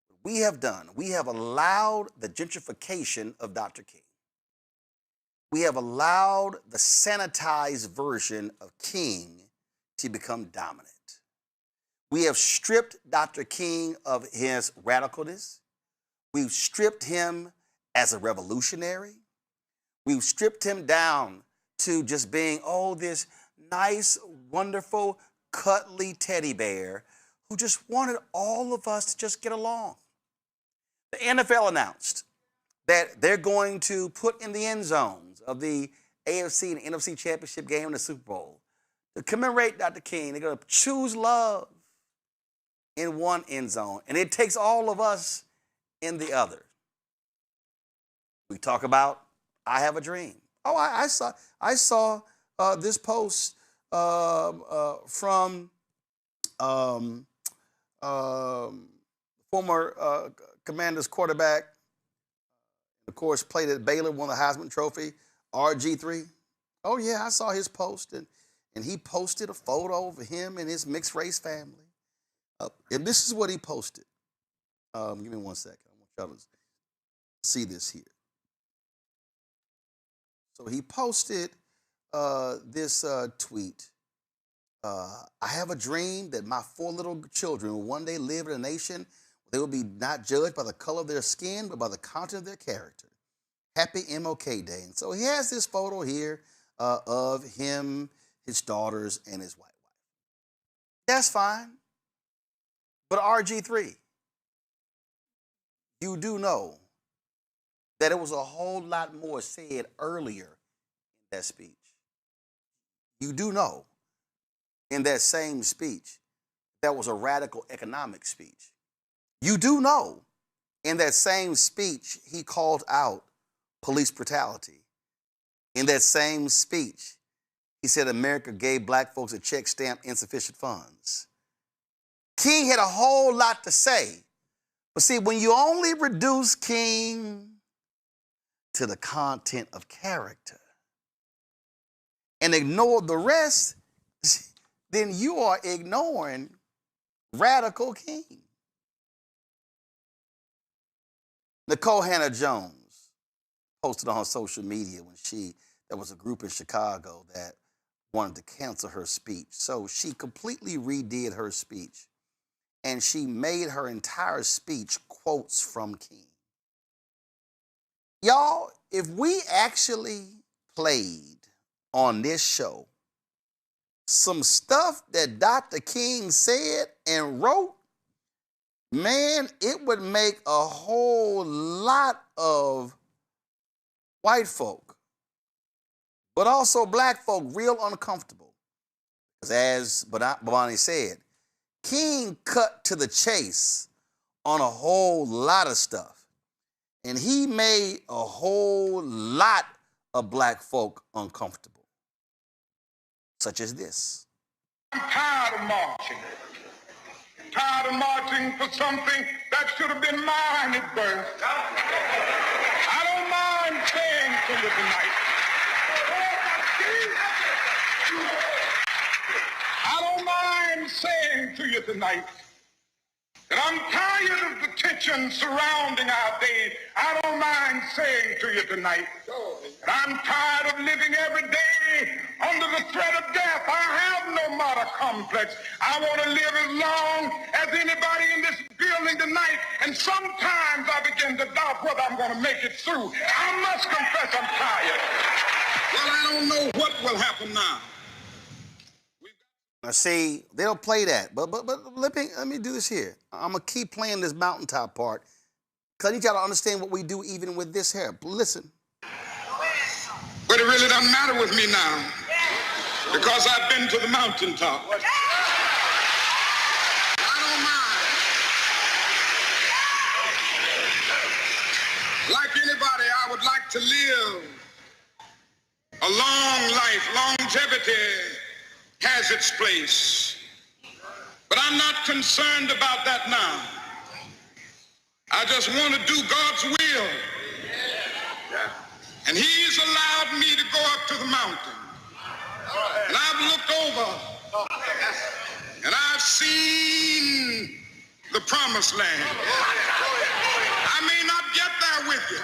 Speaker 1: what we have done, we have allowed the gentrification of Dr. King. We have allowed the sanitized version of King to become dominant. We have stripped Dr. King of his radicalness. We've stripped him as a revolutionary. We've stripped him down to just being, oh, this nice, wonderful, cuddly teddy bear who just wanted all of us to just get along. The NFL announced that they're going to put in the end zones of the AFC and NFC championship game in the Super Bowl to commemorate Dr. King. They're going to choose love in one end zone, and it takes all of us in the other. We talk about I Have a Dream. Oh, I saw this post from former Commanders quarterback, of course, played at Baylor, won the Heisman Trophy, RG3. Oh, yeah, I saw his post, and he posted a photo of him and his mixed race family. And this is what he posted. Give me 1 second. I want y'all to see this here. So he posted this tweet. I have a dream that my 4 little children will one day live in a nation where they will be not judged by the color of their skin, but by the content of their character. Happy MLK Day. And so he has this photo here of him, his daughters, and his white wife. That's fine. But RG3, you do know that it was a whole lot more said earlier in that speech. You do know in that same speech that was a radical economic speech. You do know in that same speech he called out police brutality. In that same speech, he said America gave black folks a check stamped insufficient funds. King had a whole lot to say. But see, when you only reduce King to the content of character and ignore the rest, then you are ignoring radical King. Nicole Hannah-Jones posted on her social media when there was a group in Chicago that wanted to cancel her speech. So she completely redid her speech, and she made her entire speech quotes from King. Y'all, if we actually played on this show some stuff that Dr. King said and wrote, man, it would make a whole lot of white folk, but also black folk, real uncomfortable. Because as Bomani said, King cut to the chase on a whole lot of stuff. And he made a whole lot of black folk uncomfortable, such as this.
Speaker 7: I'm tired of marching. Tired of marching for something that should have been mine at birth. I don't mind saying to you tonight. I don't mind saying to you tonight that I'm tired of the tension surrounding our day. I don't mind saying to you tonight that I'm tired of living every day under the threat of death. I have no martyr complex. I want to live as long as anybody in this building tonight, and sometimes I begin to doubt whether I'm going to make it through. I must confess I'm tired. Well, I don't know what will happen now.
Speaker 1: Now, see, they don't play that, but let me do this here. I'm gonna keep playing this mountaintop part, cause I need y'all to understand what we do even with this here. Listen.
Speaker 7: But it really doesn't matter with me now, because I've been to the mountaintop. I don't mind. Like anybody, I would like to live a long life. Longevity has its place. But I'm not concerned about that now. I just want to do God's will. And he's allowed me to go up to the mountain. And I've looked over and I've seen the promised land. I may not get there with you,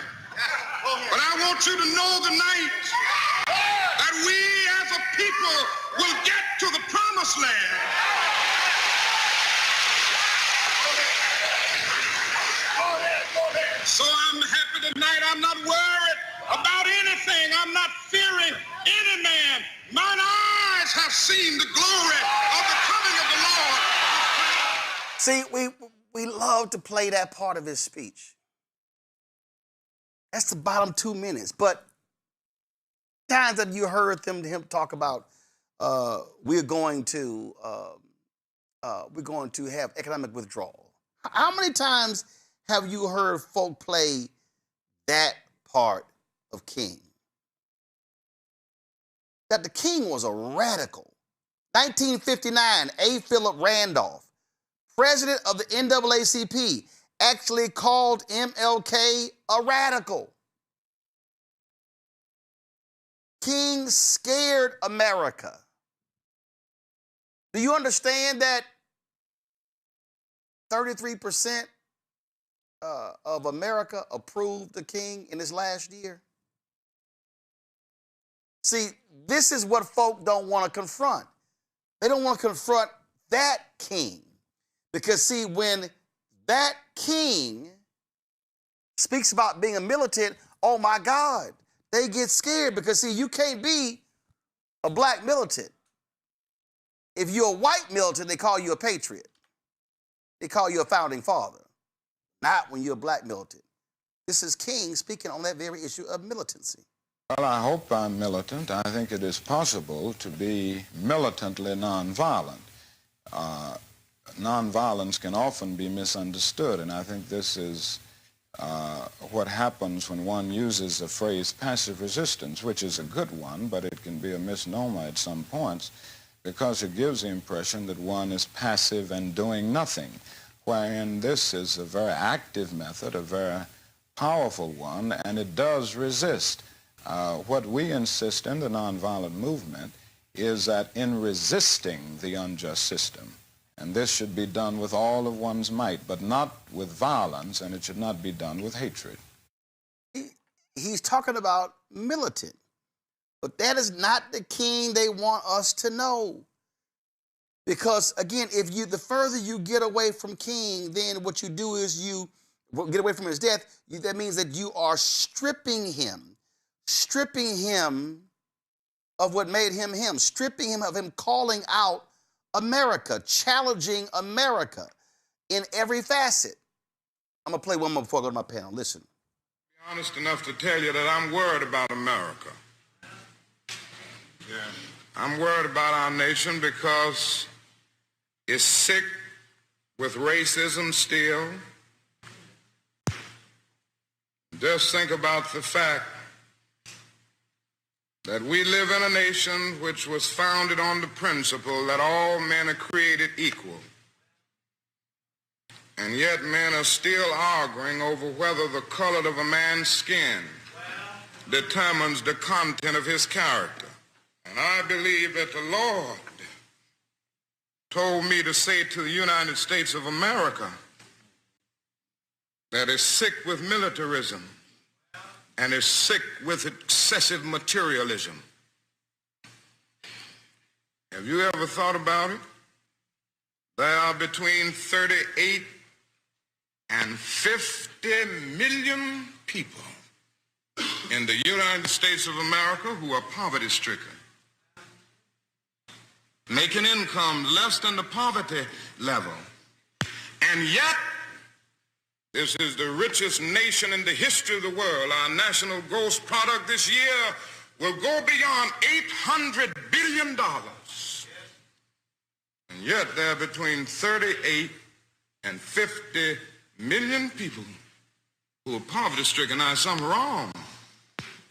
Speaker 7: but I want you to know tonight that we as a people will get to the promised land. So I'm happy tonight. I'm not worried about anything. I'm not fearing any man. Mine eyes have seen the glory of the coming of the Lord.
Speaker 1: See, we love to play that part of his speech. That's the bottom 2 minutes. But times have you heard him talk about we're going to have economic withdrawal? How many times have you heard folk play that part of King? That the King was a radical. 1959, A. Philip Randolph, president of the NAACP, actually called MLK a radical. King scared America. Do you understand that 33% of America approved the King in his last year? See, this is what folk don't want to confront. They don't want to confront that King. Because, see, when that King speaks about being a militant, oh my God, they get scared because, see, you can't be a black militant. If you're a white militant, they call you a patriot. They call you a founding father. Not when you're a black militant. This is King speaking on that very issue of militancy.
Speaker 8: Well, I hope I'm militant. I think it is possible to be militantly nonviolent. Nonviolence can often be misunderstood, and I think this is what happens when one uses the phrase passive resistance, which is a good one, but it can be a misnomer at some points because it gives the impression that one is passive and doing nothing, wherein this is a very active method, a very powerful one, and it does resist. What we insist in the nonviolent movement is that in resisting the unjust system, and this should be done with all of one's might, but not with violence, and it should not be done with hatred.
Speaker 1: He's talking about militant, but that is not the King they want us to know. Because, again, the further you get away from King, then what you do is you get away from his death. That means that you are stripping him of what made him him, stripping him of him calling out America, challenging America in every facet. I'm going to play one more before I go to my panel. Listen.
Speaker 7: Be honest enough to tell you that I'm worried about America. Yeah. I'm worried about our nation because it's sick with racism still. Just think about the fact that we live in a nation which was founded on the principle that all men are created equal. And yet men are still arguing over whether the color of a man's skin determines the content of his character. And I believe that the Lord told me to say to the United States of America that is sick with militarism and is sick with excessive materialism. Have you ever thought about it? There are between 38 and 50 million people in the United States of America who are poverty-stricken, making income less than the poverty level. And yet, this is the richest nation in the history of the world. Our national gross product this year will go beyond $800 billion. And yet there are between 38 and 50 million people who are poverty-stricken. Now, something wrong.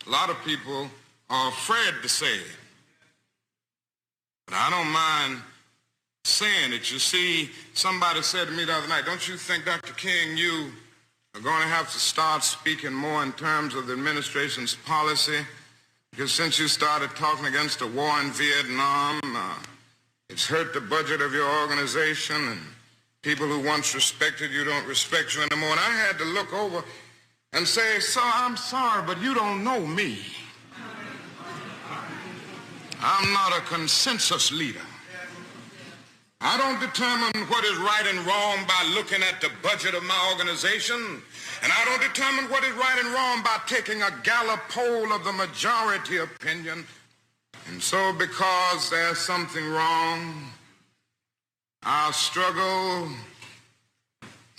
Speaker 7: A lot of people are afraid to say it. But I don't mind saying it. You see, somebody said to me the other night, don't you think, Dr. King, you are going to have to start speaking more in terms of the administration's policy? Because since you started talking against the war in Vietnam, it's hurt the budget of your organization, and people who once respected you don't respect you anymore. And I had to look over and say, sir, I'm sorry, but you don't know me. I'm not a consensus leader. I don't determine what is right and wrong by looking at the budget of my organization, and I don't determine what is right and wrong by taking a Gallup poll of the majority opinion. And so because there's something wrong, our struggle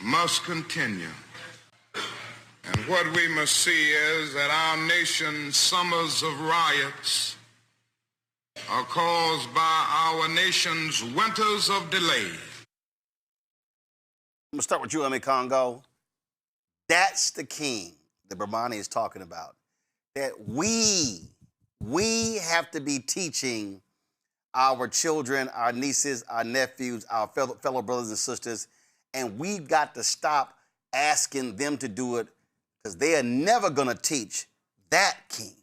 Speaker 7: must continue. And what we must see is that our nation's summers of riots are caused by our nation's winters of delay.
Speaker 1: I'm gonna start with you, Congo. That's the king that Bermani is talking about. That we have to be teaching our children, our nieces, our nephews, our fellow brothers and sisters, and we've got to stop asking them to do it because they are never gonna teach that king.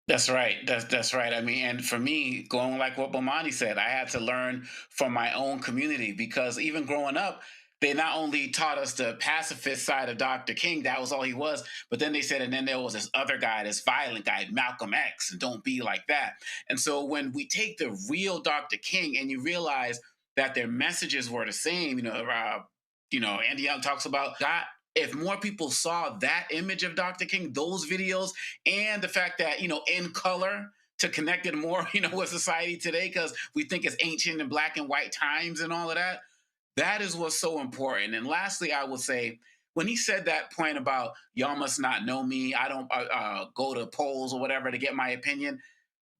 Speaker 14: That's right. That's right. I mean, and for me, going like what Bomani said, I had to learn from my own community because even growing up, they not only taught us the pacifist side of Dr. King, that was all he was, but then they said, and then there was this other guy, this violent guy, Malcolm X, and don't be like that. And so when we take the real Dr. King and you realize that their messages were the same, Andy Young talks about God. If more people saw that image of Dr. King, those videos, and the fact that, in color to connect it more, with society today, because we think it's ancient and black and white times and all of that, that is what's so important. And lastly, I will say, when he said that point about y'all must not know me, I don't go to polls or whatever to get my opinion,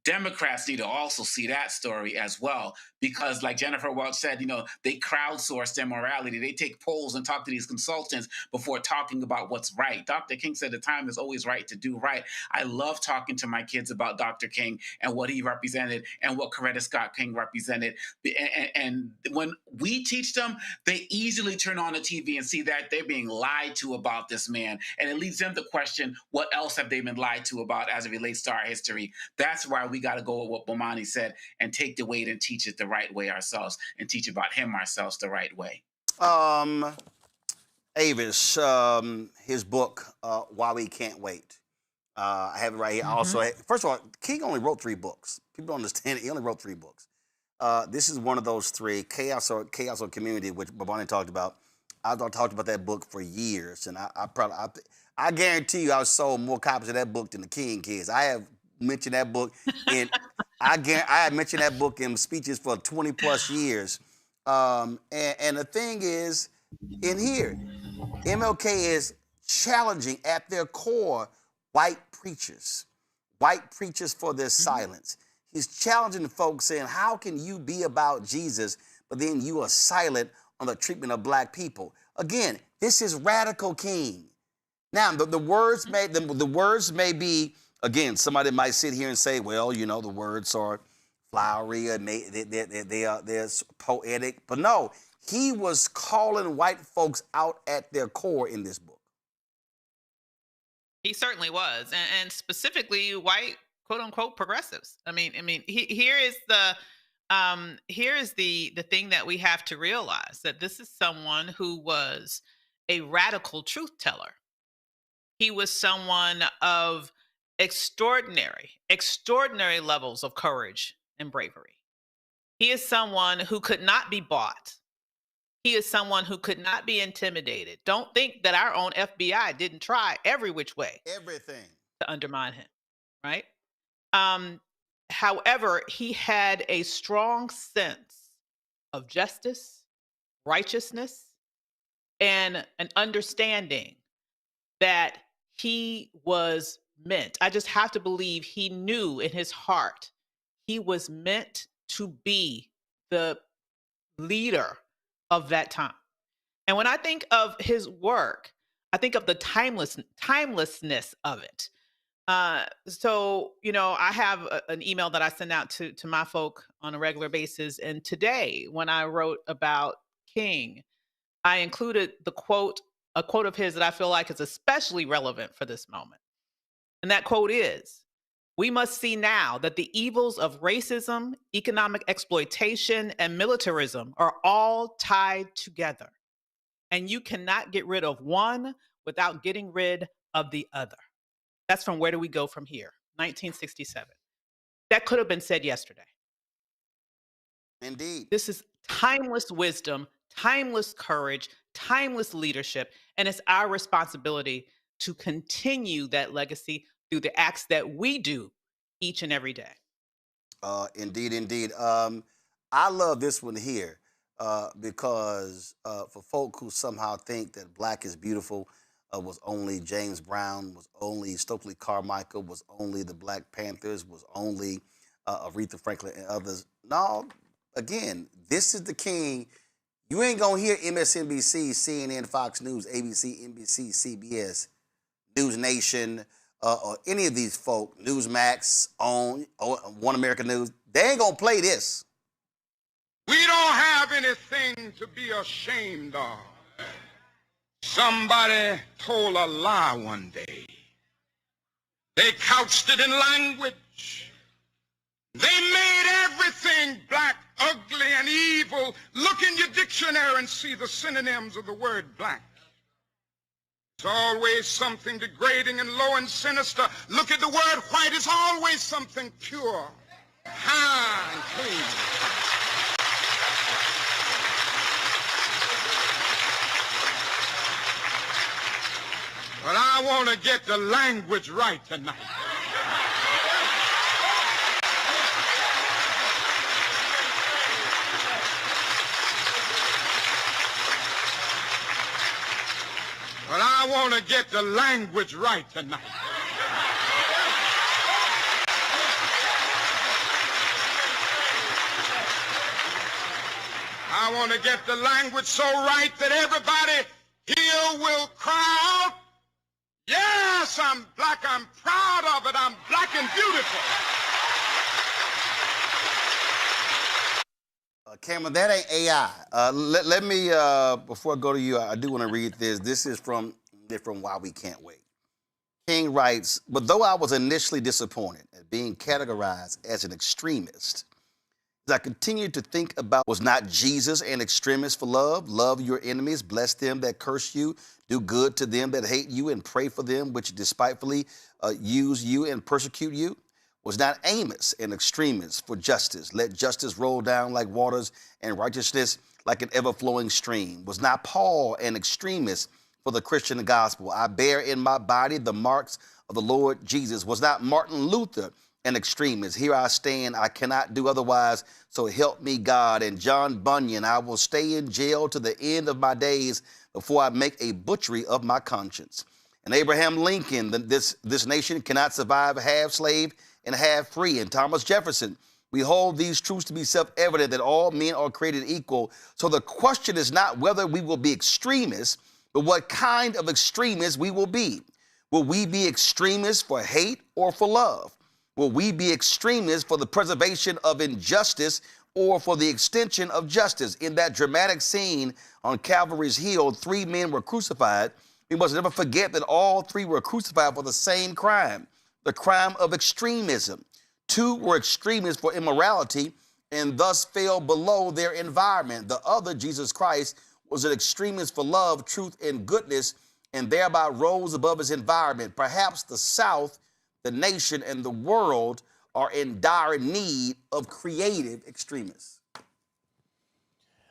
Speaker 14: Democrats need to also see that story as well, because like Jennifer Welch said, they crowdsource their morality. They take polls and talk to these consultants before talking about what's right. Dr. King said the time is always right to do right. I love talking to my kids about Dr. King and what he represented and what Coretta Scott King represented. And when we teach them, they easily turn on the TV and see that they're being lied to about this man. And it leads them to question what else have they been lied to about as it relates to our history. That's why we got to go with what Bomani said and take the weight and teach it the right way ourselves and teach about him ourselves the right way.
Speaker 1: Avis, his book, Why We Can't Wait. I have it right here. Also, first of all, King only wrote 3 books. People don't understand it. He only wrote 3 books. This is one of those 3, Chaos or Community, which Bomani talked about. I've talked about that book for years, and I guarantee you I sold more copies of that book than the King kids. I have mentioned that book in I have mentioned that book in speeches for 20 plus years. And the thing is, in here, MLK is challenging at their core white preachers for their silence. He's challenging the folks saying, how can you be about Jesus, but then you are silent on the treatment of black people? Again, this is radical King. Now, the words may be, again, somebody might sit here and say, well, you know, the words are flowery and they're poetic. But no, he was calling white folks out at their core in this book.
Speaker 9: He certainly was, and specifically white quote unquote progressives. Here is the thing that we have to realize, that this is someone who was a radical truth teller. He was someone of extraordinary levels of courage and bravery. He is someone who could not be bought. He is someone who could not be intimidated. Don't think that our own FBI didn't try every which way.
Speaker 1: Everything.
Speaker 9: To undermine him, right? However, he had a strong sense of justice, righteousness, and an understanding that he was meant. I just have to believe he knew in his heart he was meant to be the leader of that time. And when I think of his work, I think of the timelessness of it. So, you know, I have an email that I send out to my folk on a regular basis. And today, when I wrote about King, I included a quote of his that I feel like is especially relevant for this moment. And that quote is, "We must see now that the evils of racism, economic exploitation, and militarism are all tied together. And you cannot get rid of one without getting rid of the other." That's from Where Do We Go From Here, 1967. That could have been said yesterday.
Speaker 1: Indeed.
Speaker 9: This is timeless wisdom, timeless courage, timeless leadership, and it's our responsibility to continue that legacy through the acts that we do each and every day.
Speaker 1: Indeed. I love this one here because for folk who somehow think that black is beautiful, was only James Brown, was only Stokely Carmichael, was only the Black Panthers, was only Aretha Franklin and others. No, again, this is the king. You ain't gonna hear MSNBC, CNN, Fox News, ABC, NBC, CBS, News Nation, or any of these folk, Newsmax, OWN, One American News. They ain't gonna play this.
Speaker 7: We don't have anything to be ashamed of. Somebody told a lie one day. They couched it in language. They made everything black, ugly, and evil. Look in your dictionary and see the synonyms of the word black. It's always something degrading and low and sinister. Look at the word white. It's always something pure, high, and clean. But I want to get the language right tonight. But I want to get the language right tonight. I want to get the language so right that everybody here will cry out, "Yes, I'm black. I'm proud of it. I'm black and beautiful."
Speaker 1: Cameron, that ain't AI. Let me, before I go to you, I do want to read this. This is from Why We Can't Wait. King writes, "But though I was initially disappointed at being categorized as an extremist, as I continued to think about, was not Jesus an extremist for love? Love your enemies, bless them that curse you, do good to them that hate you, and pray for them which despitefully use you and persecute you. Was not Amos an extremist for justice? Let justice roll down like waters and righteousness like an ever-flowing stream. Was not Paul an extremist for the Christian gospel? I bear in my body the marks of the Lord Jesus. Was not Martin Luther an extremist? Here I stand, I cannot do otherwise, so help me God. And John Bunyan, I will stay in jail to the end of my days before I make a butchery of my conscience. And Abraham Lincoln, this nation cannot survive half slave and half free. And Thomas Jefferson, we hold these truths to be self-evident that all men are created equal. So the question is not whether we will be extremists, but what kind of extremists we will be. Will we be extremists for hate or for love? Will we be extremists for the preservation of injustice or for the extension of justice? In that dramatic scene on Calvary's Hill, 3 men were crucified. We must never forget that all 3 were crucified for the same crime, the crime of extremism. 2 were extremists for immorality and thus fell below their environment. The other, Jesus Christ, was an extremist for love, truth, and goodness, and thereby rose above his environment. Perhaps the South, the nation, and the world are in dire need of creative extremists.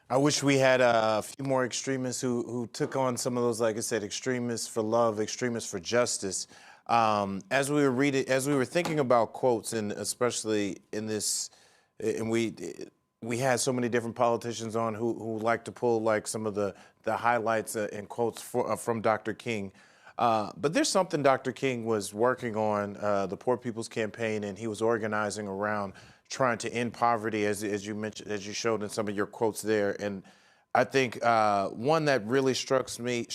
Speaker 12: I wish we had a few more extremists who took on some of those, like I said, extremists for love, extremists for justice. As we were thinking about quotes, and especially in this, and we had so many different politicians on who like to pull like some of the highlights and quotes from Dr. King. But there's something Dr. King was working on, the Poor People's Campaign, and he was organizing around trying to end poverty, as you mentioned, as you showed in some of your quotes there. And I think one that really strikes me,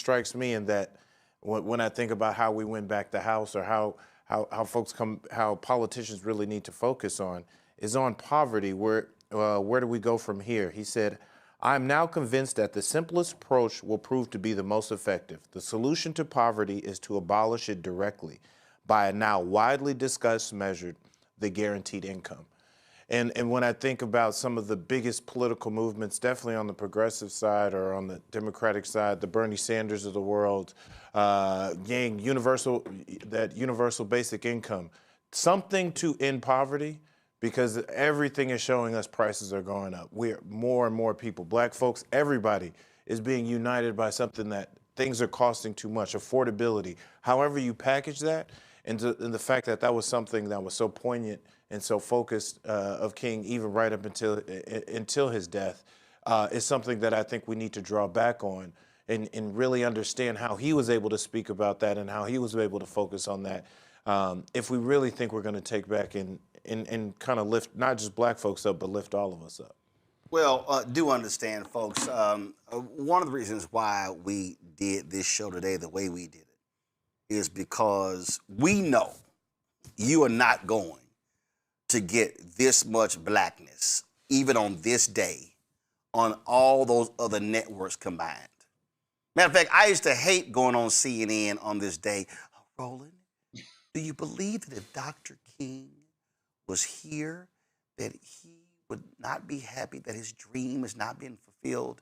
Speaker 12: and that when I think about how we win back the House, or how politicians really need to focus on, is on poverty. Where do we go from here? He said, "I'm now convinced that the simplest approach will prove to be the most effective. The solution to poverty is to abolish it directly by a now widely discussed measure, the guaranteed income." And when I think about some of the biggest political movements, definitely on the progressive side or on the Democratic side, the Bernie Sanders of the world, getting universal basic income, something to end poverty, because everything is showing us prices are going up. We're more and more people, black folks, everybody is being united by something that things are costing too much, affordability. However you package that, and the fact that that was something that was so poignant and so focused of King, even right up until his death, is something that I think we need to draw back on and really understand how he was able to speak about that and how he was able to focus on that. If we really think we're going to take back and kind of lift not just black folks up, but lift all of us up.
Speaker 1: Well, do understand, folks, one of the reasons why we did this show today the way we did it is because we know you are not going to get this much blackness, even on this day, on all those other networks combined. Matter of fact, I used to hate going on CNN on this day. Roland, do you believe that if Dr. King was here, that he would not be happy that his dream is not being fulfilled?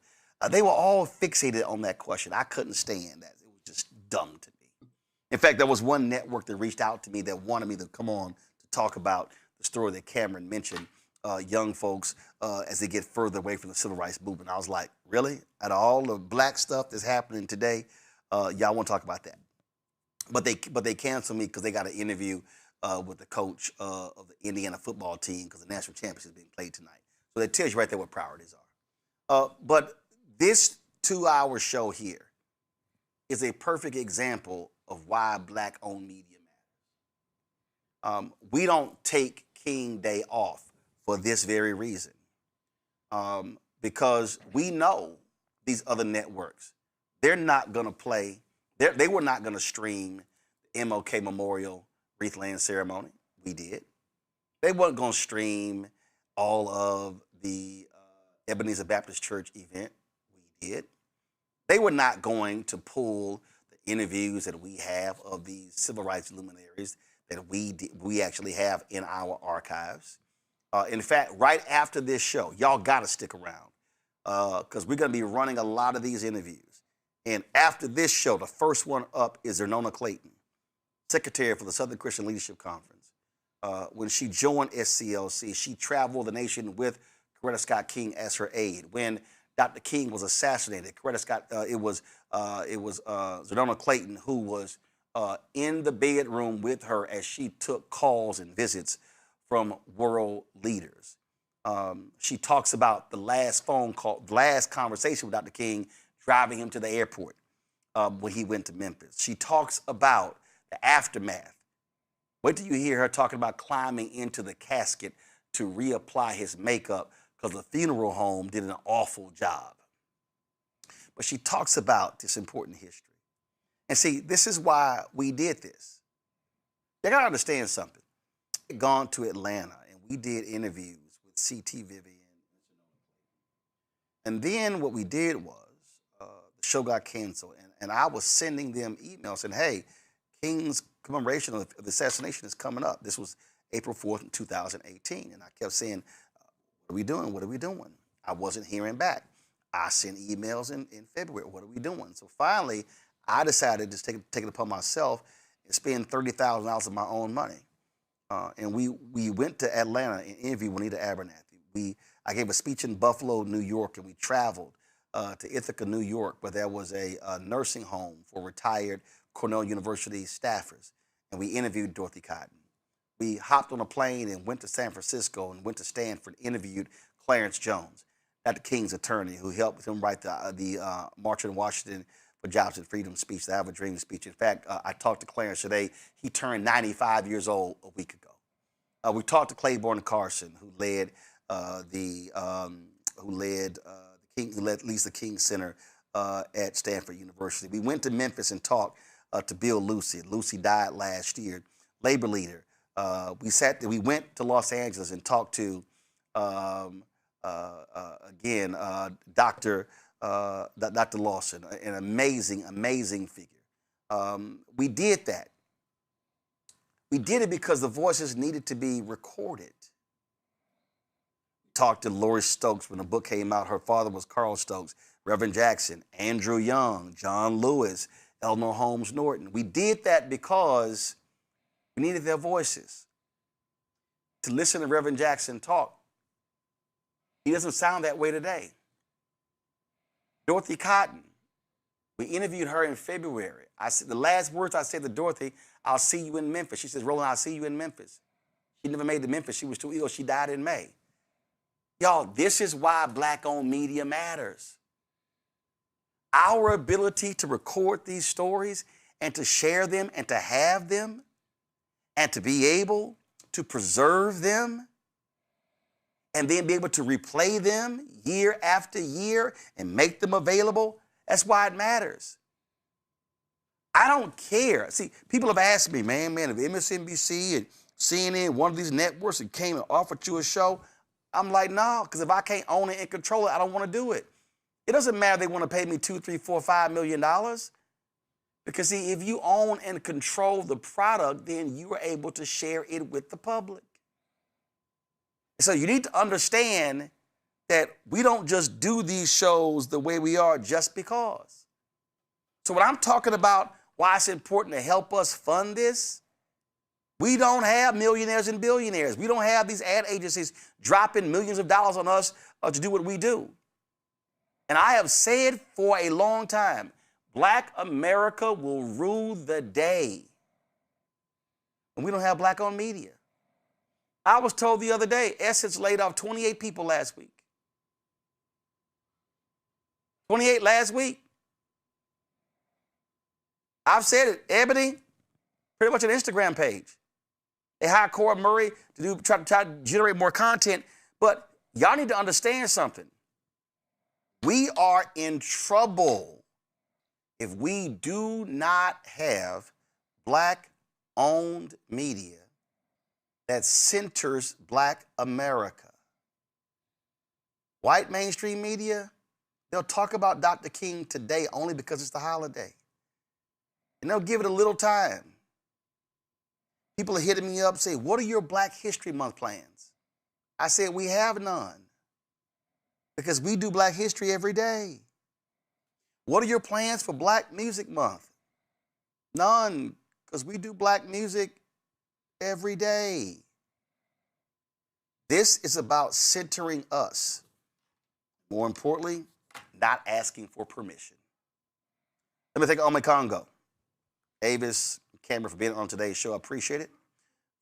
Speaker 1: They were all fixated on that question. I couldn't stand that. It was just dumb to me. In fact, there was one network that reached out to me that wanted me to come on to talk about the story that Cameron mentioned, young folks as they get further away from the civil rights movement. I was like, really? Out of all the black stuff that's happening today, y'all want to talk about that? But they canceled me because they got an interview with the coach of the Indiana football team because the national championship is being played tonight. So that tells you right there what priorities are. But this 2-hour show here is a perfect example of why black-owned media matters. We don't take King Day off for this very reason. Because we know these other networks, they're not going to play, they were not going to stream the MLK Memorial wreath-laying ceremony. We did. They weren't going to stream all of the Ebenezer Baptist Church event. We did. They were not going to pull the interviews that we have of these civil rights luminaries that we actually have in our archives. In fact, right after this show, y'all got to stick around because we're going to be running a lot of these interviews. And after this show, the first one up is Zernona Clayton, Secretary for the Southern Christian Leadership Conference. When she joined SCLC, she traveled the nation with Coretta Scott King as her aide. When Dr. King was assassinated, it was Zernona Clayton who was in the bedroom with her as she took calls and visits from world leaders. She talks about the last conversation with Dr. King driving him to the airport when he went to Memphis. She talks about the aftermath. Wait till you hear her talking about climbing into the casket to reapply his makeup because the funeral home did an awful job. but she talks about this important history. And see, this is why we did this. You gotta understand something. We'd gone to Atlanta and we did interviews with C.T. Vivian. And then what we did was, the show got canceled, and I was sending them emails saying, hey, King's commemoration of the assassination is coming up. This was April 4th, 2018. And I kept saying, what are we doing? What are we doing? I wasn't hearing back. I sent emails in February. What are we doing? So finally, I decided to take it upon myself and spend $30,000 of my own money. And we went to Atlanta and interviewed Juanita Abernathy. I gave a speech in Buffalo, New York, and we traveled to Ithaca, New York, where there was a nursing home for retired Cornell University staffers. And we interviewed Dorothy Cotton. We hopped on a plane and went to San Francisco and went to Stanford, interviewed Clarence Jones, Dr. King's attorney, who helped him write the March on Washington for Jobs and Freedom speech, the I Have a Dream speech. In fact, I talked to Clarence today. He turned 95 years old a week ago. We talked to Claiborne Carson, who led leads the King Center at Stanford University. We went to Memphis and talked to Bill Lucy. Lucy died last year, labor leader. We went to Los Angeles and talked to Dr. Lawson, an amazing figure. We did that. We did it because the voices needed to be recorded. Talked to Lori Stokes when the book came out. Her father was Carl Stokes, Reverend Jackson, Andrew Young, John Lewis, Eleanor Holmes Norton. We did that because we needed their voices. To listen to Reverend Jackson talk, he doesn't sound that way today. Dorothy Cotton, we interviewed her in February. The last words I said to Dorothy, I'll see you in Memphis. She says, Roland, I'll see you in Memphis. She never made it to Memphis. She was too ill. She died in May. Y'all, this is why Black-owned media matters. Our ability to record these stories and to share them and to have them and to be able to preserve them and then be able to replay them year after year and make them available, that's why it matters. I don't care. See, people have asked me, man, if MSNBC and CNN, one of these networks, that came and offered you a show, I'm like, no, because if I can't own it and control it, I don't want to do it. It doesn't matter if they want to pay me $2, $3, $4, $5 million. Because see, if you own and control the product, then you are able to share it with the public. So you need to understand that we don't just do these shows the way we are just because. So when I'm talking about why it's important to help us fund this, we don't have millionaires and billionaires. We don't have these ad agencies dropping millions of dollars on us to do what we do. And I have said for a long time, Black America will rule the day. And we don't have Black-owned media. I was told the other day, Essence laid off 28 people last week. 28 last week. I've said it, Ebony, pretty much an Instagram page. They hired Cora Murray to try to generate more content, but y'all need to understand something. We are in trouble if we do not have Black-owned media that centers Black America. White mainstream media, they'll talk about Dr. King today only because it's the holiday. And they'll give it a little time. People are hitting me up, say, what are your Black History Month plans? I said, we have none. Because we do Black History every day. What are your plans for Black Music Month? None, because we do Black music every day. This is about centering us. More importantly, not asking for permission. Let me thank Ome Congo, Avis, Cameron for being on today's show. I appreciate it.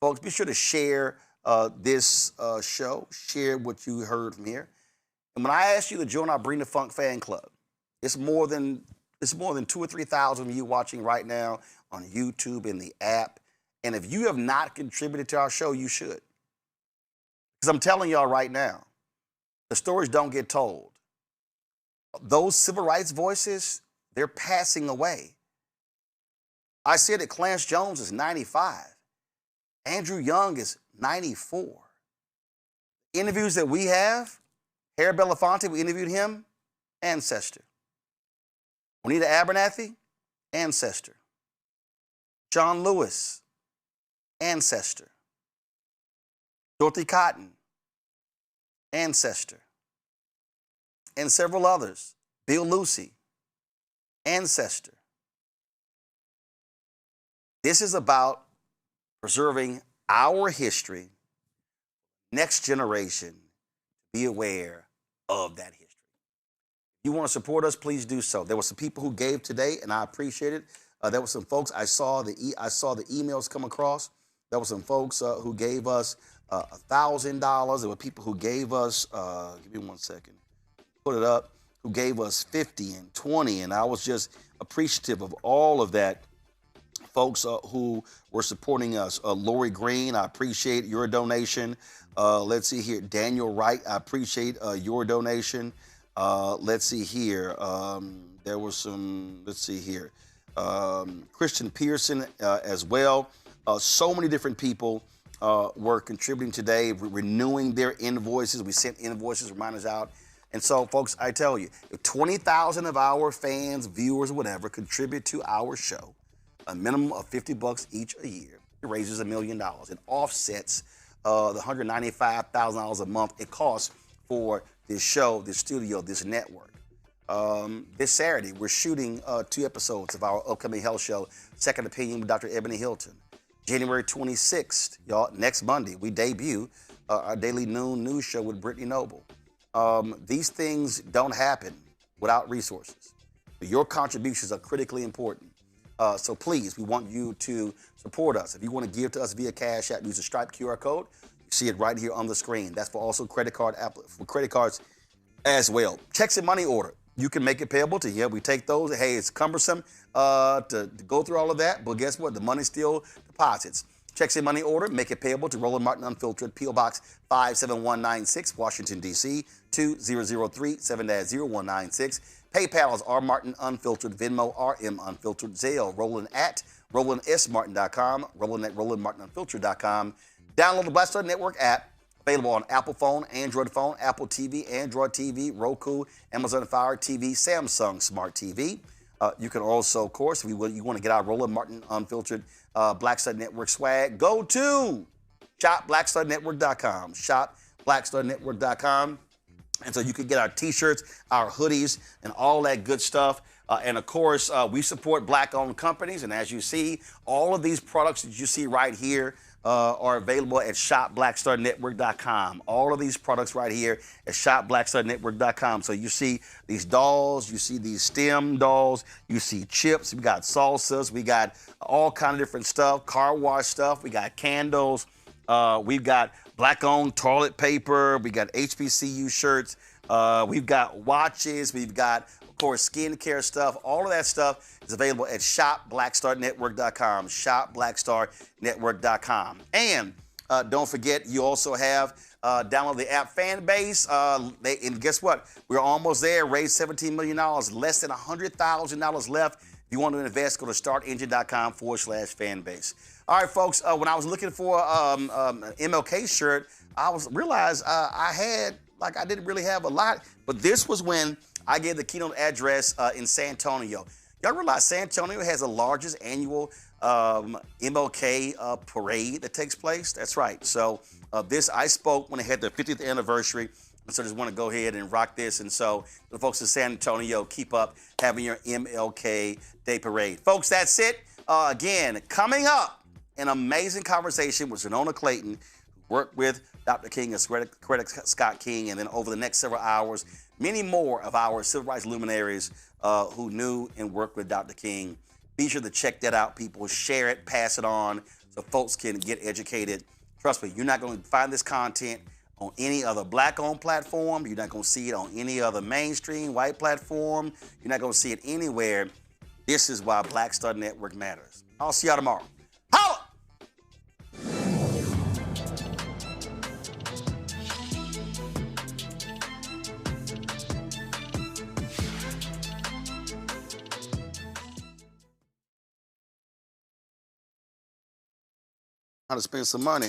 Speaker 1: Folks, be sure to share this show. Share what you heard from here. And when I ask you to join our Bring the Funk fan club, it's more than 2,000 or 3,000 of you watching right now on YouTube and the app. And if you have not contributed to our show, you should. Because I'm telling y'all right now, the stories don't get told. those civil rights voices, they're passing away. I said that Clarence Jones is 95. Andrew Young is 94. Interviews that we have, Harry Belafonte, we interviewed him, ancestor. Juanita Abernathy, ancestor. John Lewis, ancestor. Dorothy Cotton, ancestor. And several others. Bill Lucy, ancestor. This is about preserving our history, next generation, be aware of that history. If you want to support us, please do so. There were some people who gave today, and I appreciate it. There were some folks, I saw the emails come across. There were some folks who gave us $1,000. There were people who gave us, give me 1 second, put it up, who gave us 50 and 20, and I was just appreciative of all of that. Folks who were supporting us. Lori Green, I appreciate your donation. Let's see here. Daniel Wright, I appreciate your donation. Let's see here. There was some, let's see here. Christian Pearson as well. So many different people were contributing today, renewing their invoices. We sent invoices, reminders out. And so, folks, I tell you, if 20,000 of our fans, viewers, whatever, contribute to our show, a minimum of $50 each a year, it raises $1 million. It offsets the $195,000 a month it costs for this show, this studio, this network. This Saturday, we're shooting 2 episodes of our upcoming health show, Second Opinion with Dr. Ebony Hilton. January 26th, y'all, next Monday, we debut our daily noon news show with Brittany Noble. These things don't happen without resources. Your contributions are critically important. So please, we want you to support us. If you want to give to us via Cash App, use the Stripe QR code. You see it right here on the screen. That's for also credit cards as well. Checks and money order. You can make it payable to you. We take those. Hey, it's cumbersome to go through all of that, but guess what? The money still deposits. Checks and money order, make it payable to Roland Martin Unfiltered, P.O. Box 57196, Washington, D.C. 20037 7-0196. PayPal is R Martin Unfiltered, Venmo RM Unfiltered, Zelle, Roland at RolandSMartin.com, Roland at RolandMartinUnfiltered.com. Download the Black Star Network app, available on Apple phone, Android phone, Apple TV, Android TV, Roku, Amazon Fire TV, Samsung Smart TV. You can also, of course, if you want to get our Roland Martin Unfiltered Black Star Network swag, go to shopblackstarnetwork.com, shopblackstarnetwork.com. And so you can get our t-shirts, our hoodies, and all that good stuff. And of course, we support Black-owned companies. And as you see, all of these products that you see right here are available at shopblackstarnetwork.com. All of these products right here at shopblackstarnetwork.com. So you see these dolls, you see these STEM dolls, you see chips, we got salsas, we got all kind of different stuff, car wash stuff, we got candles, we've got Black-owned toilet paper, we got HBCU shirts, we've got watches, we've got, of course, skincare stuff. All of that stuff is available at shopblackstarnetwork.com, shopblackstarnetwork.com. And don't forget, you also have download the app Fanbase. And guess what? We're almost there. Raised $17 million, less than $100,000 left. If you want to invest, go to startengine.com/fanbase. All right, folks, when I was looking for an MLK shirt, I realized I didn't really have a lot, but this was when I gave the keynote address in San Antonio. Y'all realize San Antonio has the largest annual MLK parade that takes place? That's right. So I spoke when they had their 50th anniversary, and so I just want to go ahead and rock this. And so the folks in San Antonio, keep up having your MLK Day Parade. Folks, that's it. Again, coming up, an amazing conversation with Sonona Clayton, who worked with Dr. King and Coretta Scott King, and then over the next several hours, many more of our civil rights luminaries who knew and worked with Dr. King. Be sure to check that out, people. Share it, pass it on, so folks can get educated. Trust me, you're not going to find this content on any other Black-owned platform. You're not going to see it on any other mainstream white platform. You're not going to see it anywhere. This is why Black Star Network matters. I'll see y'all tomorrow. Holla! Time to spend some money.